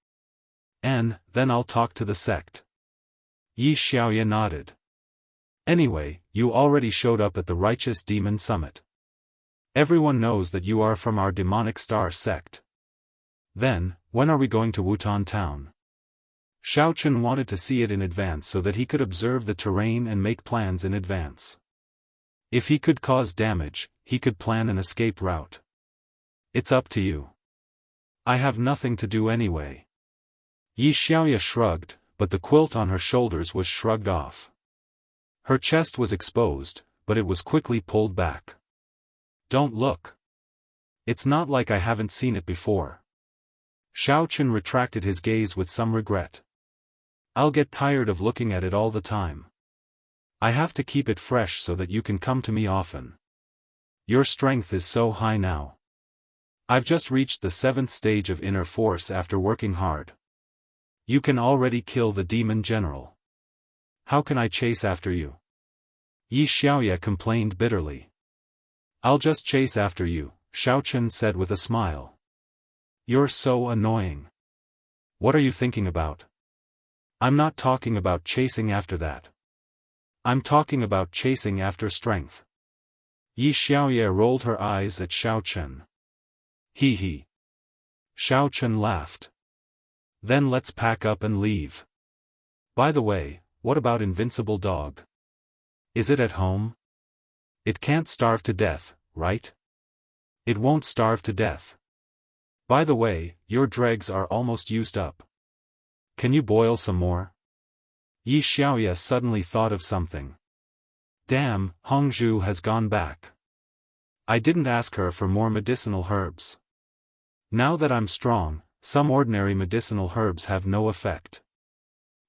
"And then I'll talk to the sect." Yi Xiaoya nodded. "Anyway, you already showed up at the Righteous Demon Summit. Everyone knows that you are from our Demonic Star sect. Then, when are we going to Wutan Town?" Xiaofan wanted to see it in advance so that he could observe the terrain and make plans in advance. If he could cause damage, he could plan an escape route. "It's up to you. I have nothing to do anyway." Yi Xiaoya shrugged, but the quilt on her shoulders was shrugged off. Her chest was exposed, but it was quickly pulled back. "Don't look. It's not like I haven't seen it before." Xiaofan retracted his gaze with some regret. "I'll get tired of looking at it all the time. I have to keep it fresh so that you can come to me often. Your strength is so high now. I've just reached the 7th stage of inner force after working hard. You can already kill the demon general. How can I chase after you?" Yi Xiaoya complained bitterly. "I'll just chase after you," Xiaofan said with a smile. "You're so annoying. What are you thinking about? I'm not talking about chasing after that. I'm talking about chasing after strength." Yi Xiaoya rolled her eyes at Xiaofan. "Hee hee." Xiaofan laughed. "Then let's pack up and leave. By the way, what about Invincible Dog? Is it at home? It can't starve to death, right?" "It won't starve to death. By the way, your dregs are almost used up. Can you boil some more?" Yi Xiaoya suddenly thought of something. "Damn, Hongzhu has gone back. I didn't ask her for more medicinal herbs. Now that I'm strong, some ordinary medicinal herbs have no effect."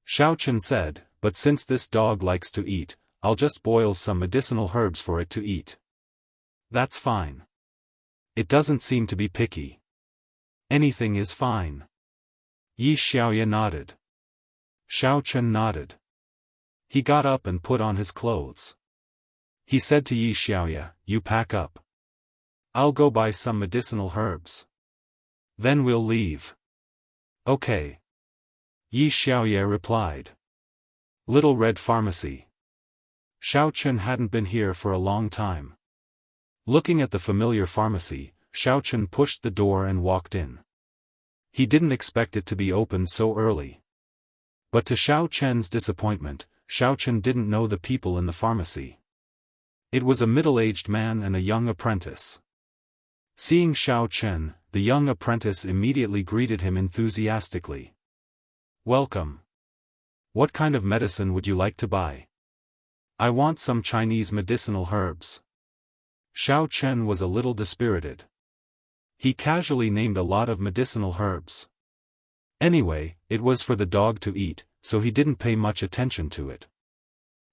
Xiaofan said, "But since this dog likes to eat, I'll just boil some medicinal herbs for it to eat." "That's fine. It doesn't seem to be picky. Anything is fine." Yi Xiaoya nodded. Xiaofan nodded. He got up and put on his clothes. He said to Yi Xiaoya, "You pack up. I'll go buy some medicinal herbs. Then we'll leave." "Okay." Yi Xiaoya replied. Little Red Pharmacy. Xiaofan hadn't been here for a long time. Looking at the familiar pharmacy, Xiaofan pushed the door and walked in. He didn't expect it to be opened so early. But to Xiaofan's disappointment, Xiaofan didn't know the people in the pharmacy. It was a middle-aged man and a young apprentice. Seeing Xiaofan, the young apprentice immediately greeted him enthusiastically. "Welcome. What kind of medicine would you like to buy?" "I want some Chinese medicinal herbs." Xiaofan was a little dispirited. He casually named a lot of medicinal herbs. Anyway, it was for the dog to eat, so he didn't pay much attention to it.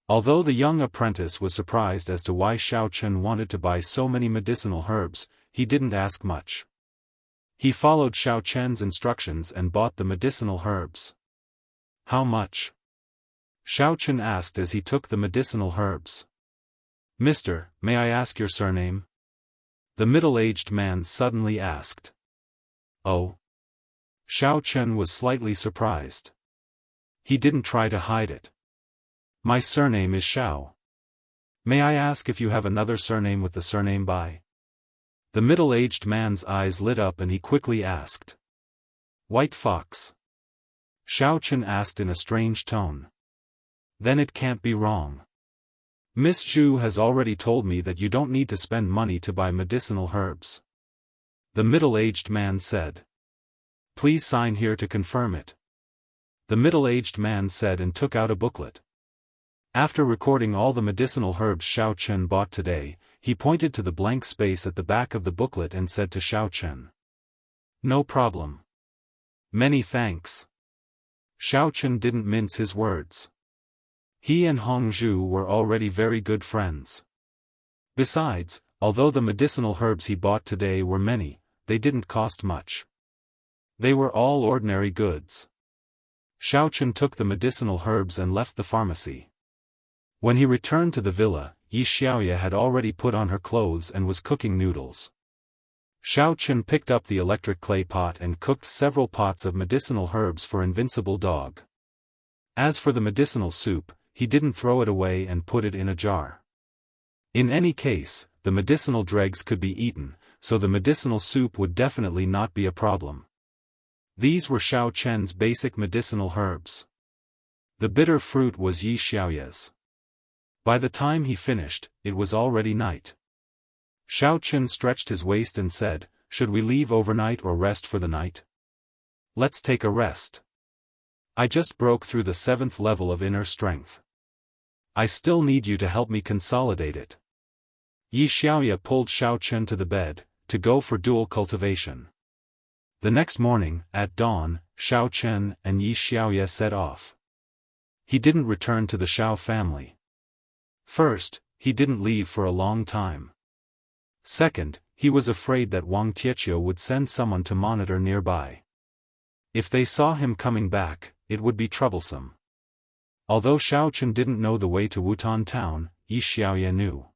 Although the young apprentice was surprised as to why Xiaofan wanted to buy so many medicinal herbs, he didn't ask much. He followed Xiaofan's instructions and bought the medicinal herbs. How much? Xiaofan asked as he took the medicinal herbs. Mister, may I ask your surname? The middle-aged man suddenly asked. Oh. Xiaofan was slightly surprised. He didn't try to hide it. My surname is Xiao. May I ask if you have another surname with the surname Bai? The middle-aged man's eyes lit up and he quickly asked. White Fox. Xiaofan asked in a strange tone. Then it can't be wrong. Miss Zhu has already told me that you don't need to spend money to buy medicinal herbs. The middle-aged man said. Please sign here to confirm it. The middle-aged man said and took out a booklet. After recording all the medicinal herbs Xiaofan bought today, he pointed to the blank space at the back of the booklet and said to Xiaofan. No problem. Many thanks. Xiaofan didn't mince his words. He and Hongzhu were already very good friends. Besides, although the medicinal herbs he bought today were many, they didn't cost much. They were all ordinary goods. Xiaofan took the medicinal herbs and left the pharmacy. When he returned to the villa, Yi Xiaoya had already put on her clothes and was cooking noodles. Xiaofan picked up the electric clay pot and cooked several pots of medicinal herbs for Invincible Dog. As for the medicinal soup, he didn't throw it away and put it in a jar. In any case, the medicinal dregs could be eaten, so the medicinal soup would definitely not be a problem. These were Xiaofan's basic medicinal herbs. The bitter fruit was Yi Xiaoya's. By the time he finished, it was already night. Xiaofan stretched his waist and said, should we leave overnight or rest for the night? Let's take a rest. I just broke through the 7th level of inner strength. I still need you to help me consolidate it. Yi Xiaoya pulled Xiaofan to the bed, to go for dual cultivation. The next morning, at dawn, Xiaofan and Yi Xiaoya set off. He didn't return to the Xiao family. First, he didn't leave for a long time. Second, he was afraid that Wang Tietio would send someone to monitor nearby. If they saw him coming back, it would be troublesome. Although Xiaofan didn't know the way to Wutan town, Yi Xiaoya knew.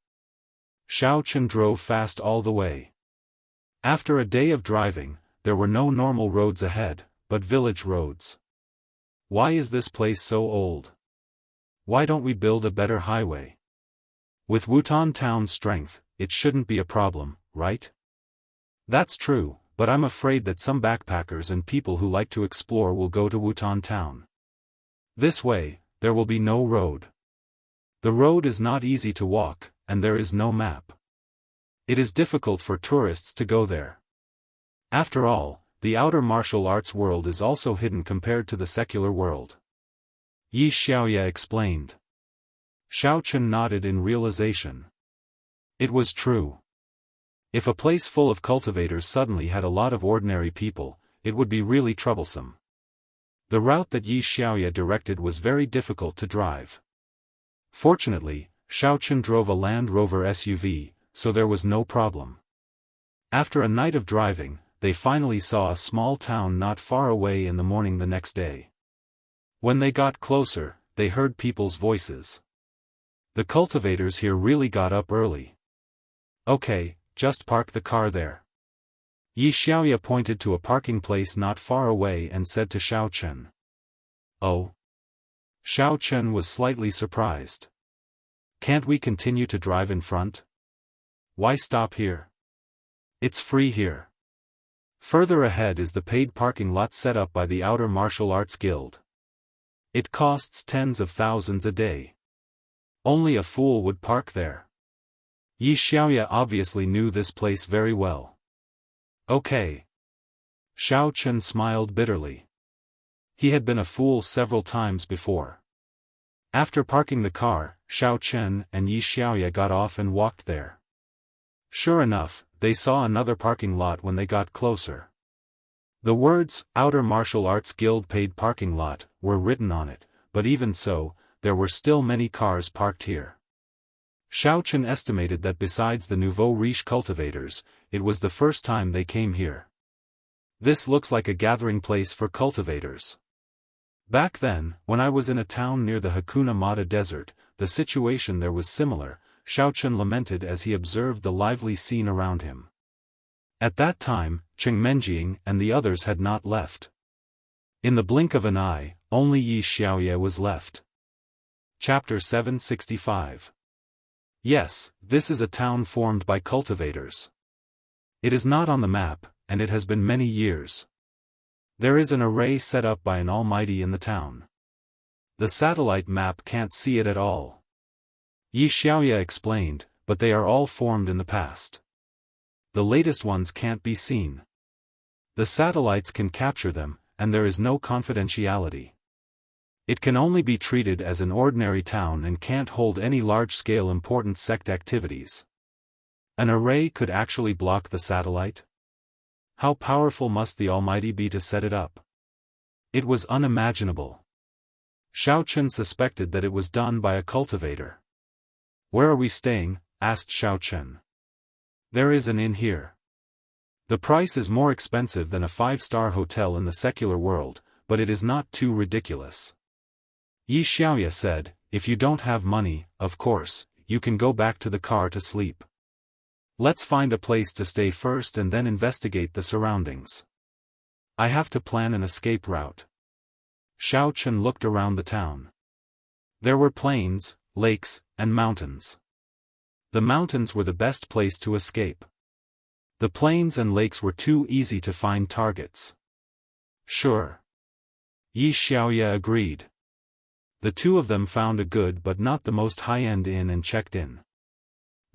Xiaofan drove fast all the way. After a day of driving, there were no normal roads ahead, but village roads. Why is this place so old? Why don't we build a better highway? With Wutan town's strength, it shouldn't be a problem, right? That's true, but I'm afraid that some backpackers and people who like to explore will go to Wutan town. This way, there will be no road. The road is not easy to walk, and there is no map. It is difficult for tourists to go there. After all, the outer martial arts world is also hidden compared to the secular world. Yi Xiaoya explained. Xiaofan nodded in realization. It was true. If a place full of cultivators suddenly had a lot of ordinary people, it would be really troublesome. The route that Yi Xiaoya directed was very difficult to drive. Fortunately, Xiaofan drove a Land Rover SUV, so there was no problem. After a night of driving, they finally saw a small town not far away in the morning the next day. When they got closer, they heard people's voices. The cultivators here really got up early. Okay, just park the car there. Yi Xiaoya pointed to a parking place not far away and said to Xiaofan. Oh. Xiaofan was slightly surprised. Can't we continue to drive in front? Why stop here? It's free here. Further ahead is the paid parking lot set up by the Outer Martial Arts Guild. It costs tens of thousands a day. Only a fool would park there. Yi Xiaoya obviously knew this place very well. Okay. Xiaofan smiled bitterly. He had been a fool several times before. After parking the car, Xiaofan and Yi Xiaoya got off and walked there. Sure enough, they saw another parking lot when they got closer. The words, Outer Martial Arts Guild Paid Parking Lot, were written on it, but even so, there were still many cars parked here. Xiaofan estimated that besides the nouveau riche cultivators, it was the first time they came here. This looks like a gathering place for cultivators. Back then, when I was in a town near the Hakuna Matata desert, the situation there was similar, Xiaofan lamented as he observed the lively scene around him. At that time, Chengmenjing and the others had not left. In the blink of an eye, only Yi Xiaoye was left. Chapter 765. Yes, this is a town formed by cultivators. It is not on the map, and it has been many years. There is an array set up by an almighty in the town. The satellite map can't see it at all. Yi Xiaoye explained, but they are all formed in the past. The latest ones can't be seen. The satellites can capture them, and there is no confidentiality. It can only be treated as an ordinary town and can't hold any large-scale important sect activities. An array could actually block the satellite? How powerful must the Almighty be to set it up? It was unimaginable. Xiaofan suspected that it was done by a cultivator. "Where are we staying?" asked Xiaofan. "There is an inn here. The price is more expensive than a 5-star hotel in the secular world, but it is not too ridiculous." Yi Xiaoye said, "If you don't have money, of course, you can go back to the car to sleep. Let's find a place to stay first and then investigate the surroundings. I have to plan an escape route." Xiaofan looked around the town. There were plains, lakes, and mountains. The mountains were the best place to escape. The plains and lakes were too easy to find targets. "Sure." Yi Xiaoye agreed. The two of them found a good but not the most high-end inn and checked in.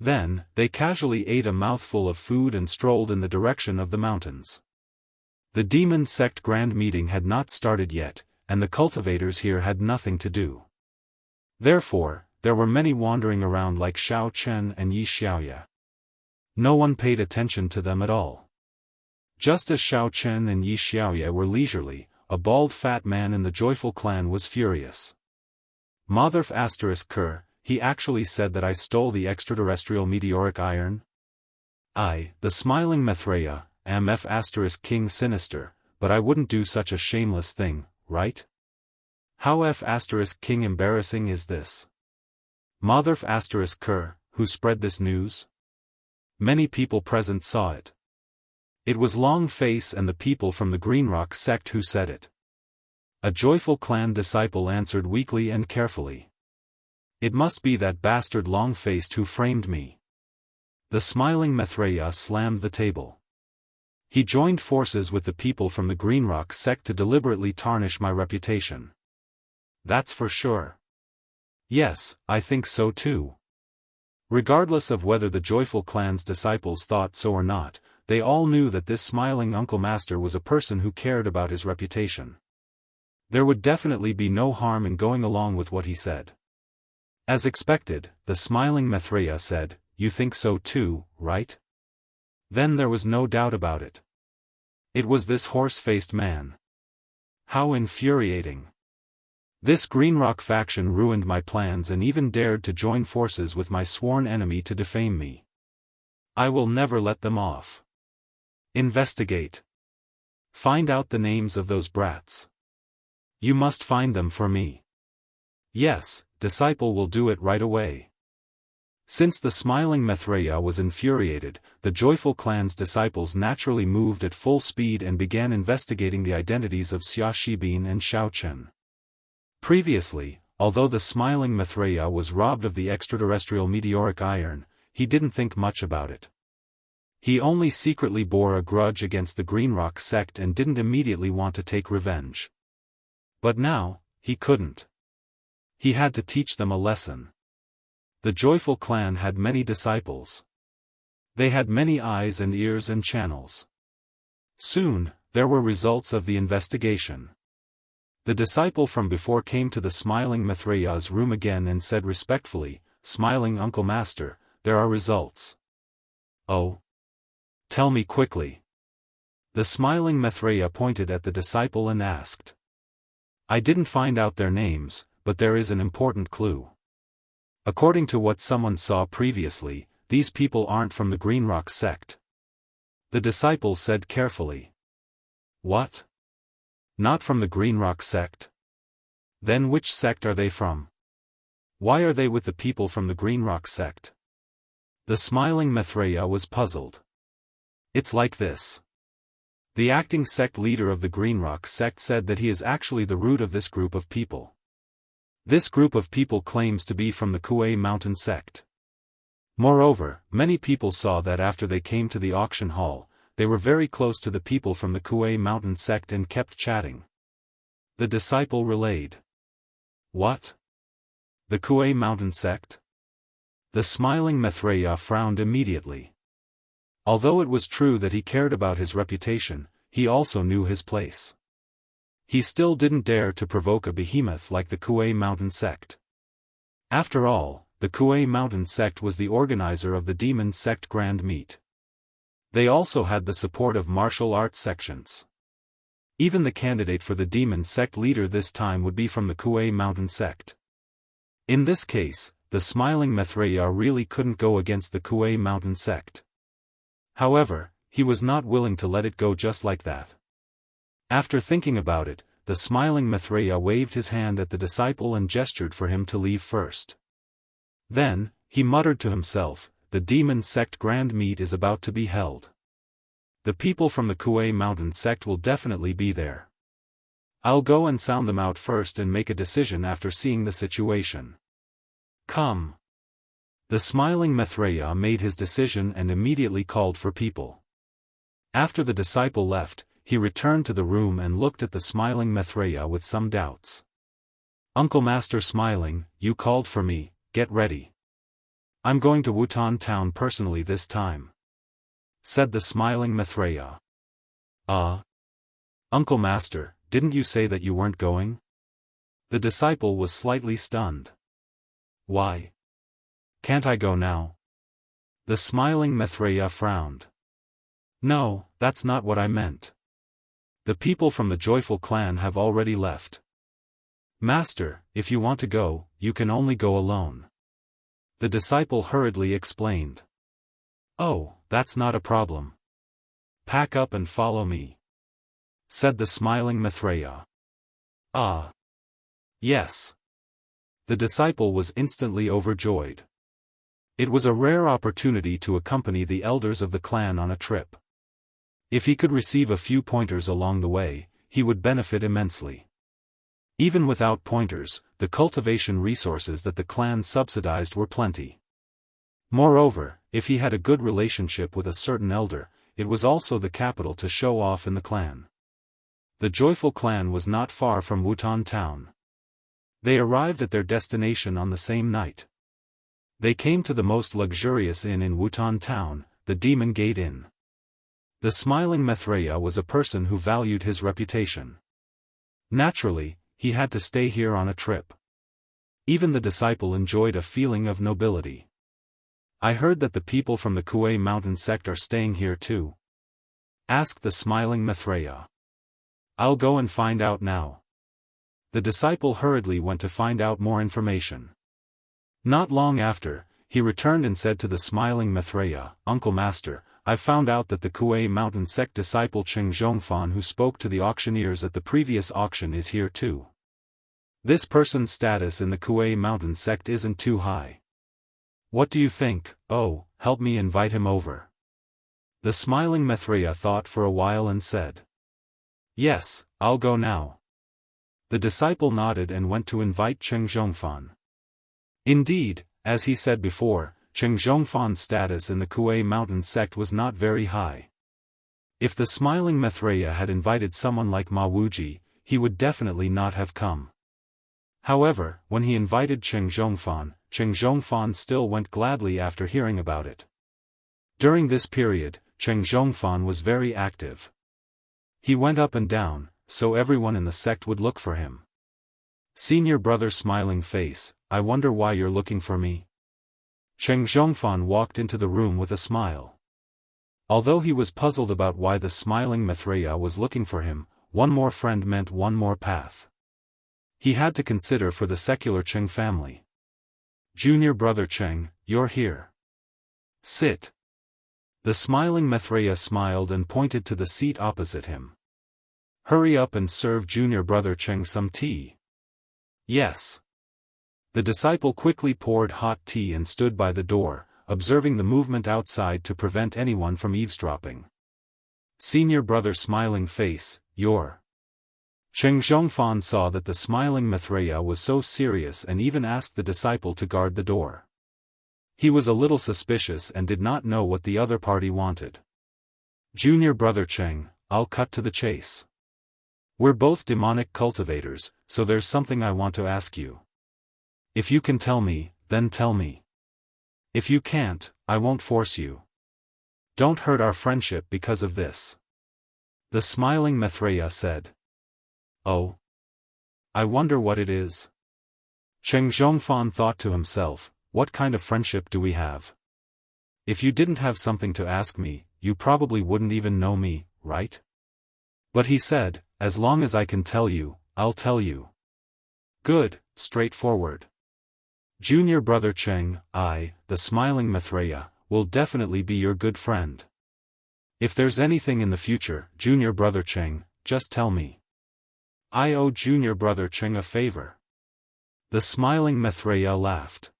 Then, they casually ate a mouthful of food and strolled in the direction of the mountains. The demon sect grand meeting had not started yet, and the cultivators here had nothing to do. Therefore, there were many wandering around like Xiaofan and Yi Xiaoye. No one paid attention to them at all. Just as Xiaofan and Yi Xiaoye were leisurely, a bald fat man in the joyful clan was furious. "Motherf *Ker, he actually said that I stole the extraterrestrial meteoric iron? I, the smiling Mithraea, am King Sinister, but I wouldn't do such a shameless thing, right? How King embarrassing is this? Motherf Ker, who spread this news?" Many people present saw it. It was Long Face and the people from the Greenrock sect who said it. A joyful clan disciple answered weakly and carefully. "It must be that bastard Long-Faced who framed me." The smiling Mithraea slammed the table. "He joined forces with the people from the Greenrock sect to deliberately tarnish my reputation. That's for sure." "Yes, I think so too." Regardless of whether the joyful clan's disciples thought so or not, they all knew that this smiling Uncle Master was a person who cared about his reputation. There would definitely be no harm in going along with what he said. As expected, the smiling Mithraea said, "You think so too, right?" Then there was no doubt about it. It was this horse-faced man. How infuriating. This Greenrock faction ruined my plans and even dared to join forces with my sworn enemy to defame me. I will never let them off. Investigate. Find out the names of those brats. You must find them for me. Yes, disciple will do it right away. Since the smiling Mithraea was infuriated, the joyful clan's disciples naturally moved at full speed and began investigating the identities of Xia Shibin and Xiaofan. Previously, although the smiling Mithraea was robbed of the extraterrestrial meteoric iron, he didn't think much about it. He only secretly bore a grudge against the Greenrock sect and didn't immediately want to take revenge. But now, he couldn't. He had to teach them a lesson. The joyful clan had many disciples. They had many eyes and ears and channels. Soon, there were results of the investigation. The disciple from before came to the smiling Mithraea's room again and said respectfully, "Smiling Uncle Master, there are results." "Oh? Tell me quickly." The smiling Maitreya pointed at the disciple and asked. I didn't find out their names, but there is an important clue. According to what someone saw previously, these people aren't from the Green Rock sect. The disciple said carefully. What? Not from the Green Rock sect? Then which sect are they from? Why are they with the people from the Green Rock sect? The smiling Maitreya was puzzled. It's like this. The acting sect leader of the Green Rock sect said that he is actually the root of this group of people. This group of people claims to be from the Kuei Mountain sect. Moreover, many people saw that after they came to the auction hall, they were very close to the people from the Kuei Mountain sect and kept chatting. The disciple relayed. What? The Kuei Mountain sect? The smiling Maitreya frowned immediately. Although it was true that he cared about his reputation, he also knew his place. He still didn't dare to provoke a behemoth like the Kuei Mountain sect. After all, the Kuei Mountain sect was the organizer of the Demon Sect Grand Meet. They also had the support of martial arts sections. Even the candidate for the Demon Sect leader this time would be from the Kuei Mountain sect. In this case, the smiling Maitreya really couldn't go against the Kuei Mountain sect. However, he was not willing to let it go just like that. After thinking about it, the smiling Maitreya waved his hand at the disciple and gestured for him to leave first. Then, he muttered to himself, the Demon Sect Grand Meet is about to be held. The people from the Kuei Mountain sect will definitely be there. I'll go and sound them out first and make a decision after seeing the situation. Come. The smiling Maitreya made his decision and immediately called for people. After the disciple left, he returned to the room and looked at the smiling Maitreya with some doubts. Uncle Master smiling, you called for me, get ready. I'm going to Wutan town personally this time, said the smiling Maitreya. Uncle Master, didn't you say that you weren't going? The disciple was slightly stunned. Why? Can't I go now? The smiling Maitreya frowned. No, that's not what I meant. The people from the Joyful clan have already left. Master, if you want to go, you can only go alone. The disciple hurriedly explained. Oh, that's not a problem. Pack up and follow me, said the smiling Maitreya. Yes. The disciple was instantly overjoyed. It was a rare opportunity to accompany the elders of the clan on a trip. If he could receive a few pointers along the way, he would benefit immensely. Even without pointers, the cultivation resources that the clan subsidized were plenty. Moreover, if he had a good relationship with a certain elder, it was also the capital to show off in the clan. The Joyful clan was not far from Wutan town. They arrived at their destination on the same night. They came to the most luxurious inn in Wutan town, the Demon Gate Inn. The smiling Maitreya was a person who valued his reputation. Naturally, he had to stay here on a trip. Even the disciple enjoyed a feeling of nobility. I heard that the people from the Kuei Mountain sect are staying here too, asked the smiling Maitreya. I'll go and find out now. The disciple hurriedly went to find out more information. Not long after, he returned and said to the smiling Maitreya, Uncle Master, I've found out that the Kuei Mountain sect disciple Xiaofan who spoke to the auctioneers at the previous auction is here too. This person's status in the Kuei Mountain sect isn't too high. What do you think? Oh, help me invite him over. The smiling Maitreya thought for a while and said. Yes, I'll go now. The disciple nodded and went to invite Xiaofan. Indeed, as he said before, Xiaofan's status in the Kuei Mountain sect was not very high. If the smiling Maitreya had invited someone like Ma Wuji, he would definitely not have come. However, when he invited Xiaofan still went gladly after hearing about it. During this period, Xiaofan was very active. He went up and down, so everyone in the sect would look for him. Senior brother smiling face, I wonder why you're looking for me? Xiaofan walked into the room with a smile. Although he was puzzled about why the smiling Maitreya was looking for him, one more friend meant one more path. He had to consider for the secular Cheng family. Junior brother Cheng, you're here. Sit. The smiling Maitreya smiled and pointed to the seat opposite him. Hurry up and serve junior brother Cheng some tea. Yes. The disciple quickly poured hot tea and stood by the door, observing the movement outside to prevent anyone from eavesdropping. Senior brother smiling face, you're. Cheng Xiaofan saw that the smiling Maitreya was so serious and even asked the disciple to guard the door. He was a little suspicious and did not know what the other party wanted. Junior brother Cheng, I'll cut to the chase. We're both demonic cultivators, so there's something I want to ask you. If you can tell me, then tell me. If you can't, I won't force you. Don't hurt our friendship because of this. The smiling Maitreya said. Oh. I wonder what it is. Cheng Xiaofan thought to himself, what kind of friendship do we have? If you didn't have something to ask me, you probably wouldn't even know me, right? But he said, as long as I can tell you, I'll tell you. Good, straightforward. Junior brother Cheng, I, the smiling Maitreya, will definitely be your good friend. If there's anything in the future, junior brother Cheng, just tell me. I owe junior brother Cheng a favor. The smiling Maitreya laughed.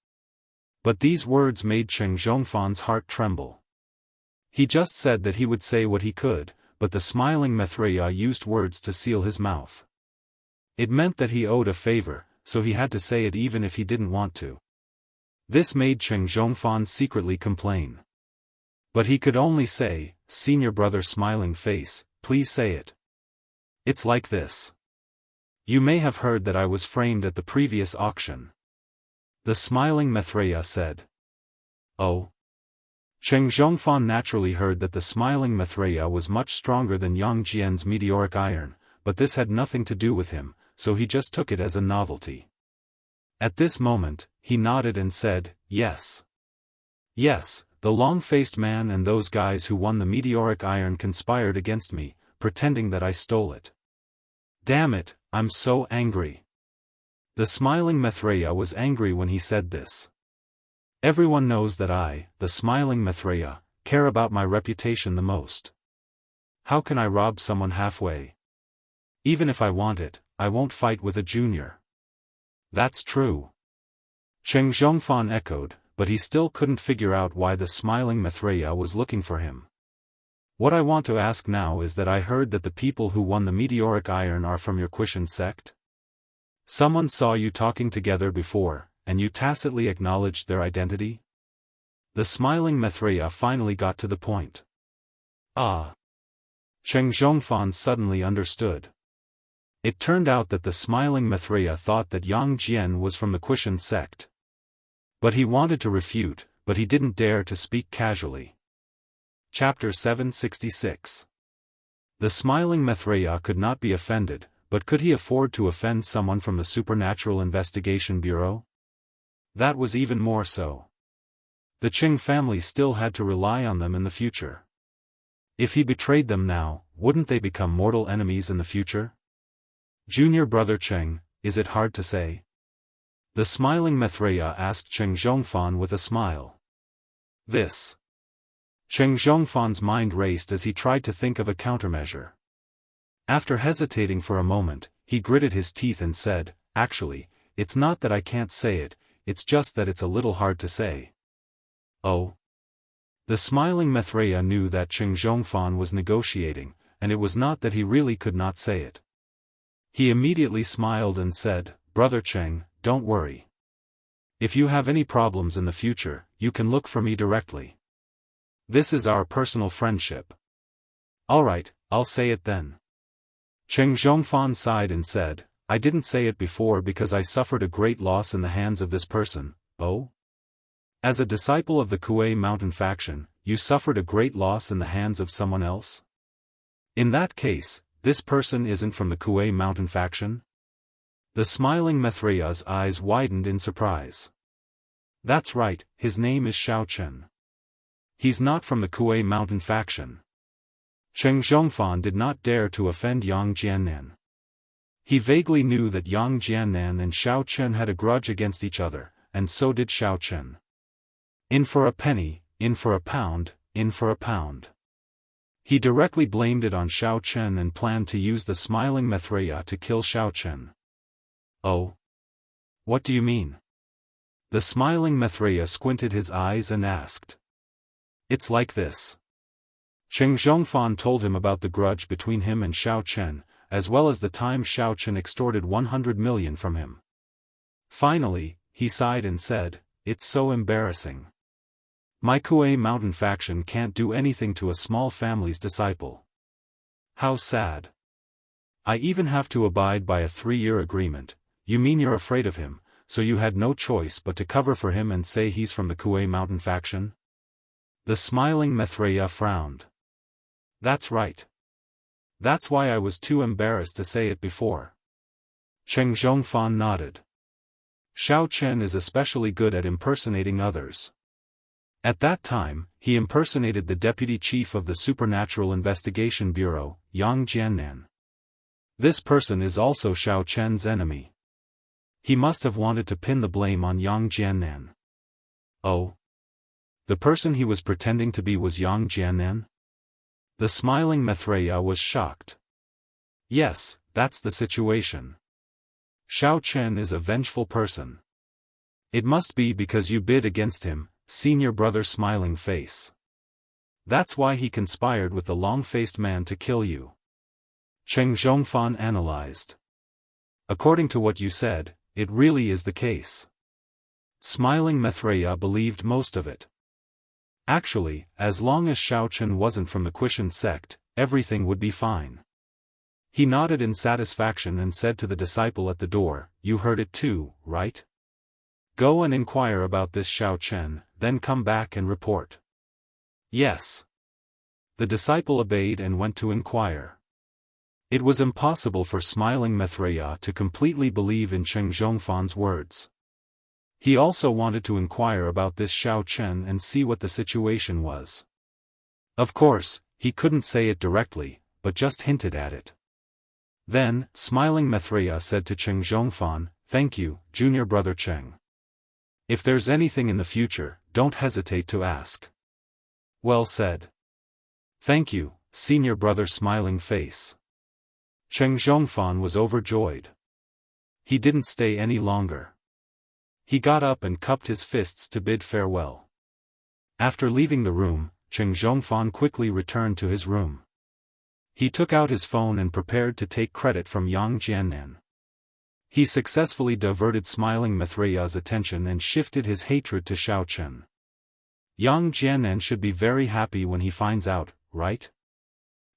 But these words made Cheng Xiaofan's heart tremble. He just said that he would say what he could, but the smiling Maitreya used words to seal his mouth. It meant that he owed a favor, so he had to say it even if he didn't want to. This made Cheng Xiaofan secretly complain. But he could only say, senior brother smiling face, please say it. It's like this. You may have heard that I was framed at the previous auction. The smiling Maitreya said. Oh. Cheng Xiaofan naturally heard that the smiling Maitreya was much stronger than Yang Jian's meteoric iron, but this had nothing to do with him, so he just took it as a novelty. At this moment, he nodded and said, yes. Yes, the long-faced man and those guys who won the meteoric iron conspired against me, pretending that I stole it. Damn it, I'm so angry. The smiling Maitreya was angry when he said this. Everyone knows that I, the smiling Maitreya, care about my reputation the most. How can I rob someone halfway? Even if I want it, I won't fight with a junior. That's true. Cheng Xiaofan echoed, but he still couldn't figure out why the smiling Maitreya was looking for him. What I want to ask now is that I heard that the people who won the meteoric iron are from your Qian sect? Someone saw you talking together before, and you tacitly acknowledged their identity? The smiling Maitreya finally got to the point. Ah. Cheng Xiaofan suddenly understood. It turned out that the smiling Maitreya thought that Yang Jian was from the Qian sect. But he wanted to refute, but he didn't dare to speak casually. Chapter 766. The smiling Maitreya could not be offended, but could he afford to offend someone from the Supernatural Investigation Bureau? That was even more so. The Qing family still had to rely on them in the future. If he betrayed them now, wouldn't they become mortal enemies in the future? Junior brother Cheng, is it hard to say? The smiling Maitreya asked Cheng Xiaofan with a smile. This. Cheng Xiaofan's mind raced as he tried to think of a countermeasure. After hesitating for a moment, he gritted his teeth and said, actually, it's not that I can't say it, it's just that it's a little hard to say. Oh. The smiling Maitreya knew that Cheng Xiaofan was negotiating, and it was not that he really could not say it. He immediately smiled and said, Brother Cheng, don't worry. If you have any problems in the future, you can look for me directly. This is our personal friendship. Alright, I'll say it then. Cheng Xiaofan sighed and said, I didn't say it before because I suffered a great loss in the hands of this person. Oh? As a disciple of the Kuei Mountain faction, you suffered a great loss in the hands of someone else? In that case, this person isn't from the Kuei Mountain faction? The smiling Maitreya's eyes widened in surprise. That's right, his name is Xiao Chen. He's not from the Kuei Mountain faction. Cheng Zhongfan did not dare to offend Yang Jiannan. He vaguely knew that Yang Jiannan and Xiao Chen had a grudge against each other, and so did Xiao Chen. In for a penny, in for a pound, in for a pound. He directly blamed it on Xiao Chen and planned to use the smiling Maitreya to kill Xiao Chen. Oh? What do you mean? The smiling Maitreya squinted his eyes and asked. It's like this. Cheng Zhongfan told him about the grudge between him and Xiao Chen, as well as the time Xiao Chen extorted 100 million from him. Finally, he sighed and said, "It's so embarrassing. My Kuei Mountain faction can't do anything to a small family's disciple. How sad. I even have to abide by a 3-year agreement." You mean you're afraid of him, so you had no choice but to cover for him and say he's from the Kuei Mountain faction? The smiling Maitreya frowned. That's right. That's why I was too embarrassed to say it before. Cheng Zhongfan nodded. Xiao Chen is especially good at impersonating others. At that time, he impersonated the deputy chief of the Supernatural Investigation Bureau, Yang Jiannan. This person is also Xiao Chen's enemy. He must have wanted to pin the blame on Yang Jiannan. Oh? The person he was pretending to be was Yang Jiannan? The smiling Maitreya was shocked. Yes, that's the situation. Xiao Chen is a vengeful person. It must be because you bid against him, senior brother smiling face. That's why he conspired with the long-faced man to kill you. Cheng Zhongfan analyzed. According to what you said, it really is the case. Smiling Maitreya believed most of it. Actually, as long as Xiao Chen wasn't from the Quishan sect, everything would be fine. He nodded in satisfaction and said to the disciple at the door, "You heard it too, right? Go and inquire about this Xiao Chen, then come back and report." Yes. The disciple obeyed and went to inquire. It was impossible for smiling Maitreya to completely believe in Cheng Zhongfan's words. He also wanted to inquire about this Xiao Chen and see what the situation was. Of course, he couldn't say it directly, but just hinted at it. Then, smiling Maitreya said to Cheng Zhongfan, "Thank you, junior brother Cheng. If there's anything in the future, don't hesitate to ask." Well said. Thank you, senior brother smiling face. Cheng Zhongfan was overjoyed. He didn't stay any longer. He got up and cupped his fists to bid farewell. After leaving the room, Cheng Zhongfan quickly returned to his room. He took out his phone and prepared to take credit from Yang Jiannan. He successfully diverted smiling Maitreya's attention and shifted his hatred to Xiao Chen. Yang Jiannan should be very happy when he finds out, right?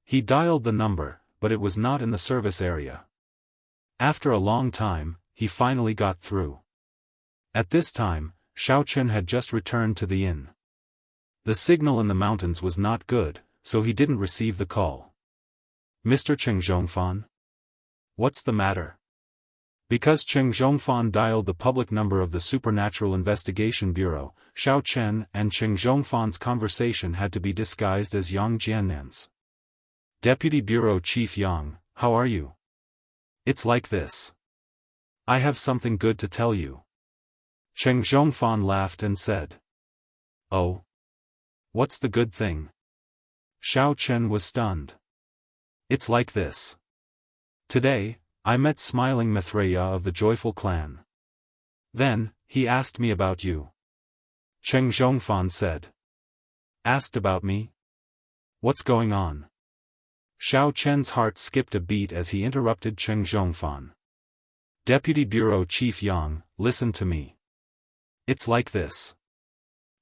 He dialed the number, but it was not in the service area. After a long time, he finally got through. At this time, Xiao Chen had just returned to the inn. The signal in the mountains was not good, so he didn't receive the call. "Mr. Cheng Zhongfan? What's the matter?" Because Cheng Zhongfan dialed the public number of the Supernatural Investigation Bureau, Xiao Chen and Cheng Zhongfan's conversation had to be disguised as Yang Jiannan's. "Deputy Bureau Chief Yang, how are you? It's like this. I have something good to tell you." Cheng Zhongfan laughed and said. "Oh? What's the good thing?" Xiao Chen was stunned. "It's like this. Today, I met smiling Maitreya of the Joyful Clan. Then, he asked me about you." Cheng Zhongfan said. "Asked about me? What's going on?" Xiao Chen's heart skipped a beat as he interrupted Cheng Zhongfan. "Deputy Bureau Chief Yang, listen to me. It's like this."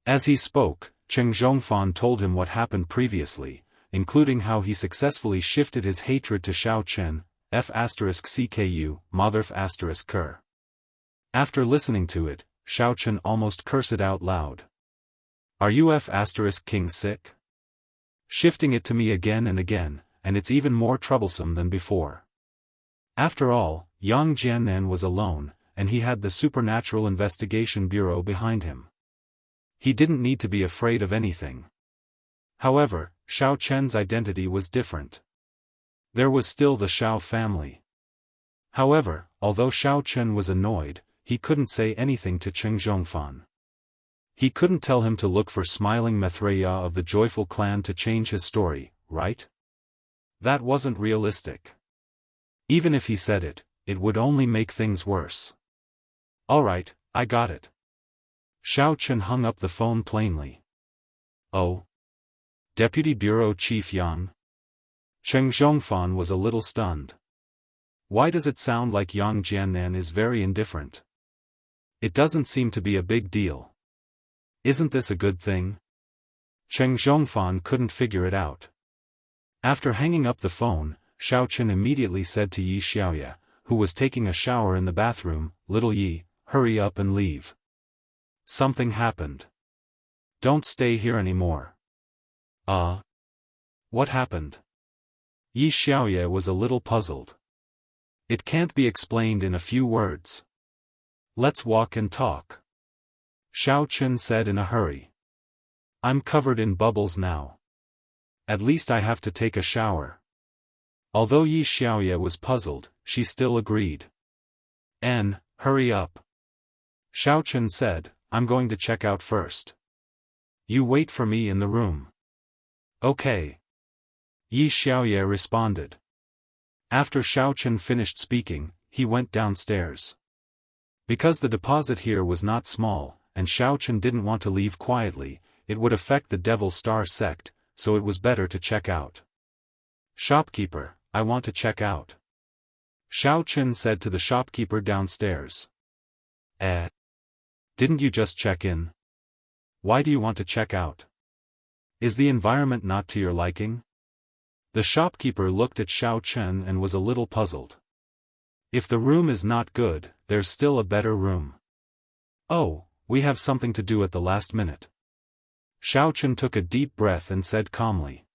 As he spoke, Cheng Zhongfan told him what happened previously, including how he successfully shifted his hatred to Xiao Chen, F*CKU, Motherf*Ker. After listening to it, Xiao Chen almost cursed it out loud. "Are you F*King sick? Shifting it to me again and again, and it's even more troublesome than before." After all, Yang Jiannan was alone, and he had the Supernatural Investigation Bureau behind him. He didn't need to be afraid of anything. However, Xiao Chen's identity was different. There was still the Xiao family. However, although Xiao Chen was annoyed, he couldn't say anything to Xiaofan. He couldn't tell him to look for smiling Maitreya of the joyful clan to change his story, right? That wasn't realistic. Even if he said it, it would only make things worse. Alright, I got it. Xiao Chen hung up the phone plainly. Oh? Deputy Bureau Chief Yang? Xiaofan was a little stunned. Why does it sound like Yang Jiannan is very indifferent? It doesn't seem to be a big deal. Isn't this a good thing? Xiaofan couldn't figure it out. After hanging up the phone, Xiao Chen immediately said to Yi Xiaoya, who was taking a shower in the bathroom, "Little Yi, hurry up and leave. Something happened. Don't stay here anymore." What happened? Yi Xiaoya was a little puzzled. It can't be explained in a few words. Let's walk and talk. Xiao Chen said in a hurry. I'm covered in bubbles now. At least I have to take a shower. Although Yi Xiaoya was puzzled, she still agreed. Hurry up. Xiao Chen said, I'm going to check out first. You wait for me in the room. Okay. Yi Xiaoya responded. After Xiao Chen finished speaking, he went downstairs. Because the deposit here was not small, and Xiao Chen didn't want to leave quietly, it would affect the Devil Star sect, so it was better to check out. Shopkeeper, I want to check out. Xiao Chen said to the shopkeeper downstairs. Didn't you just check in? Why do you want to check out? Is the environment not to your liking? The shopkeeper looked at Xiao Chen and was a little puzzled. If the room is not good, there's still a better room. Oh, we have something to do at the last minute. Xiao Chen took a deep breath and said calmly.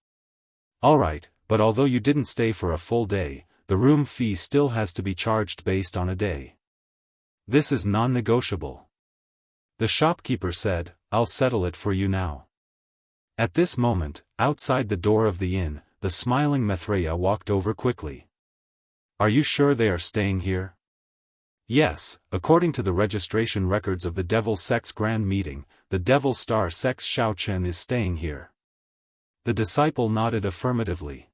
Alright, but although you didn't stay for a full day, the room fee still has to be charged based on a day. This is non-negotiable. The shopkeeper said, I'll settle it for you now. At this moment, outside the door of the inn, the smiling Maitreya walked over quickly. Are you sure they are staying here? Yes, according to the registration records of the Devil Sect's grand meeting, the Devil Star Sect's Xiao Chen is staying here. The disciple nodded affirmatively.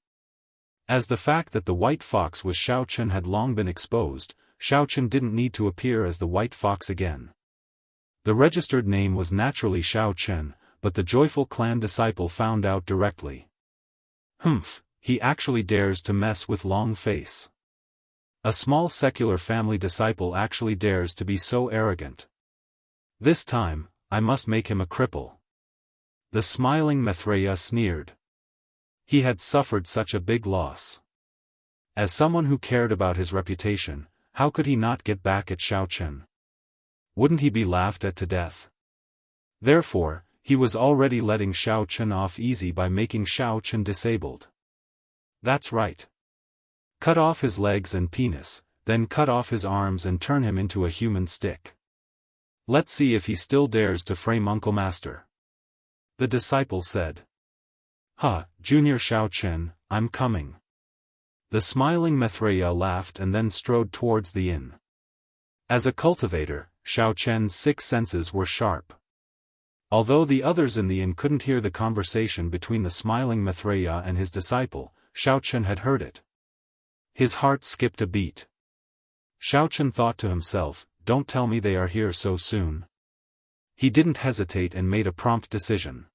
As the fact that the white fox was Xiao Chen had long been exposed, Xiao Chen didn't need to appear as the white fox again. The registered name was naturally Xiao Chen, but the joyful clan disciple found out directly. Humph, he actually dares to mess with Long Face. A small secular family disciple actually dares to be so arrogant. This time, I must make him a cripple. The smiling Maitreya sneered. He had suffered such a big loss. As someone who cared about his reputation, how could he not get back at Xiao Chen? Wouldn't he be laughed at to death? Therefore, he was already letting Xiao Chen off easy by making Xiao Chen disabled. That's right. Cut off his legs and penis, then cut off his arms and turn him into a human stick. Let's see if he still dares to frame Uncle Master. The disciple said. Junior Xiao Chen, I'm coming. The smiling Maitreya laughed and then strode towards the inn. As a cultivator, Xiao Chen's 6 senses were sharp. Although the others in the inn couldn't hear the conversation between the smiling Maitreya and his disciple, Xiao Chen had heard it. His heart skipped a beat. Xiao Chen thought to himself, don't tell me they are here so soon. He didn't hesitate and made a prompt decision.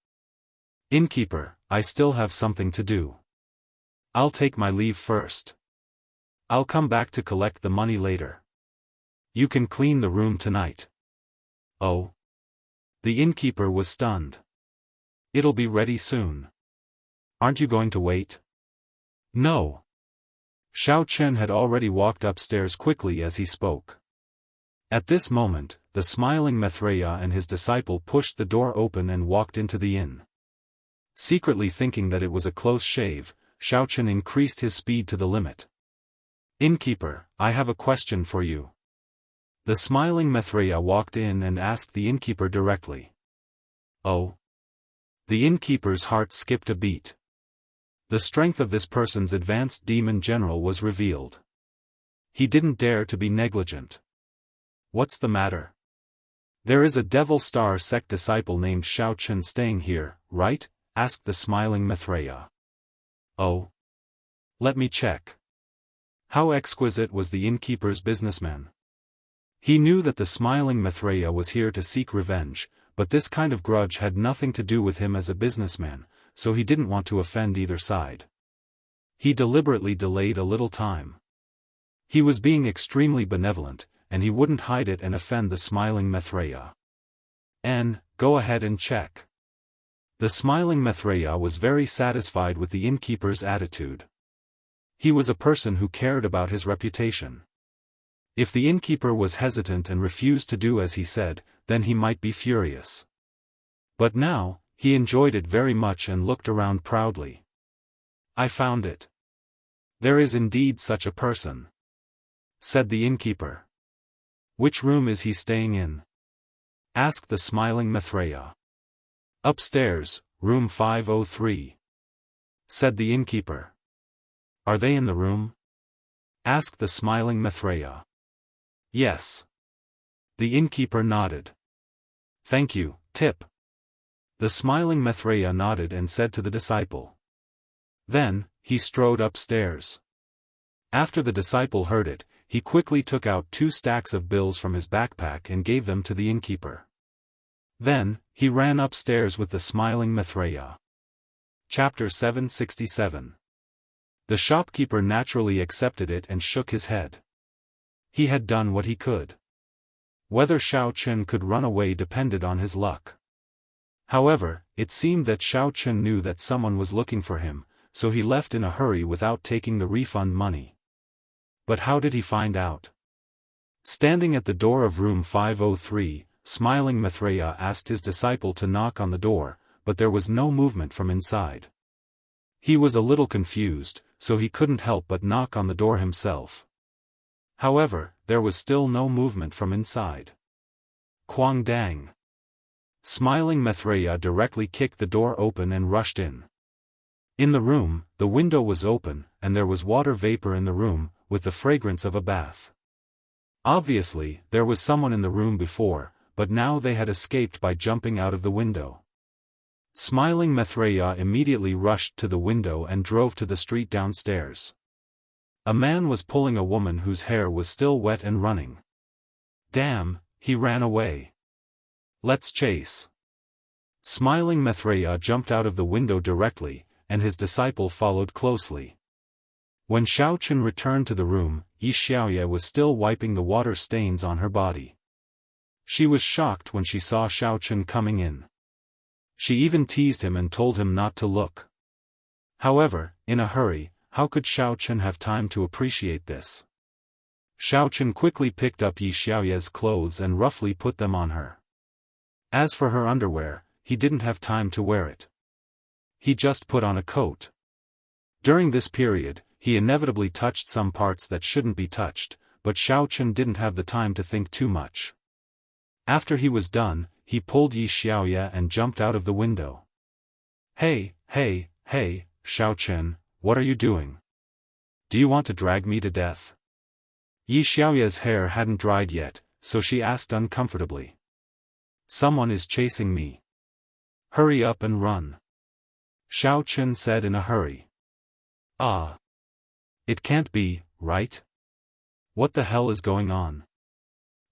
Innkeeper, I still have something to do. I'll take my leave first. I'll come back to collect the money later. You can clean the room tonight. Oh. The innkeeper was stunned. It'll be ready soon. Aren't you going to wait? No. Xiao Chen had already walked upstairs quickly as he spoke. At this moment, the smiling Maitreya and his disciple pushed the door open and walked into the inn. Secretly thinking that it was a close shave, Xiao Chen increased his speed to the limit. Innkeeper, I have a question for you. The smiling Maitreya walked in and asked the innkeeper directly. Oh? The innkeeper's heart skipped a beat. The strength of this person's advanced demon general was revealed. He didn't dare to be negligent. What's the matter? There is a Devil Star sect disciple named Xiaofan staying here, right? Asked the smiling Maitreya. Oh. Let me check. How exquisite was the innkeeper's businessman. He knew that the smiling Maitreya was here to seek revenge, but this kind of grudge had nothing to do with him as a businessman, so he didn't want to offend either side. He deliberately delayed a little time. He was being extremely benevolent, and he wouldn't hide it and offend the smiling Maitreya. Go ahead and check. The smiling Maitreya was very satisfied with the innkeeper's attitude. He was a person who cared about his reputation. If the innkeeper was hesitant and refused to do as he said, then he might be furious. But now, he enjoyed it very much and looked around proudly. I found it. There is indeed such a person, said the innkeeper. Which room is he staying in? Asked the smiling Maitreya. Upstairs, room 503, said the innkeeper. Are they in the room? Asked the smiling Maitreya. Yes. The innkeeper nodded. Thank you, tip. The smiling Maitreya nodded and said to the disciple. Then, he strode upstairs. After the disciple heard it, he quickly took out 2 stacks of bills from his backpack and gave them to the innkeeper. Then, he ran upstairs with the smiling Maitreya. Chapter 767. The shopkeeper naturally accepted it and shook his head. He had done what he could. Whether Xiaofan could run away depended on his luck. However, it seemed that Xiaofan knew that someone was looking for him, so he left in a hurry without taking the refund money. But how did he find out? Standing at the door of room 503, smiling Maitreya asked his disciple to knock on the door, but there was no movement from inside. He was a little confused, so he couldn't help but knock on the door himself. However, there was still no movement from inside. Quang dang. Smiling Maitreya directly kicked the door open and rushed in. In the room, the window was open, and there was water vapor in the room, with the fragrance of a bath. Obviously, there was someone in the room before, but now they had escaped by jumping out of the window. Smiling Maitreya immediately rushed to the window and drove to the street downstairs. A man was pulling a woman whose hair was still wet and running. Damn, he ran away. Let's chase. Smiling Maitreya jumped out of the window directly, and his disciple followed closely. When Xiaofan returned to the room, Xiaoya was still wiping the water stains on her body. She was shocked when she saw Xiaofan coming in. She even teased him and told him not to look. However, in a hurry, how could Xiaofan have time to appreciate this? Xiaofan quickly picked up Xiaoya's clothes and roughly put them on her. As for her underwear, he didn't have time to wear it. He just put on a coat. During this period, he inevitably touched some parts that shouldn't be touched, but Xiaofan didn't have the time to think too much. After he was done, he pulled Xiaoya and jumped out of the window. Hey, Xiaofan, what are you doing? Do you want to drag me to death? Xiaoya's hair hadn't dried yet, so she asked uncomfortably. Someone is chasing me. Hurry up and run. Xiaofan said in a hurry. Ah. It can't be, right? What the hell is going on?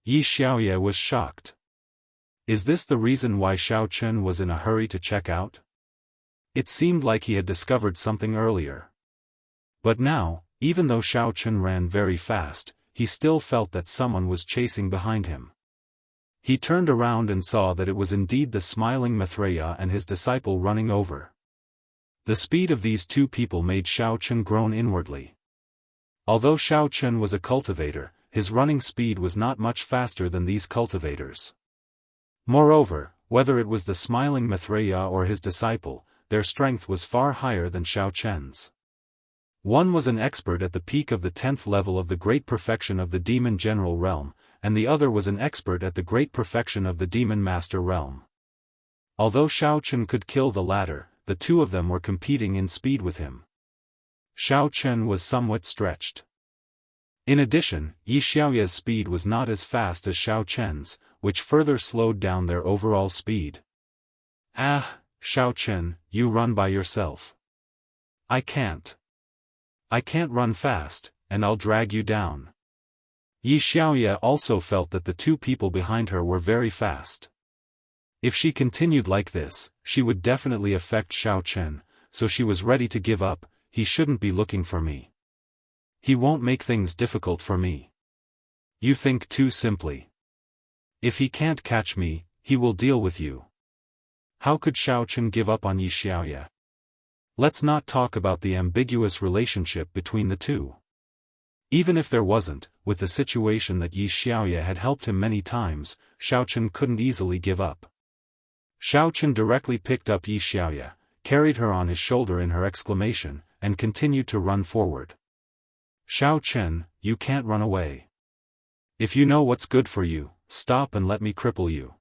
Xiaoya was shocked. Is this the reason why Xiaofan was in a hurry to check out? It seemed like he had discovered something earlier. But now, even though Xiaofan ran very fast, he still felt that someone was chasing behind him. He turned around and saw that it was indeed the smiling Maitreya and his disciple running over. The speed of these 2 people made Xiaofan groan inwardly. Although Xiaofan was a cultivator, his running speed was not much faster than these cultivators. Moreover, whether it was the smiling Maitreya or his disciple, their strength was far higher than Xiaofan's. One was an expert at the peak of the 10th level of the great perfection of the demon general realm, and the other was an expert at the great perfection of the demon master realm. Although Xiao Chen could kill the latter, the two of them were competing in speed with him. Xiao Chen was somewhat stretched. In addition, Yi Xiaoya's speed was not as fast as Xiao Chen's, which further slowed down their overall speed. Ah, Xiao Chen, you run by yourself. I can't. I can't run fast, and I'll drag you down. Yi Xiaoya also felt that the two people behind her were very fast. If she continued like this, she would definitely affect Xiao Chen, so she was ready to give up. He shouldn't be looking for me. He won't make things difficult for me. You think too simply. If he can't catch me, he will deal with you. How could Xiao Chen give up on Yi Xiaoya? Let's not talk about the ambiguous relationship between the two. Even if there wasn't, with the situation that Yi Xiaoya had helped him many times, Xiao Chen couldn't easily give up. Xiao Chen directly picked up Yi Xiaoya, carried her on his shoulder in her exclamation, and continued to run forward. Xiao Chen, you can't run away. If you know what's good for you, stop and let me cripple you.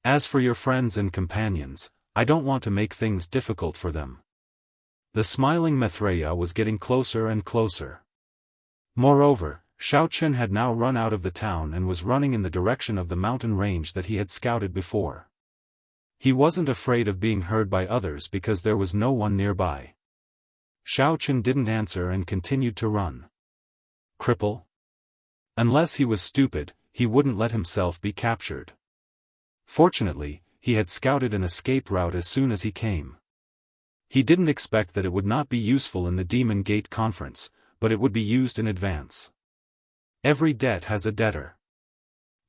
As for your friends and companions, I don't want to make things difficult for them. The smiling Maitreya was getting closer and closer. Moreover, Xiao Chen had now run out of the town and was running in the direction of the mountain range that he had scouted before. He wasn't afraid of being heard by others because there was no one nearby. Xiao Chen didn't answer and continued to run. Cripple? Unless he was stupid, he wouldn't let himself be captured. Fortunately, he had scouted an escape route as soon as he came. He didn't expect that it would not be useful in the Demon Gate conference, but it would be used in advance. Every debt has a debtor.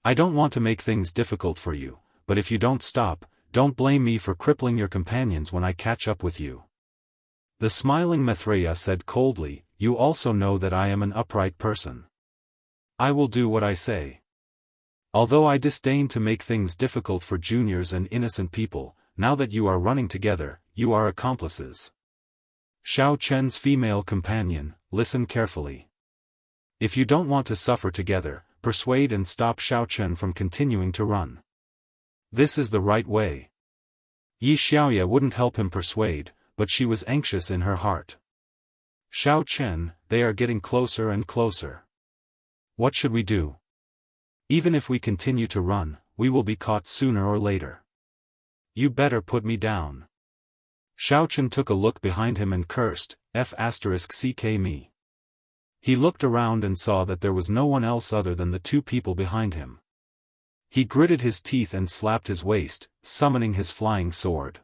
I don't want to make things difficult for you, but if you don't stop, don't blame me for crippling your companions when I catch up with you. The smiling Maitreya said coldly, you also know that I am an upright person. I will do what I say. Although I disdain to make things difficult for juniors and innocent people, now that you are running together, you are accomplices. Xiao Chen's female companion, listen carefully. If you don't want to suffer together, persuade and stop Xiao Chen from continuing to run. This is the right way. Yi Xiaoya wouldn't help him persuade, but she was anxious in her heart. Xiao Chen, they are getting closer and closer. What should we do? Even if we continue to run, we will be caught sooner or later. You better put me down. Xiao Chen took a look behind him and cursed, F***ck me. He looked around and saw that there was no one else other than the two people behind him. He gritted his teeth and slapped his waist, summoning his flying sword.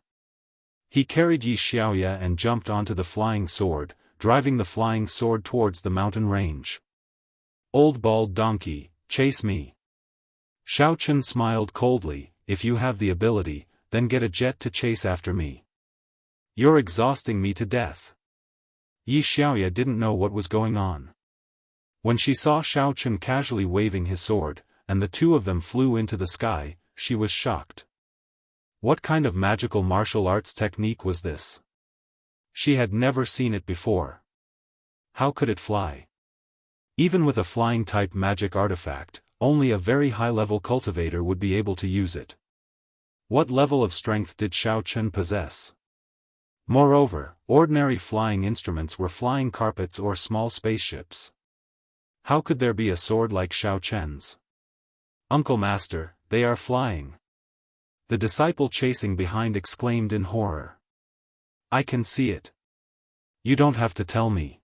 He carried Yi Xiaoya and jumped onto the flying sword, driving the flying sword towards the mountain range. Old bald donkey, chase me. Xiao Chen smiled coldly, if you have the ability, then get a jet to chase after me. You're exhausting me to death. Yi Xiaoya didn't know what was going on. When she saw Xiao Chen casually waving his sword, and the two of them flew into the sky, she was shocked. What kind of magical martial arts technique was this? She had never seen it before. How could it fly? Even with a flying-type magic artifact, only a very high-level cultivator would be able to use it. What level of strength did Xiao Chen possess? Moreover, ordinary flying instruments were flying carpets or small spaceships. How could there be a sword like Xiao Chen's? Uncle Master, they are flying. The disciple chasing behind exclaimed in horror. I can see it. You don't have to tell me.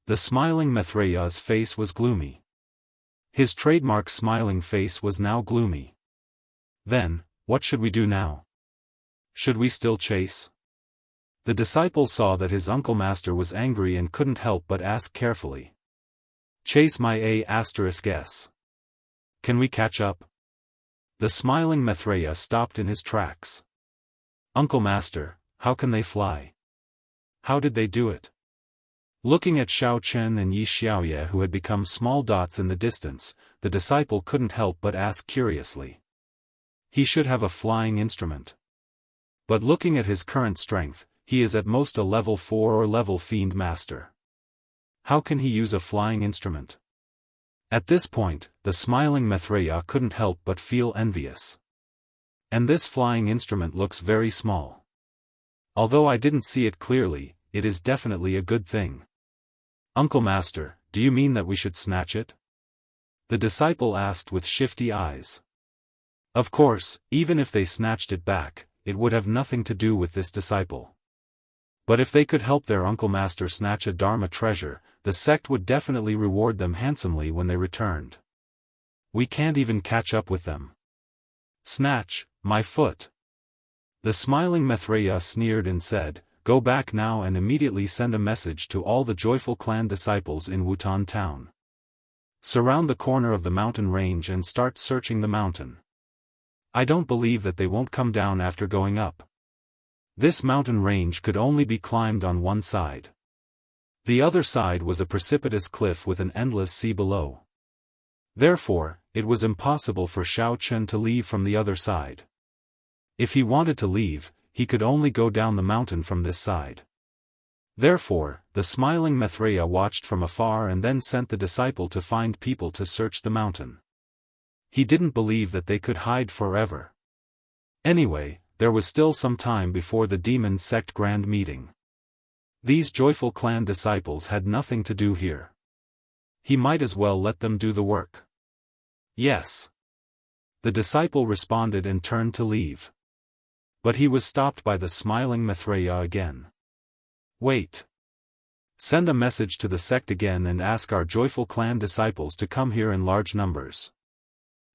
The smiling Maitreya's face was gloomy. His trademark smiling face was now gloomy. Then, what should we do now? Should we still chase? The disciple saw that his uncle master was angry and couldn't help but ask carefully. Chase my A**s. Can we catch up? The smiling Maitreya stopped in his tracks. Uncle Master, how can they fly? How did they do it? Looking at Xiao Chen and Yi Xiaoya who had become small dots in the distance, the disciple couldn't help but ask curiously. He should have a flying instrument. But looking at his current strength, he is at most a level 4 or level fiend master. How can he use a flying instrument? At this point, the smiling Maitreya couldn't help but feel envious. And this flying instrument looks very small. Although I didn't see it clearly, it is definitely a good thing. Uncle Master, do you mean that we should snatch it? The disciple asked with shifty eyes. Of course, even if they snatched it back, it would have nothing to do with this disciple. But if they could help their Uncle Master snatch a Dharma treasure, the sect would definitely reward them handsomely when they returned. We can't even catch up with them. Snatch, my foot. The smiling Maitreya sneered and said, Go back now and immediately send a message to all the joyful clan disciples in Wutan town. Surround the corner of the mountain range and start searching the mountain. I don't believe that they won't come down after going up. This mountain range could only be climbed on one side. The other side was a precipitous cliff with an endless sea below. Therefore, it was impossible for Xiaofan to leave from the other side. If he wanted to leave, he could only go down the mountain from this side. Therefore, the smiling Maitreya watched from afar and then sent the disciple to find people to search the mountain. He didn't believe that they could hide forever. Anyway, there was still some time before the demon sect grand meeting. These joyful clan disciples had nothing to do here. He might as well let them do the work. Yes. The disciple responded and turned to leave. But he was stopped by the smiling Maitreya again. Wait. Send a message to the sect again and ask our joyful clan disciples to come here in large numbers.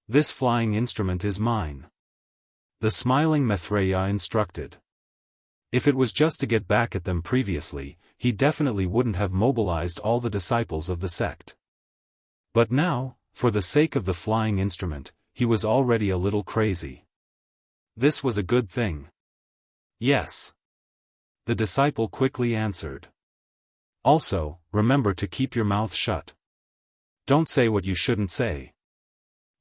This flying instrument is mine. The smiling Maitreya instructed. If it was just to get back at them previously, he definitely wouldn't have mobilized all the disciples of the sect. But now, for the sake of the flying instrument, he was already a little crazy. This was a good thing. Yes. The disciple quickly answered. Also, remember to keep your mouth shut. Don't say what you shouldn't say.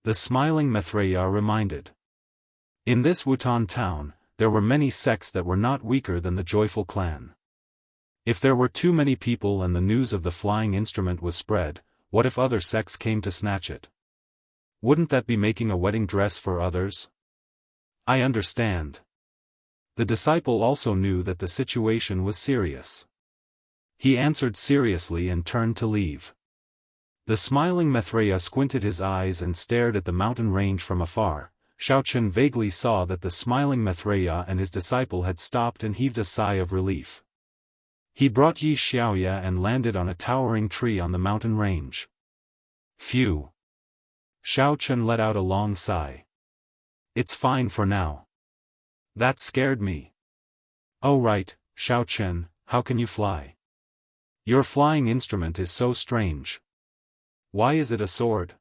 The smiling Maitreya reminded. In this Wutan town, there were many sects that were not weaker than the joyful clan. If there were too many people and the news of the flying instrument was spread, what if other sects came to snatch it? Wouldn't that be making a wedding dress for others? I understand. The disciple also knew that the situation was serious. He answered seriously and turned to leave. The smiling Maitreya squinted his eyes and stared at the mountain range from afar. Xiaofan vaguely saw that the smiling Maitreya and his disciple had stopped and heaved a sigh of relief. He brought Yi Xiaoya and landed on a towering tree on the mountain range. Phew. Xiaofan let out a long sigh. It's fine for now. That scared me. Oh right, Xiaofan, how can you fly? Your flying instrument is so strange. Why is it a sword?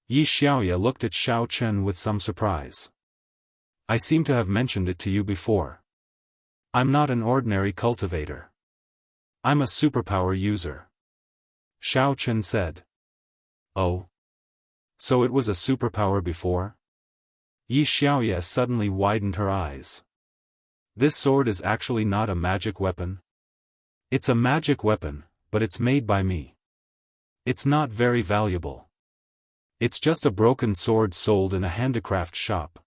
Yi Xiaoya looked at Xiaofan with some surprise. I seem to have mentioned it to you before. I'm not an ordinary cultivator. I'm a superpower user. Xiaofan said. Oh. So it was a superpower before? Yi Xiaoya suddenly widened her eyes. This sword is actually not a magic weapon. It's a magic weapon, but it's made by me. It's not very valuable. It's just a broken sword sold in a handicraft shop.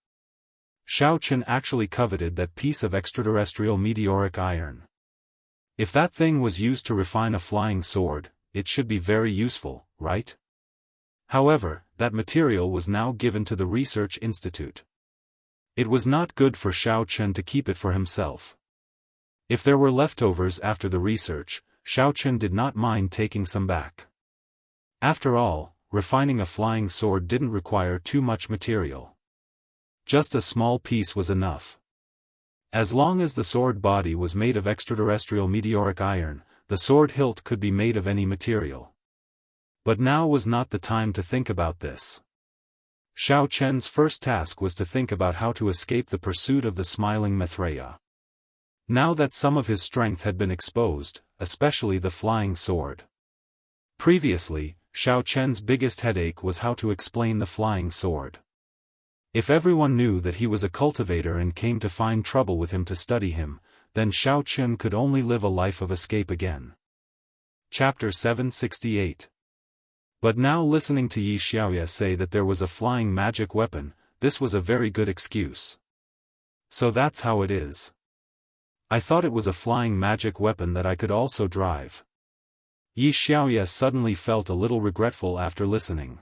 Xiaofan actually coveted that piece of extraterrestrial meteoric iron. If that thing was used to refine a flying sword, it should be very useful, right? However, that material was now given to the research institute. It was not good for Xiaofan to keep it for himself. If there were leftovers after the research, Xiaofan did not mind taking some back. After all, refining a flying sword didn't require too much material. Just a small piece was enough. As long as the sword body was made of extraterrestrial meteoric iron, the sword hilt could be made of any material. But now was not the time to think about this. Xiaofan's first task was to think about how to escape the pursuit of the smiling Maitreya. Now that some of his strength had been exposed, especially the flying sword. Previously, Xiaofan's biggest headache was how to explain the flying sword. If everyone knew that he was a cultivator and came to find trouble with him to study him, then Xiaofan could only live a life of escape again. Chapter 768. But now listening to Yi Xiaoya say that there was a flying magic weapon, this was a very good excuse. So that's how it is. I thought it was a flying magic weapon that I could also drive. Yi Xiaoye suddenly felt a little regretful after listening.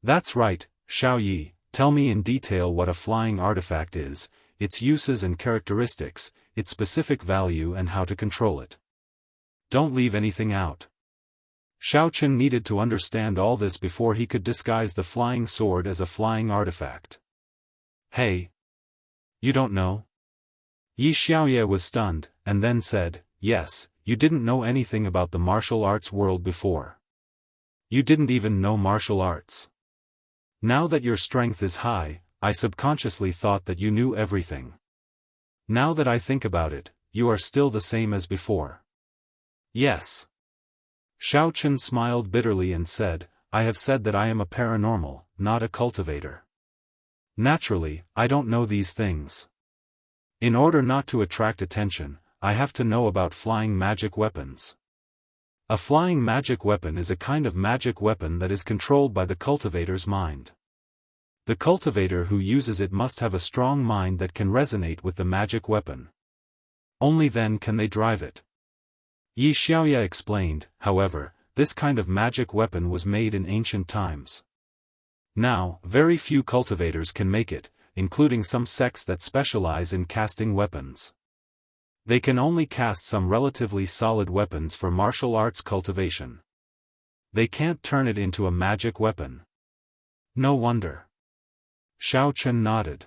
That's right, Xiao Yi, tell me in detail what a flying artifact is, its uses and characteristics, its specific value and how to control it. Don't leave anything out. Xiao Chen needed to understand all this before he could disguise the flying sword as a flying artifact. Hey! You don't know? Yi Xiaoye was stunned, and then said, yes, you didn't know anything about the martial arts world before. You didn't even know martial arts. Now that your strength is high, I subconsciously thought that you knew everything. Now that I think about it, you are still the same as before. Yes. Xiao Chen smiled bitterly and said, I have said that I am a paranormal, not a cultivator. Naturally, I don't know these things. In order not to attract attention, I have to know about flying magic weapons. A flying magic weapon is a kind of magic weapon that is controlled by the cultivator's mind. The cultivator who uses it must have a strong mind that can resonate with the magic weapon. Only then can they drive it. Yi Xiaoye explained, however, this kind of magic weapon was made in ancient times. Now, very few cultivators can make it, including some sects that specialize in casting weapons. They can only cast some relatively solid weapons for martial arts cultivation. They can't turn it into a magic weapon. No wonder. Xiao Chen nodded.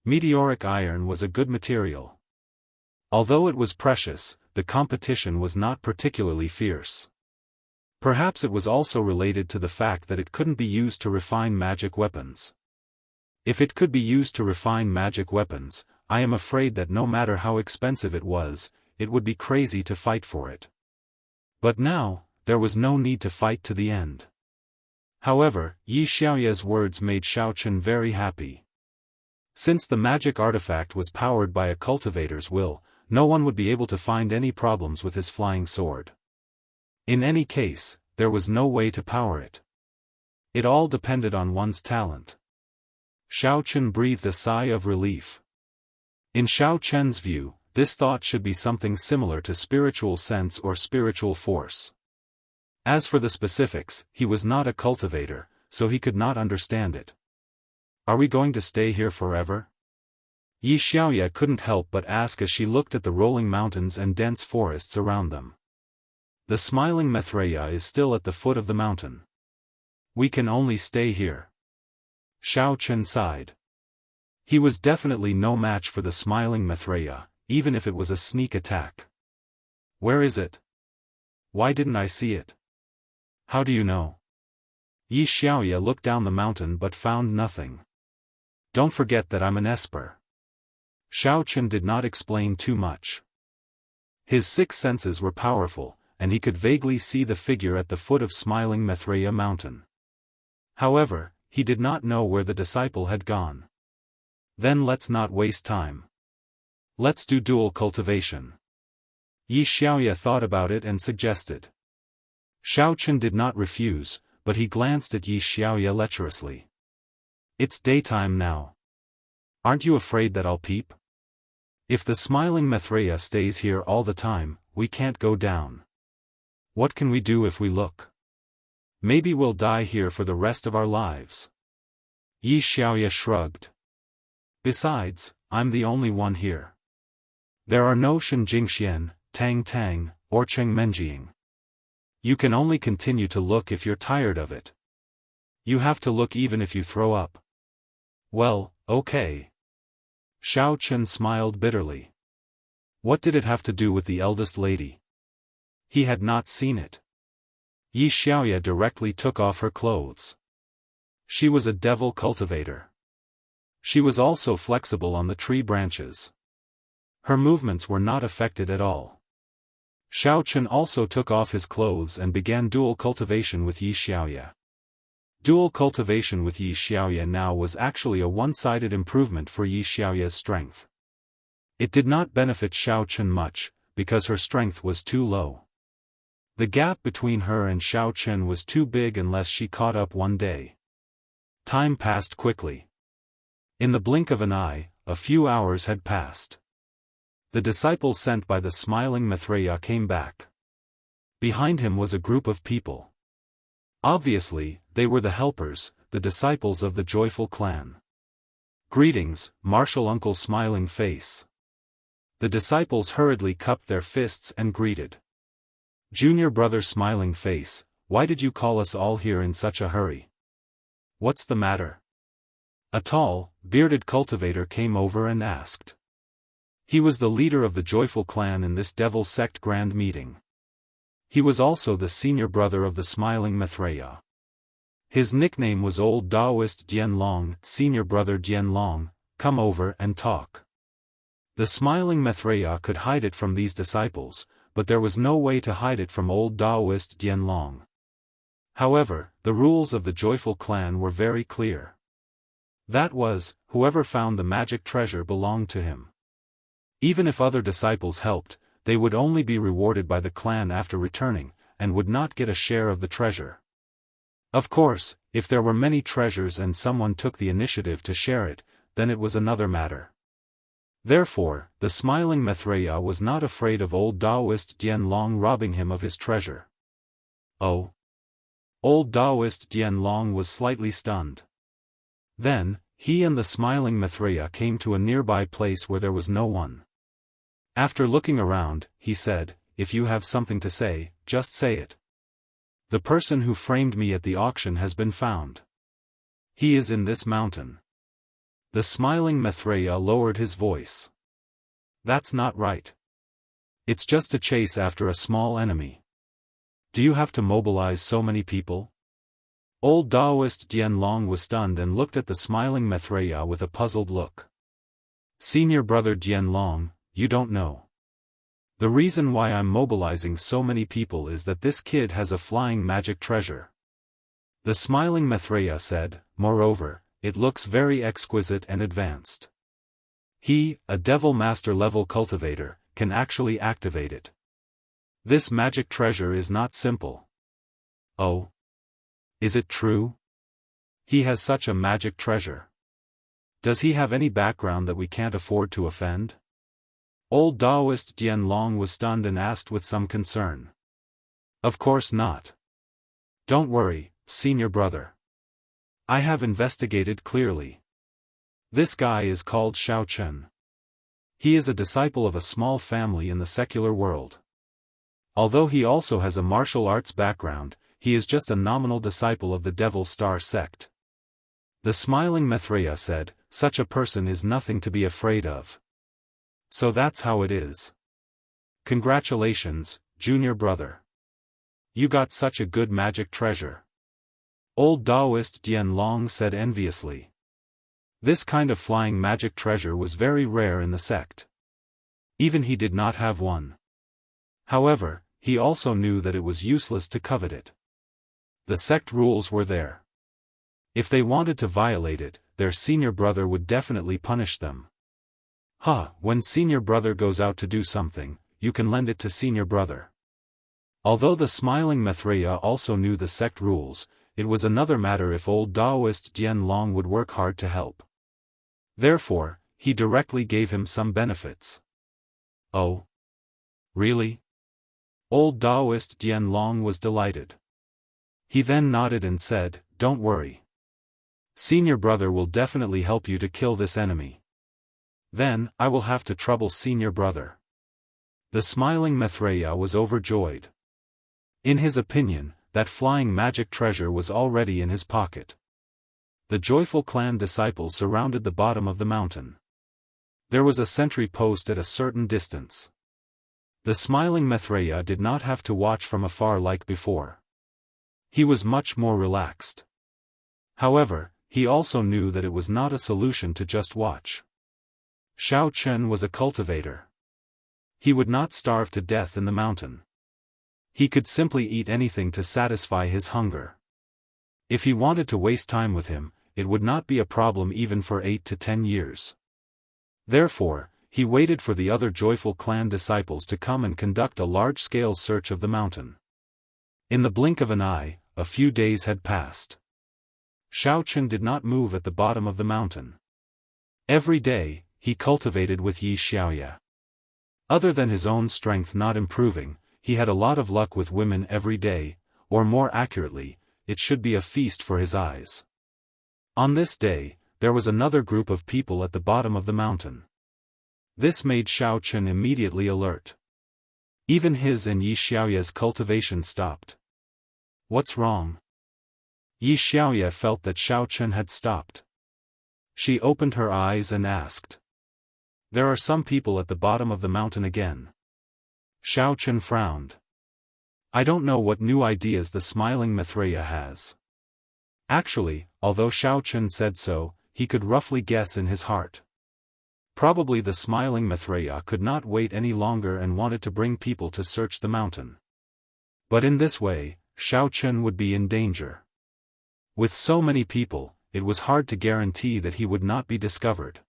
Meteoric iron was a good material. Although it was precious, the competition was not particularly fierce. Perhaps it was also related to the fact that it couldn't be used to refine magic weapons. If it could be used to refine magic weapons, I am afraid that no matter how expensive it was, it would be crazy to fight for it. But now, there was no need to fight to the end. However, Yi Xiaoye's words made Xiao Chen very happy. Since the magic artifact was powered by a cultivator's will, no one would be able to find any problems with his flying sword. In any case, there was no way to power it. It all depended on one's talent. Xiao Chen breathed a sigh of relief. In Xiao Chen's view, this thought should be something similar to spiritual sense or spiritual force. As for the specifics, he was not a cultivator, so he could not understand it. Are we going to stay here forever? Yi Xiaoye couldn't help but ask as she looked at the rolling mountains and dense forests around them. The smiling Maitreya is still at the foot of the mountain. We can only stay here. Xiao Chen sighed. He was definitely no match for the smiling Maitreya, even if it was a sneak attack. Where is it? Why didn't I see it? How do you know? Yi Xiaoye looked down the mountain but found nothing. Don't forget that I'm an esper. Xiao Chen did not explain too much. His six senses were powerful, and he could vaguely see the figure at the foot of smiling Maitreya mountain. However, he did not know where the disciple had gone. Then let's not waste time. Let's do dual cultivation. Yi Xiaoye thought about it and suggested. Xiao Chen did not refuse, but he glanced at Yi Xiaoye lecherously. It's daytime now. Aren't you afraid that I'll peep? If the smiling Maitreya stays here all the time, we can't go down. What can we do if we look? Maybe we'll die here for the rest of our lives. Yi Xiaoye shrugged. Besides, I'm the only one here. There are no Shen Jingxian, Tang Tang, or Cheng Menjiang. You can only continue to look if you're tired of it. You have to look even if you throw up. Well, okay. Xiao Chen smiled bitterly. What did it have to do with the eldest lady? He had not seen it. Yi Xiaoye directly took off her clothes. She was a devil cultivator. She was also flexible on the tree branches. Her movements were not affected at all. Xiao Chen also took off his clothes and began dual cultivation with Yi Xiaoye. Dual cultivation with Yi Xiaoye now was actually a one-sided improvement for Yi Xiaoye's strength. It did not benefit Xiao Chen much, because her strength was too low. The gap between her and Xiao Chen was too big unless she caught up one day. Time passed quickly. In the blink of an eye, a few hours had passed. The disciple sent by the smiling Maitreya came back. Behind him was a group of people. Obviously, they were the helpers, the disciples of the joyful clan. "Greetings, martial uncle smiling face." The disciples hurriedly cupped their fists and greeted. "Junior brother smiling face, why did you call us all here in such a hurry? What's the matter?" A tall, bearded cultivator came over and asked. He was the leader of the joyful clan in this devil sect grand meeting. He was also the senior brother of the smiling Maitreya. His nickname was Old Taoist Dianlong. "Senior brother Dianlong, come over and talk." The smiling Maitreya could hide it from these disciples, but there was no way to hide it from Old Taoist Dianlong. However, the rules of the joyful clan were very clear. That was, whoever found the magic treasure belonged to him. Even if other disciples helped, they would only be rewarded by the clan after returning, and would not get a share of the treasure. Of course, if there were many treasures and someone took the initiative to share it, then it was another matter. Therefore, the smiling Maitreya was not afraid of Old Taoist Dianlong robbing him of his treasure. Oh! Old Taoist Dianlong was slightly stunned. Then, he and the smiling Maitreya came to a nearby place where there was no one. After looking around, he said, "If you have something to say, just say it. The person who framed me at the auction has been found. He is in this mountain." The smiling Maitreya lowered his voice. "That's not right. It's just a chase after a small enemy. Do you have to mobilize so many people?" Old Taoist Dianlong was stunned and looked at the smiling Maitreya with a puzzled look. "Senior brother Dianlong, you don't know. The reason why I'm mobilizing so many people is that this kid has a flying magic treasure." The smiling Maitreya said, "Moreover, it looks very exquisite and advanced. He, a devil master level cultivator, can actually activate it. This magic treasure is not simple." "Oh? Is it true? He has such a magic treasure. Does he have any background that we can't afford to offend?" Old Taoist Dianlong was stunned and asked with some concern. "Of course not. Don't worry, senior brother. I have investigated clearly. This guy is called Xiaofan. He is a disciple of a small family in the secular world. Although he also has a martial arts background, he is just a nominal disciple of the Devil Star sect." The smiling Maitreya said, "Such a person is nothing to be afraid of. So that's how it is. Congratulations, junior brother. You got such a good magic treasure." Old Taoist Dianlong said enviously. This kind of flying magic treasure was very rare in the sect. Even he did not have one. However, he also knew that it was useless to covet it. The sect rules were there. If they wanted to violate it, their senior brother would definitely punish them. When senior brother goes out to do something, you can lend it to senior brother. Although the smiling Maitreya also knew the sect rules, it was another matter if Old Taoist Dianlong would work hard to help. Therefore, he directly gave him some benefits. "Oh? Really?" Old Taoist Dianlong was delighted. He then nodded and said, "Don't worry. Senior brother will definitely help you to kill this enemy. Then, I will have to trouble senior brother." The smiling Maitreya was overjoyed. In his opinion, that flying magic treasure was already in his pocket. The joyful clan disciples surrounded the bottom of the mountain. There was a sentry post at a certain distance. The smiling Maitreya did not have to watch from afar like before. He was much more relaxed. However, he also knew that it was not a solution to just watch. Xiaofan was a cultivator. He would not starve to death in the mountain. He could simply eat anything to satisfy his hunger. If he wanted to waste time with him, it would not be a problem even for 8 to 10 years. Therefore, he waited for the other joyful clan disciples to come and conduct a large-scale search of the mountain. In the blink of an eye, a few days had passed. Xiaofan did not move at the bottom of the mountain. Every day, he cultivated with Yi Xiaoya. Other than his own strength not improving, he had a lot of luck with women every day, or more accurately, it should be a feast for his eyes. On this day, there was another group of people at the bottom of the mountain. This made Xiao Chen immediately alert. Even his and Yi Xiaoya's cultivation stopped. What's wrong? Yi Xiaoya felt that Xiao Chen had stopped. She opened her eyes and asked. There are some people at the bottom of the mountain again. Xiao Chen frowned. I don't know what new ideas the smiling Maitreya has. Actually, although Xiao Chen said so, he could roughly guess in his heart. Probably the smiling Maitreya could not wait any longer and wanted to bring people to search the mountain. But in this way, Xiao Chen would be in danger. With so many people, it was hard to guarantee that he would not be discovered.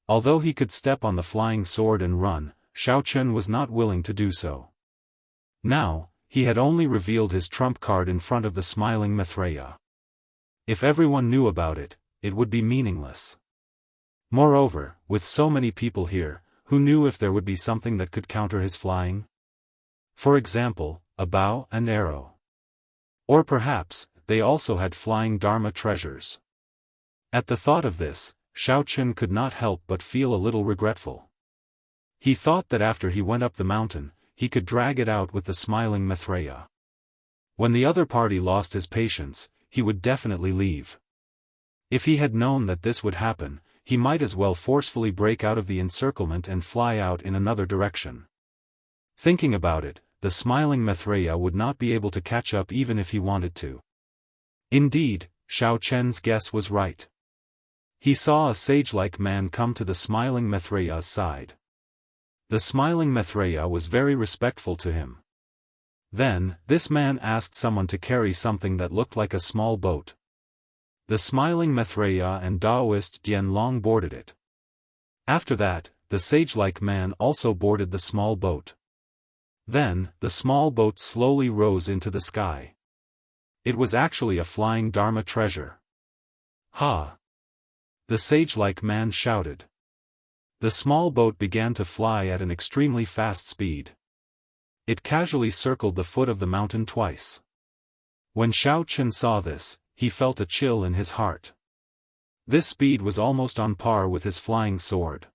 Although he could step on the flying sword and run, Xiao Chen was not willing to do so. Now, he had only revealed his trump card in front of the smiling Maitreya. If everyone knew about it, it would be meaningless. Moreover, with so many people here, who knew if there would be something that could counter his flying? For example, a bow and arrow. Or perhaps, they also had flying Dharma treasures. At the thought of this, Xiao Chen could not help but feel a little regretful. He thought that after he went up the mountain, he could drag it out with the smiling Maitreya. When the other party lost his patience, he would definitely leave. If he had known that this would happen, he might as well forcefully break out of the encirclement and fly out in another direction. Thinking about it, the smiling Maitreya would not be able to catch up even if he wanted to. Indeed, Xiao Chen's guess was right. He saw a sage-like man come to the smiling Maitreya's side. The smiling Maitreya was very respectful to him. Then, this man asked someone to carry something that looked like a small boat. The smiling Maitreya and Taoist Dianlong boarded it. After that, the sage-like man also boarded the small boat. Then, the small boat slowly rose into the sky. It was actually a flying Dharma treasure. Ha! The sage-like man shouted. The small boat began to fly at an extremely fast speed. It casually circled the foot of the mountain twice. When Xiao Chen saw this, he felt a chill in his heart. This speed was almost on par with his flying sword.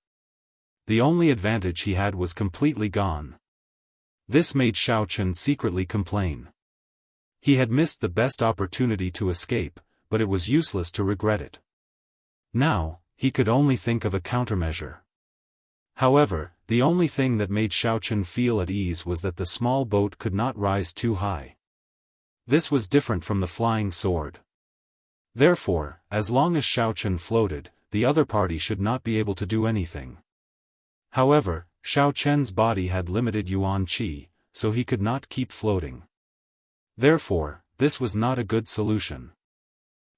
The only advantage he had was completely gone. This made Xiao Chen secretly complain. He had missed the best opportunity to escape, but it was useless to regret it. Now, he could only think of a countermeasure. However, the only thing that made Xiao Chen feel at ease was that the small boat could not rise too high. This was different from the flying sword. Therefore, as long as Xiao Chen floated, the other party should not be able to do anything. However, Xiao Chen's body had limited yuan qi, so he could not keep floating. Therefore, this was not a good solution.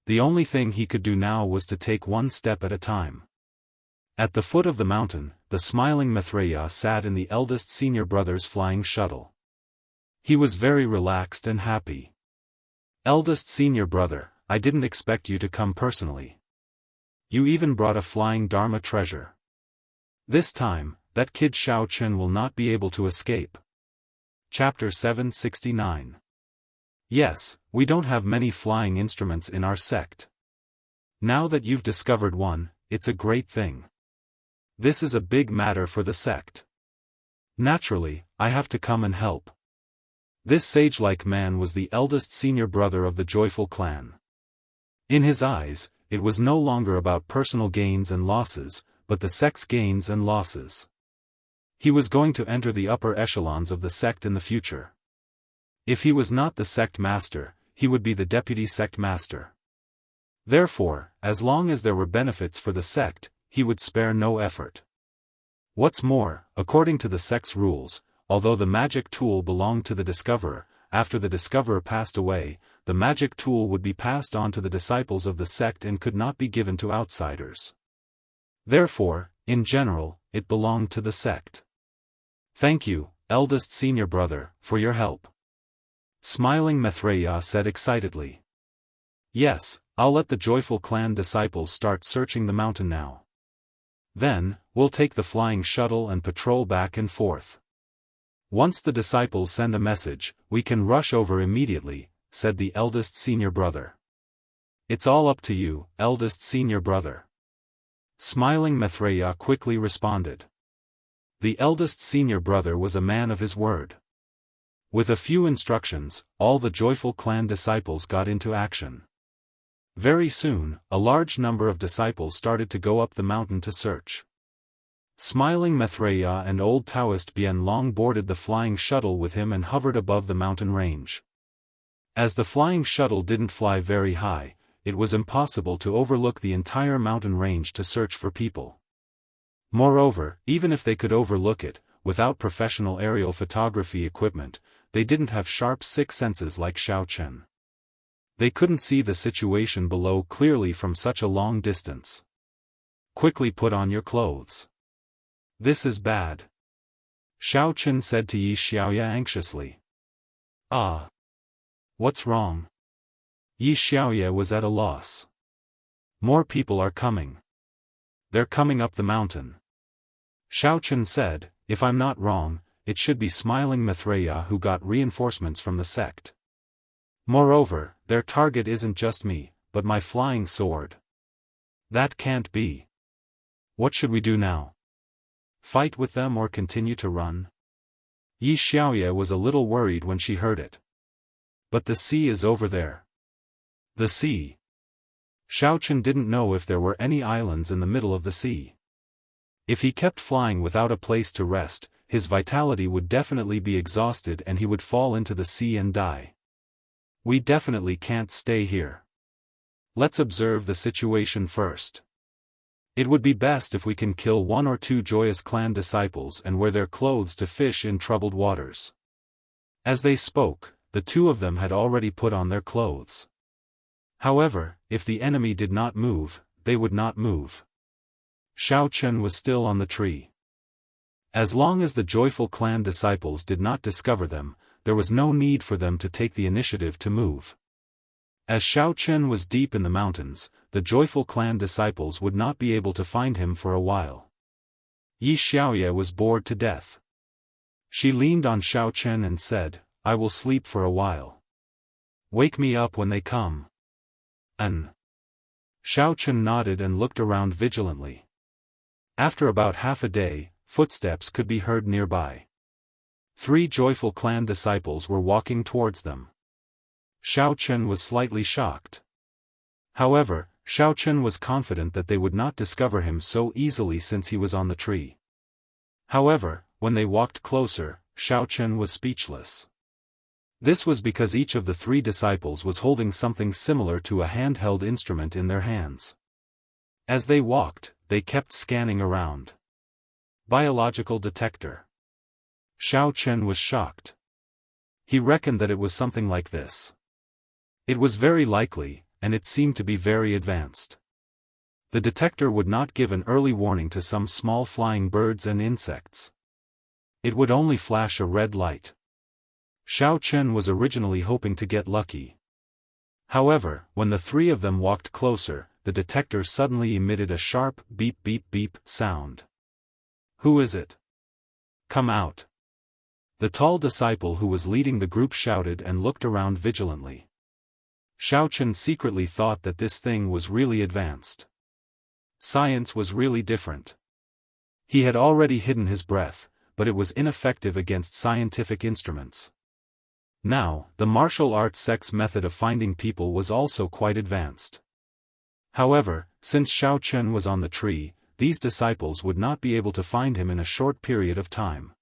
The only thing he could do now was to take one step at a time. At the foot of the mountain, the smiling Maitreya sat in the eldest senior brother's flying shuttle. He was very relaxed and happy. Eldest senior brother, I didn't expect you to come personally. You even brought a flying Dharma treasure. This time, that kid Xiao Chen will not be able to escape. Chapter 769. Yes, we don't have many flying instruments in our sect. Now that you've discovered one, it's a great thing. This is a big matter for the sect. Naturally, I have to come and help. This sage-like man was the eldest senior brother of the joyful clan. In his eyes, it was no longer about personal gains and losses, but the sect's gains and losses. He was going to enter the upper echelons of the sect in the future. If he was not the sect master, he would be the deputy sect master. Therefore, as long as there were benefits for the sect, he would spare no effort. What's more, according to the sect's rules, although the magic tool belonged to the discoverer, after the discoverer passed away, the magic tool would be passed on to the disciples of the sect and could not be given to outsiders. Therefore, in general, it belonged to the sect. Thank you, eldest senior brother, for your help. Smiling Maitreya said excitedly. Yes, I'll let the joyful clan disciples start searching the mountain now. Then, we'll take the flying shuttle and patrol back and forth. Once the disciples send a message, we can rush over immediately, said the eldest senior brother. It's all up to you, eldest senior brother. Smiling Maitreya quickly responded. The eldest senior brother was a man of his word. With a few instructions, all the joyful clan disciples got into action. Very soon, a large number of disciples started to go up the mountain to search. Smiling Maitreya and old Taoist Bien Long boarded the flying shuttle with him and hovered above the mountain range. As the flying shuttle didn't fly very high, it was impossible to overlook the entire mountain range to search for people. Moreover, even if they could overlook it, without professional aerial photography equipment, they didn't have sharp sixth senses like Xiaofan. They couldn't see the situation below clearly from such a long distance. Quickly put on your clothes. This is bad. Xiaofan said to Yi Xiaoya anxiously. Ah. What's wrong? Yi Xiaoya was at a loss. More people are coming. They're coming up the mountain. Xiaofan said, if I'm not wrong, it should be Smiling Maitreya who got reinforcements from the sect. Moreover, their target isn't just me, but my flying sword. That can't be. What should we do now? Fight with them or continue to run? Yi Xiaoya was a little worried when she heard it. But the sea is over there. The sea. Xiaofan didn't know if there were any islands in the middle of the sea. If he kept flying without a place to rest, his vitality would definitely be exhausted and he would fall into the sea and die. We definitely can't stay here. Let's observe the situation first. It would be best if we can kill 1 or 2 joyous clan disciples and wear their clothes to fish in troubled waters. As they spoke, the 2 of them had already put on their clothes. However, if the enemy did not move, they would not move. Xiaofan was still on the tree. As long as the joyful clan disciples did not discover them, there was no need for them to take the initiative to move. As Xiaofan was deep in the mountains, the joyful clan disciples would not be able to find him for a while. Yi Xiaoya was bored to death. She leaned on Xiaofan and said, I will sleep for a while. Wake me up when they come. Xiaofan nodded and looked around vigilantly. After about half a day, footsteps could be heard nearby. 3 joyful clan disciples were walking towards them. Xiaofan was slightly shocked. However, Xiaofan was confident that they would not discover him so easily since he was on the tree. However, when they walked closer, Xiaofan was speechless. This was because each of the 3 disciples was holding something similar to a handheld instrument in their hands. As they walked, they kept scanning around. Biological detector. Xiaofan was shocked. He reckoned that it was something like this. It was very likely, and it seemed to be very advanced. The detector would not give an early warning to some small flying birds and insects. It would only flash a red light. Xiaofan was originally hoping to get lucky. However, when the 3 of them walked closer, the detector suddenly emitted a sharp beep beep beep sound. Who is it? Come out. The tall disciple who was leading the group shouted and looked around vigilantly. Xiaofan secretly thought that this thing was really advanced. Science was really different. He had already hidden his breath, but it was ineffective against scientific instruments. Now, the martial arts sect's method of finding people was also quite advanced. However, since Xiaofan was on the tree, these disciples would not be able to find him in a short period of time.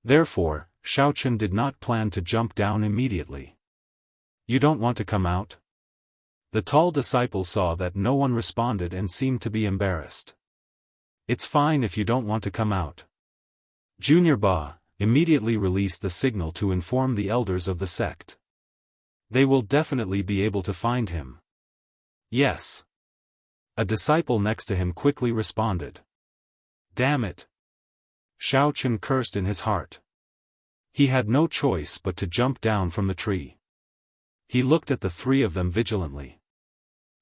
Therefore, Xiaofan did not plan to jump down immediately. You don't want to come out? The tall disciple saw that no one responded and seemed to be embarrassed. It's fine if you don't want to come out. Junior Ba immediately released the signal to inform the elders of the sect. They will definitely be able to find him. Yes. A disciple next to him quickly responded. Damn it. Xiaofan cursed in his heart. He had no choice but to jump down from the tree. He looked at the 3 of them vigilantly.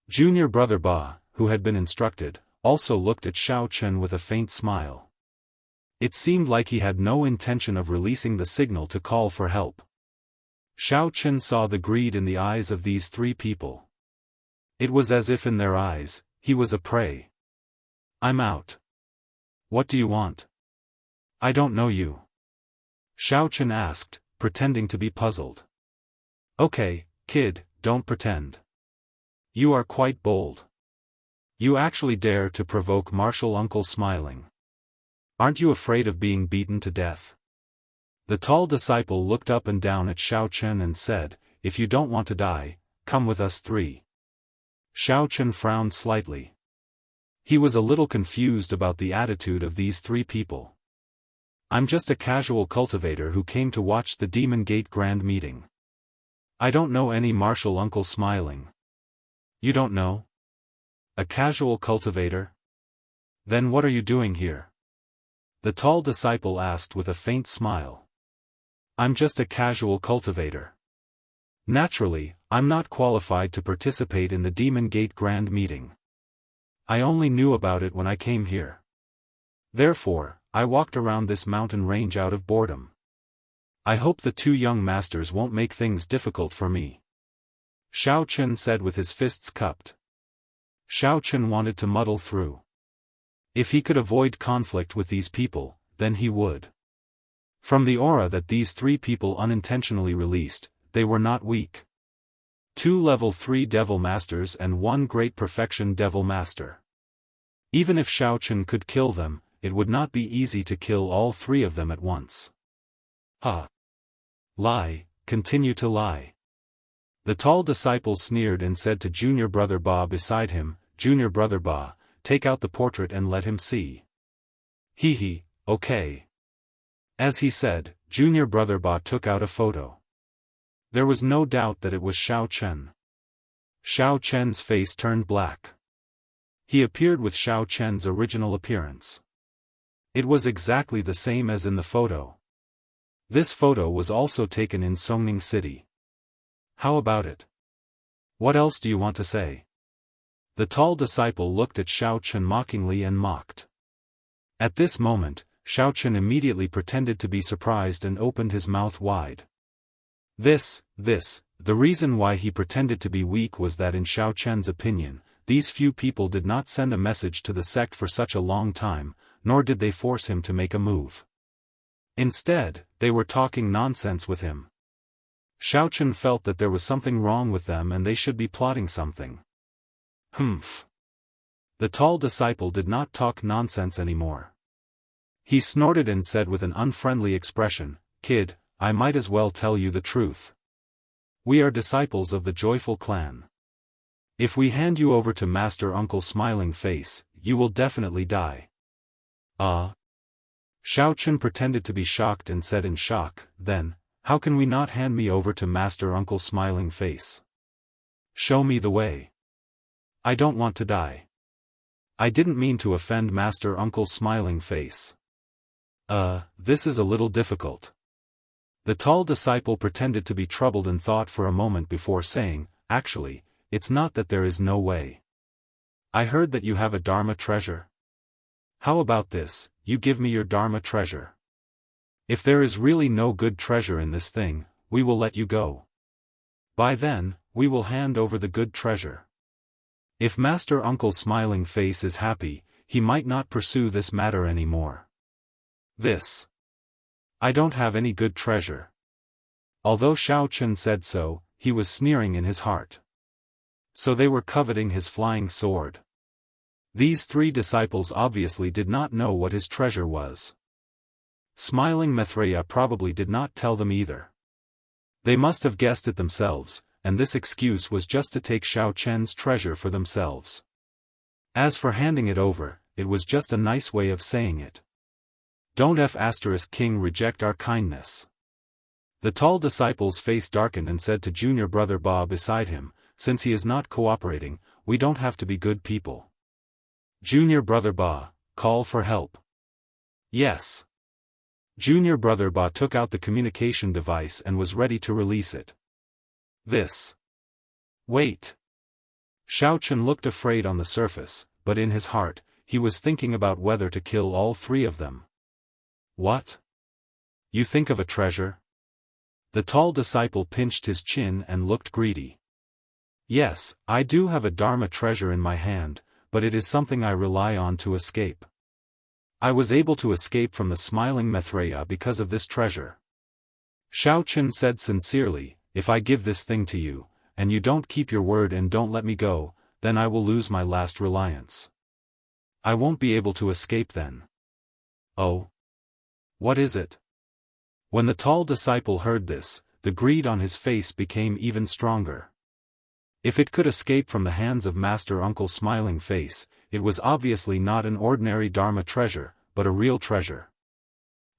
Junior brother Ba, who had been instructed, also looked at Xiao Chen with a faint smile. It seemed like he had no intention of releasing the signal to call for help. Xiao Chen saw the greed in the eyes of these three people. It was as if in their eyes, he was a prey. "I'm out. What do you want?" "I don't know you," Xiao Chen asked, pretending to be puzzled. "Okay, kid, don't pretend. You are quite bold. You actually dare to provoke Martial Uncle Smiling. Aren't you afraid of being beaten to death?" The tall disciple looked up and down at Xiao Chen and said, "If you don't want to die, come with us three." Xiao Chen frowned slightly. He was a little confused about the attitude of these three people. "I'm just a casual cultivator who came to watch the Demon Gate Grand Meeting. I don't know any Martial Uncle Smiling." "You don't know? A casual cultivator? Then what are you doing here?" the tall disciple asked with a faint smile. "I'm just a casual cultivator. Naturally, I'm not qualified to participate in the Demon Gate Grand Meeting. I only knew about it when I came here. Therefore, I walked around this mountain range out of boredom. I hope the two young masters won't make things difficult for me," Xiao Chen said with his fists cupped. Xiao Chen wanted to muddle through. If he could avoid conflict with these people, then he would. From the aura that these three people unintentionally released, they were not weak. 2 level 3 Devil Masters and 1 Great Perfection Devil Master. Even if Xiao Chen could kill them, it would not be easy to kill all 3 of them at once. "Ha! Lie, continue to lie." The tall disciple sneered and said to Junior Brother Ba beside him, "Junior Brother Ba, take out the portrait and let him see." "Hee, okay." As he said, Junior Brother Ba took out a photo. There was no doubt that it was Xiao Chen. Xiao Chen's face turned black. He appeared with Xiao Chen's original appearance. It was exactly the same as in the photo. This photo was also taken in Songning City. How about it? What else do you want to say? The tall disciple looked at Xiao Chen mockingly and mocked. At this moment, Xiao Chen immediately pretended to be surprised and opened his mouth wide. The reason why he pretended to be weak was that in Xiao Chen's opinion, these few people did not send a message to the sect for such a long time, nor did they force him to make a move. Instead, they were talking nonsense with him. Xiao Chen felt that there was something wrong with them and they should be plotting something. Humph. The tall disciple did not talk nonsense anymore. He snorted and said with an unfriendly expression, "Kid, I might as well tell you the truth. We are disciples of the Joyful Clan. If we hand you over to Master Uncle Smiling Face, you will definitely die." Xiao Chen pretended to be shocked and said in shock, "Then, how can we not hand me over to Master Uncle Smiling Face? Show me the way. I don't want to die. I didn't mean to offend Master Uncle Smiling Face." This is a little difficult." The tall disciple pretended to be troubled and thought for a moment before saying, "Actually, it's not that there is no way. I heard that you have a Dharma treasure. How about this, you give me your Dharma treasure. If there is really no good treasure in this thing, we will let you go. By then, we will hand over the good treasure. If Master Uncle Smiling Face is happy, he might not pursue this matter anymore. I don't have any good treasure." Although Xiao Chen said so, he was sneering in his heart. So they were coveting his flying sword. These 3 disciples obviously did not know what his treasure was. Smiling Maitreya probably did not tell them either. They must have guessed it themselves, and this excuse was just to take Xiao Chen's treasure for themselves. As for handing it over, it was just a nice way of saying it. Don't King reject our kindness. The tall disciple's face darkened and said to Junior Brother Ba beside him, "Since he is not cooperating, we don't have to be good people. Junior Brother Ba, call for help." "Yes." Junior Brother Ba took out the communication device and was ready to release it. Wait. Xiao Chen looked afraid on the surface, but in his heart, he was thinking about whether to kill all three of them. What? You think of a treasure? The tall disciple pinched his chin and looked greedy. Yes, I do have a Dharma treasure in my hand, but it is something I rely on to escape. I was able to escape from the smiling Maitreya because of this treasure. Xiaofan said sincerely, if I give this thing to you, and you don't keep your word and don't let me go, then I will lose my last reliance. I won't be able to escape then. Oh? What is it? When the tall disciple heard this, the greed on his face became even stronger. If it could escape from the hands of Master Uncle's smiling face, it was obviously not an ordinary Dharma treasure, but a real treasure.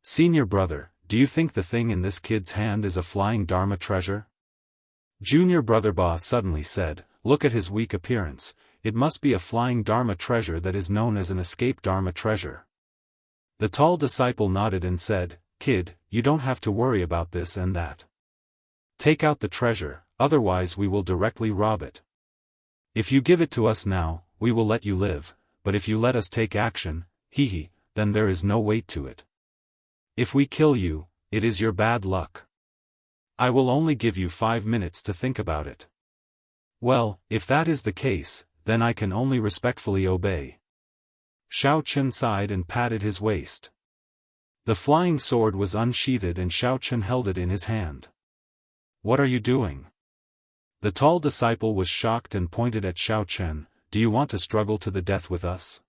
Senior brother, do you think the thing in this kid's hand is a flying Dharma treasure? Junior brother Ba suddenly said, look at his weak appearance, it must be a flying Dharma treasure that is known as an escape Dharma treasure. The tall disciple nodded and said, kid, you don't have to worry about this and that. Take out the treasure, otherwise we will directly rob it. If you give it to us now, we will let you live, but if you let us take action, then there is no weight to it. If we kill you, it is your bad luck. I will only give you 5 minutes to think about it. Well, if that is the case, then I can only respectfully obey. Xiaofan sighed and patted his waist. The flying sword was unsheathed and Xiaofan held it in his hand. What are you doing? The tall disciple was shocked and pointed at Xiaofan, do you want to struggle to the death with us?